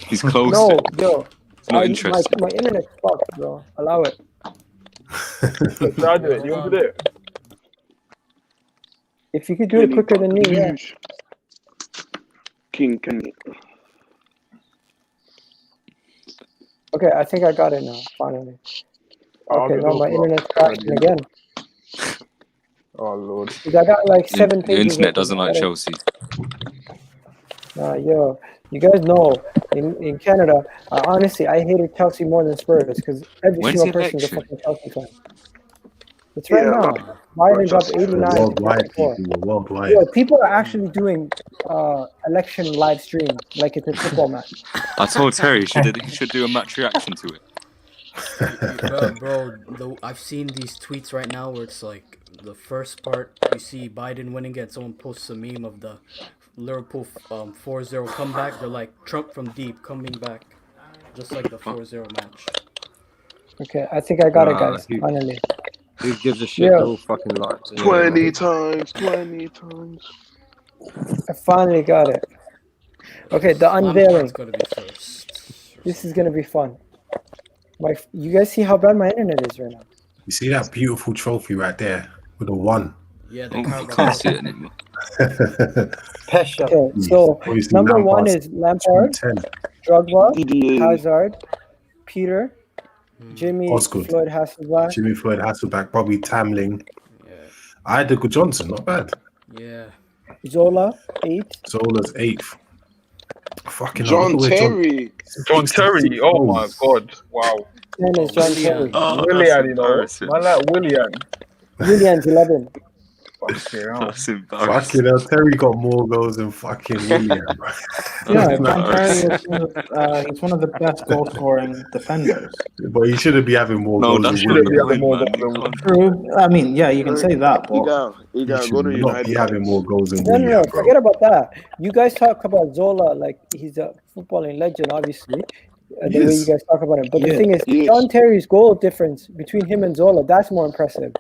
He's closed No, it. yo. It's not interesting. My internet's fucked, bro. Allow it. I'll do it. You want to do it? If you could do it quicker than me, yeah. King Kenny. Okay, I think I got it now, finally. I'll Okay, do no, my it. internet's crashing again. Oh lord. 'Cause I got like 7 The pages. internet open. doesn't like Chelsea. Yo, you guys know in Canada, honestly, I hated Chelsea more than Spurs because every When's single the person's a election? fucking Chelsea fan. It's right Yeah, now. Biden's up 89 to Worldwide, 54. people. Worldwide. Yo, people are actually doing election live stream like it's a football match. I told Terry he should do a match reaction to it. Bro, I've seen these tweets right now where it's like the first part you see Biden winning it, someone posts a meme of the Liverpool 4-0 comeback. They're like Trump from deep coming back, just like the 4-0 match. Okay, I think I got it, guys. Nah, Finally. Who gives a shit? Yeah. They're all fucking like 20 times. I finally got it. Okay, the unveiling. Lampard's gotta be first. This is gonna be fun. You guys see how bad my internet is right now? You see that beautiful trophy right there with a 1. Yeah, Oh, you can't see it anymore. Pesha. Okay, so Obviously, number Lampard's 1 is Lampard, 10. Drogba, EDA. Hazard, Peter, Jimmy Osgood. Floyd Hasselback. Jimmy Floyd Hasselback, Bobby Tamling. Yeah. I had the good Johnson, not bad. Yeah. Zola, 8. Zola's 8th. Fucking John hell, Terry. John Terry. Oh my god. Wow. 10 is John Terry. Oh, Willian, you know. embarrassing. Man like Willian. Willian's 11. Fucking hell. That's embarrassing. Fucking hell, Terry got more goals than fucking William. Yeah, That's John Terry embarrassing. he's one of the best goal scoring defenders. But he shouldn't be having more No, goals that than shouldn't be William. more man. goals You than- can't- True. I mean, yeah, you can say that, but Egal, He go to should not be United. having more goals than No, William, bro. forget about that. You guys talk about Zola like he's a footballing legend, obviously, the way you guys talk about him. But the Yes. thing is, Yes. John Terry's goal difference between him and Zola, that's more impressive.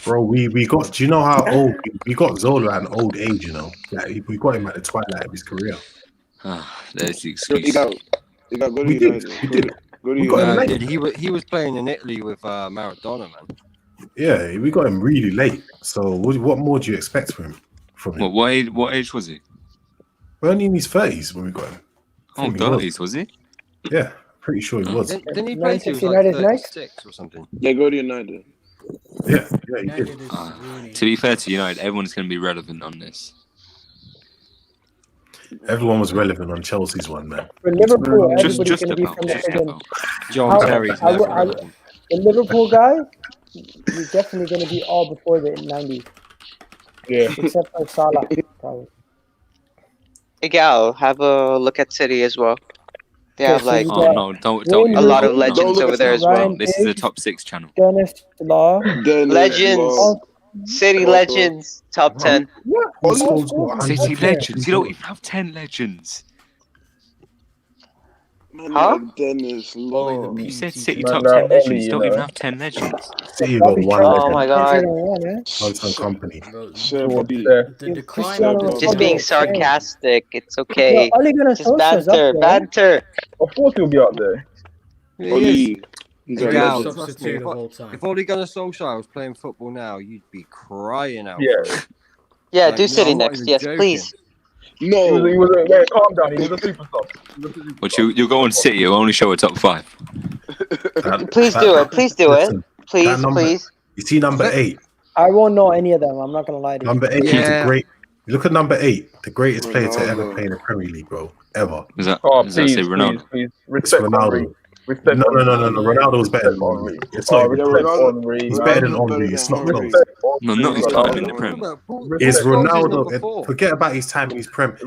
Bro, we got. Do you know how old we got Zola at an old age? You know, like, we got him at the twilight of his career. There's the Go excuse. Egal, go to We did. United. We did. Go to We got him United. late. he was playing in Italy with Maradona, man. Yeah, we got him really late. So what more do you expect from him? What age was he? We're only in his 30s when we got him. Oh, 30s, was he? Yeah, pretty sure he was. Didn't he play till he was United like next? 36 or something? Yeah, go to United. Yeah, he United did. is Rooney. To be fair to United, everyone's going to be relevant on this. Everyone was relevant on Chelsea's one, man. For Liverpool, everybody's Just going to be about. from the friggin'. John Terry's never relevant. The Liverpool guy, he's definitely going to be all before the 90s. Yeah. Except for Salah, probably. Egal, have a look at City as well. They have like Oh no! Don't a lot of legends over there as well. This is the top 6 channel. Dennis Law. Legends. City legends. Top 10. City legends. You don't even have 10 legends. Huh? Dennis Law. You said City top 10 legends. You don't even have 10 legends. City got one Oh my god. one company. The decline of the Just being sarcastic. It's okay. Just banter. Banter. Of course he'll be up there. Egal, substitute of all time. If Ole Gunnar Solskjaer was playing football now, you'd be crying out. Yeah. Yeah, Like, do no, City I'm not next. even Yes, joking. please. No. He was wait, calm down. He was a superstar. But you go on City, you'll only show a top 5. Please do it. Please do it. Please, please. You see number 8? I won't know any of them. I'm not going to lie to you. Number 8 is a great. Look at number 8, the greatest player to ever play in the Premier League, bro. Ever. Is that Please, say Ronaldo? please. It's Respect Ronaldo. Respect No. Ronaldo's better than Henry. It's not even close. He's better than Henry. It's not close. No, not his time in the Prem. Is Ronaldo? Forget about his time in his Prem. Is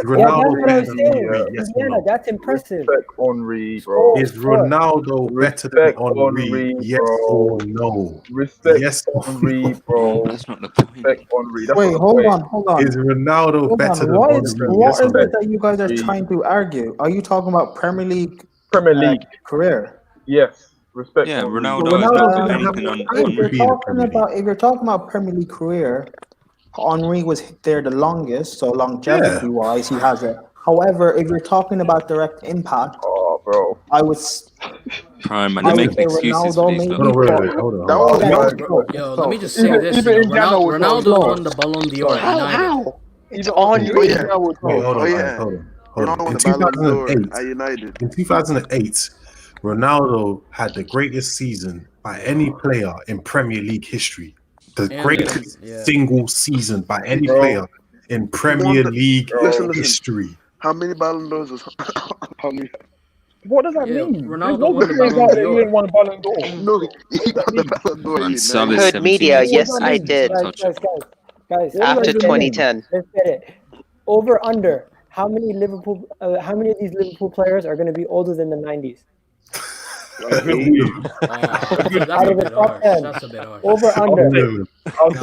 Ronaldo better than Henry? Yes or no? That's impressive. Respect Henry, bro. Is Ronaldo better than Henry? Yes or no? Respect Yes or Henry, no? bro. That's not the point. Respect Henry. Wait, hold on. Is Ronaldo better than What Henry? is Yes or it no? that you guys are trying to argue? Are you talking about Premier League career? Yes. Respect. Yeah, Henry. Ronaldo has not got anything on If you're talking about Premier League career, Henry was there the longest, so longevity-wise, he has it. However, if you're talking about direct impact, bro, Prime, man, they're making excuses for these. Hold on. Yo, let me just say this. Ronaldo won the Ballon d'Or. How? It's on you. Hold on. In 2008, Ronaldo had the greatest season by any player in Premier League history. The greatest single season by any player in Premier League history. How many Ballon d'Ors is Henry? What does that mean? Ronaldo won the Ballon d'Or. He didn't win Ballon d'Or. No, he got the Ballon d'Or. Hood media. Yes, I did. Guys, After 2010. Let's get it. Over under. How many of these Liverpool players are going to be older than the 90s? That's a bit harsh. Over under. I'm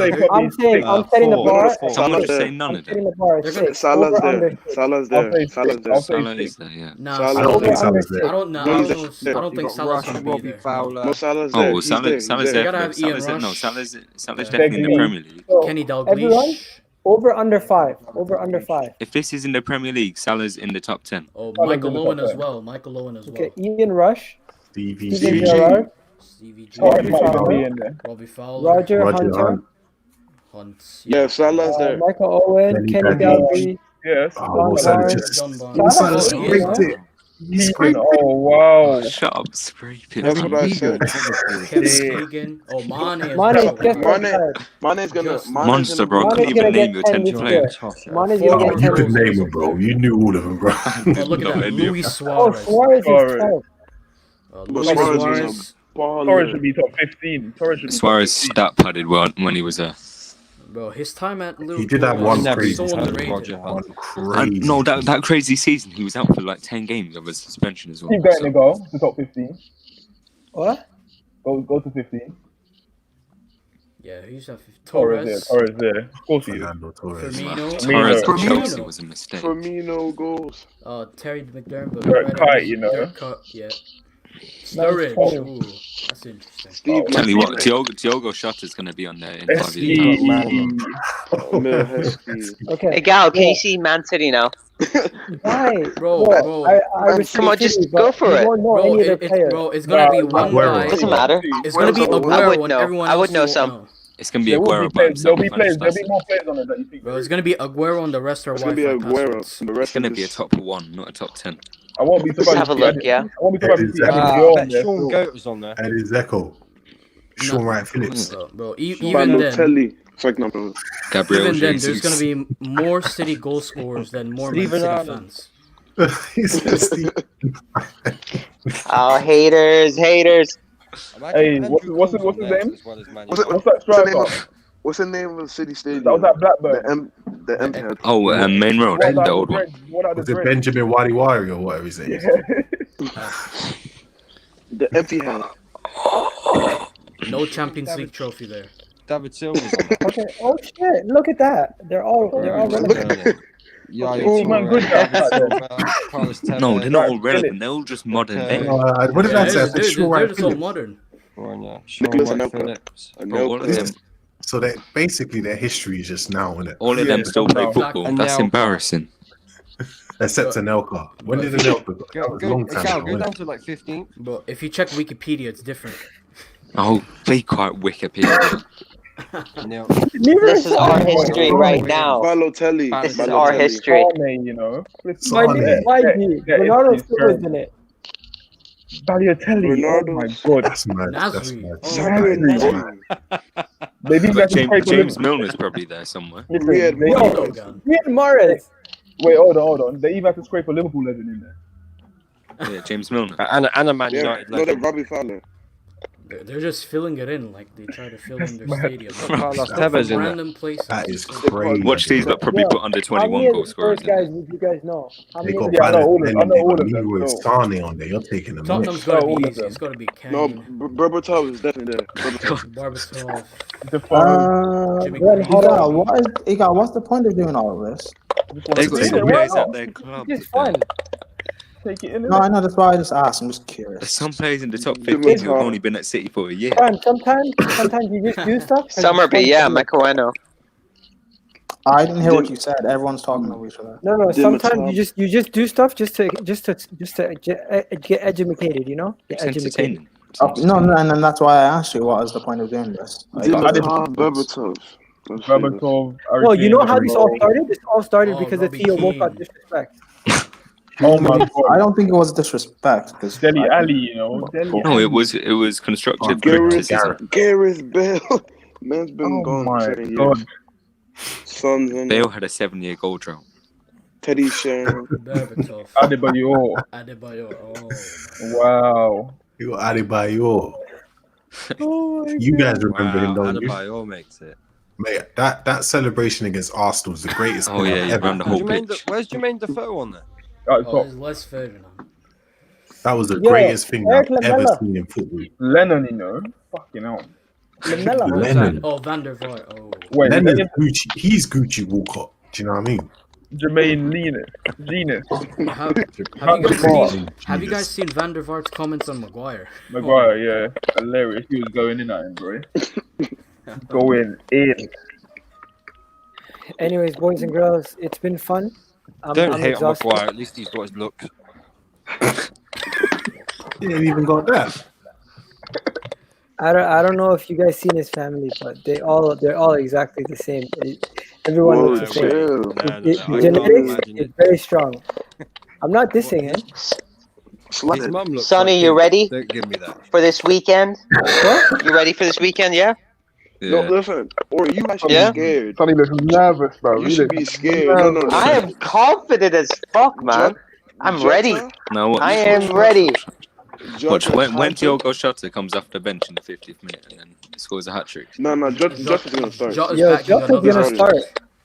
setting the bar. Someone just say none of them. Salah's there. Salah's there. Salah is there, yeah. I don't think Salah's there. I don't think Salah's going to be there. No, Salah's there. Oh, Salah's there. You gotta have Ian Salah's there. No, Rush. Salah's definitely in the Premier League. Kenny Everyone, Dalglish. over under 5. Over under 5. If this is in the Premier League, Salah's in the top 10. Oh, Michael Owen as well. Okay, Ian Rush. Stevie Steven G. Gerrard. Stevie G. Robbie Fowler. Roger Hunter. Yeah, Salah's there. Michael Owen. Kenny Dalglish. Yes. Oh, Salah just scraped it. Oh wow! Shut up, scraping. That's what I said. Kevin Oh, Mane. Mane's gonna monster, bro. Couldn't even name your 10 players. You could name them, bro. You knew all of them, bro. Look at that, Luis Suarez. Suarez is 12. Suarez. Torres should be top 15. Suarez stat padded when he was there. Bro, his time at Liverpool. He did that one crazy. So underrated. No, that crazy season, he was out for like 10 games of a suspension as well. Keep going to go to top 15. What? Go to 15. Yeah, he's at 15. Torres there. Of course he is. Firmino. Torres at Chelsea was a mistake. Firmino goals. Terry McDermott. Dirk Kuyt, you know. Yeah. Sturridge. Ooh, that's interesting. Tell you what, Diogo Jota's going to be on there in 5 years. Hey, Gal, can you see Man City now? Why? Bro, Come on, just go for it. Bro, it's gonna be one guy. Doesn't matter. It's gonna be Aguero when everyone else. I would know some. It's gonna be Aguero by himself. There'll be more players on it that you think. Bro, it's gonna be Aguero and the rest are Wi-Fi passwords. It's gonna be a top 1, not a top 10. I won't be surprised. Let's have a look, yeah. I won't be surprised to see Sean Goat was on there. And it's Echo. Sean Wright Phillips. Bro, even then. Gabriel, even then, there's gonna be more City goal scorers than more Man City fans. Oh, haters. Hey, what's his name? What's that striker? What's the name of the City Stadium? That was that Blackburn. The M. Oh, Main Road, the old one. Was it Benjamin Wadi-Wari or whatever his name is? The empty head. No Champions League trophy there. David Silva's on there. Okay. Oh shit! Look at that. They're all relevant. No, they're not all relevant. They're all just modern day. What did I say? They're just all modern. So that basically their history is just now, isn't it? All of them still play football. That's embarrassing. Except Anelka. When did Anelka go down to like 15? But if you check Wikipedia, it's different. Oh, be quite Wikipedia. This is our history right now. Balotelli. This is our history. My name is Ronaldo still is in it. Balotelli. Oh my god. That's mad. That's mad. James Milner's probably there somewhere. Riyad Mahrez. Wait, hold on. They even have to scrape a Liverpool legend in there. Yeah, James Milner. And a Man United legend. Robbie Fowler. They're just filling it in like they try to fill in their stadium. Carlos Tevez in random places. That is crazy. Watch these, but probably put under 21 goal scorers. Guys, you guys know. They got Balotelli, Sane on there. You're taking them. Tottenham's gotta be easy. It's gotta be Kane. No, Berbatov is definitely there. Berbatov. Egal, what's the point of doing all of this? They got some players at their club. It's fun. No, I know, that's why I just asked. I'm just curious. There's some players in the top 50 who have only been at City for a year. Sometimes you just do stuff. Summerby, yeah, Macareno. I didn't hear what you said. Everyone's talking over each other. No. Sometimes you just do stuff just to get educated, you know? It's entertaining. No, and that's why I asked you what is the point of doing this. Berbatov. Well, you know how this all started? This all started because of Theo Walcott disrespect. Oh my god! I don't think it was disrespect because Dele Alli, you know. No, it was constructive criticism. Gareth Bale, man's been gone for 7 years. Sons Bale had a 7-year goal drought. Teddy Sheringham. Adebayor. Oh. Wow. You got Adebayor. You guys remember him, don't you? Adebayor makes it. Mate, that celebration against Arsenal was the greatest. Oh yeah, you ran the whole pitch. Where's Jermaine Defoe on there? There's less Ferdinand. That was the greatest thing I've ever seen in football. Lennon, you know, fucking hell. Lennon. Oh, Van der Vaart. Oh. Wait, Lennon's Gucci. He's Gucci Walcott. Do you know what I mean? Jermaine Linus. Have you guys seen Van der Vaart's comments on Maguire? Maguire, yeah, hilarious. He was going in at him, bro. Going in. Anyways, boys and girls, it's been fun. Don't hate on Maguire. At least he's got his looks. He ain't even got that. I don't know if you guys seen his family, but they're all exactly the same. Everyone looks the same. Genetics is very strong. I'm not dissing him. Sonny, you ready? Don't give me that. For this weekend? What? You ready for this weekend? Yeah. No, listen. Or you actually scared. Sonny looks nervous, bro. You should be scared. No. I am confident as fuck, man. I'm ready. No, what? I am ready. Watch, when Diogo Jota comes off the bench in the 50th minute and then scores a hat-trick. No, Jota's going to start. Jota's going to start.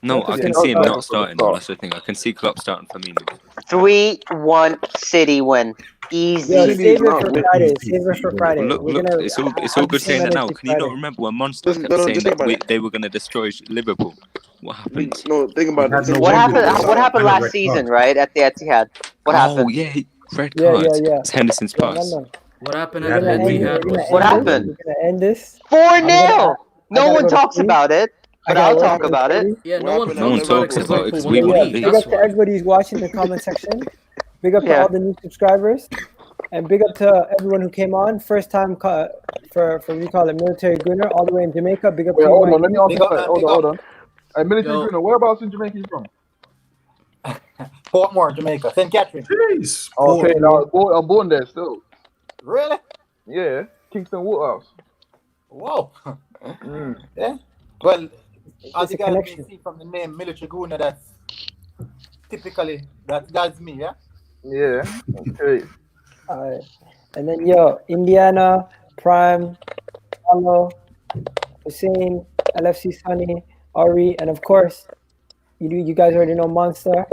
No, I can see him not starting. That's the thing. I can see Klopp starting Firmino. 3-1 City win. Easy. Yo, save it for Friday. Look, it's all good saying that now. Can you not remember when Monster kept saying that they were going to destroy Liverpool? What happened? No, think about it. What happened last season, right, at the Etihad? What happened? Oh, yeah, red cards. Yeah. It's Henderson's pass. What happened at the Etihad? What happened? We're going to end this. 4-0! No one talks about it. But I'll talk about it. Yeah, What no one happened No one talks about it talks because about it Liverpool 'cause won we the won the league. league. Big That's up to why. everybody who's watching in the comment section. Big up to Yeah. all the new subscribers. And big up to everyone who came on. First time for we call it Military Gunner, all the way in Jamaica. Big up Wait, to you, hold on. Let Mikey. me ask Big you up, something. man. Hold Big on, hold up. on. Hey, Military Yo. Bruno, whereabouts in Jamaica you from? Portmore, Jamaica. St. Catherine. Jeez. Okay, Poor. now I'm born there still. Really? Yeah, Kingston Waterhouse. Whoa. Mm. Yeah. Well, as It's you a guys may connection. see from the name Military Guna, that's typically that's me, yeah? Yeah. Okay. And then Indiana, Prime, Paulo, Hussein, LFC Sunny, Ari, and of course, you guys already know Monster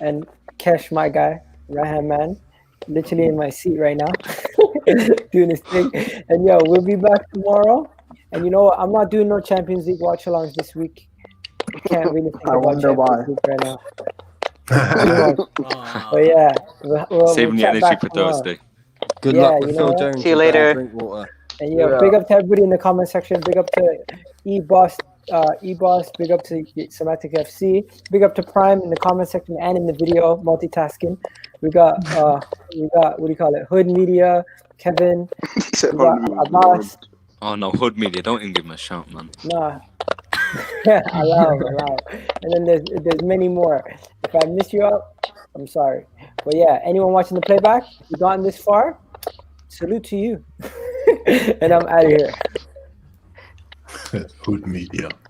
and Kesh, my guy, right hand man, literally in my seat right now, doing his thing. And we'll be back tomorrow. And you know what? I'm not doing no Champions League watch alongs this week. Can't really think I about wonder Champions why. League right now. Too much. But yeah, we'll Saving the chat energy back for tomorrow. Thursday. Good Yeah, luck with you know Phil what? Jones. See you and Go and later. drink water. And Yeah. big up to everybody in the comment section. Big up to E-Boss. Big up to Somatic FC. Big up to Prime in the comment section and in the video, multitasking. We got what do you call it? Hood Media, Kevin. We got Abbas. Oh no, Hood Media, don't even give him a shout, man. Nah. allow. And then there's many more. If I miss you out, I'm sorry. But yeah, anyone watching the playback, if you've gotten this far, salute to you. And I'm out of here. Hood Media.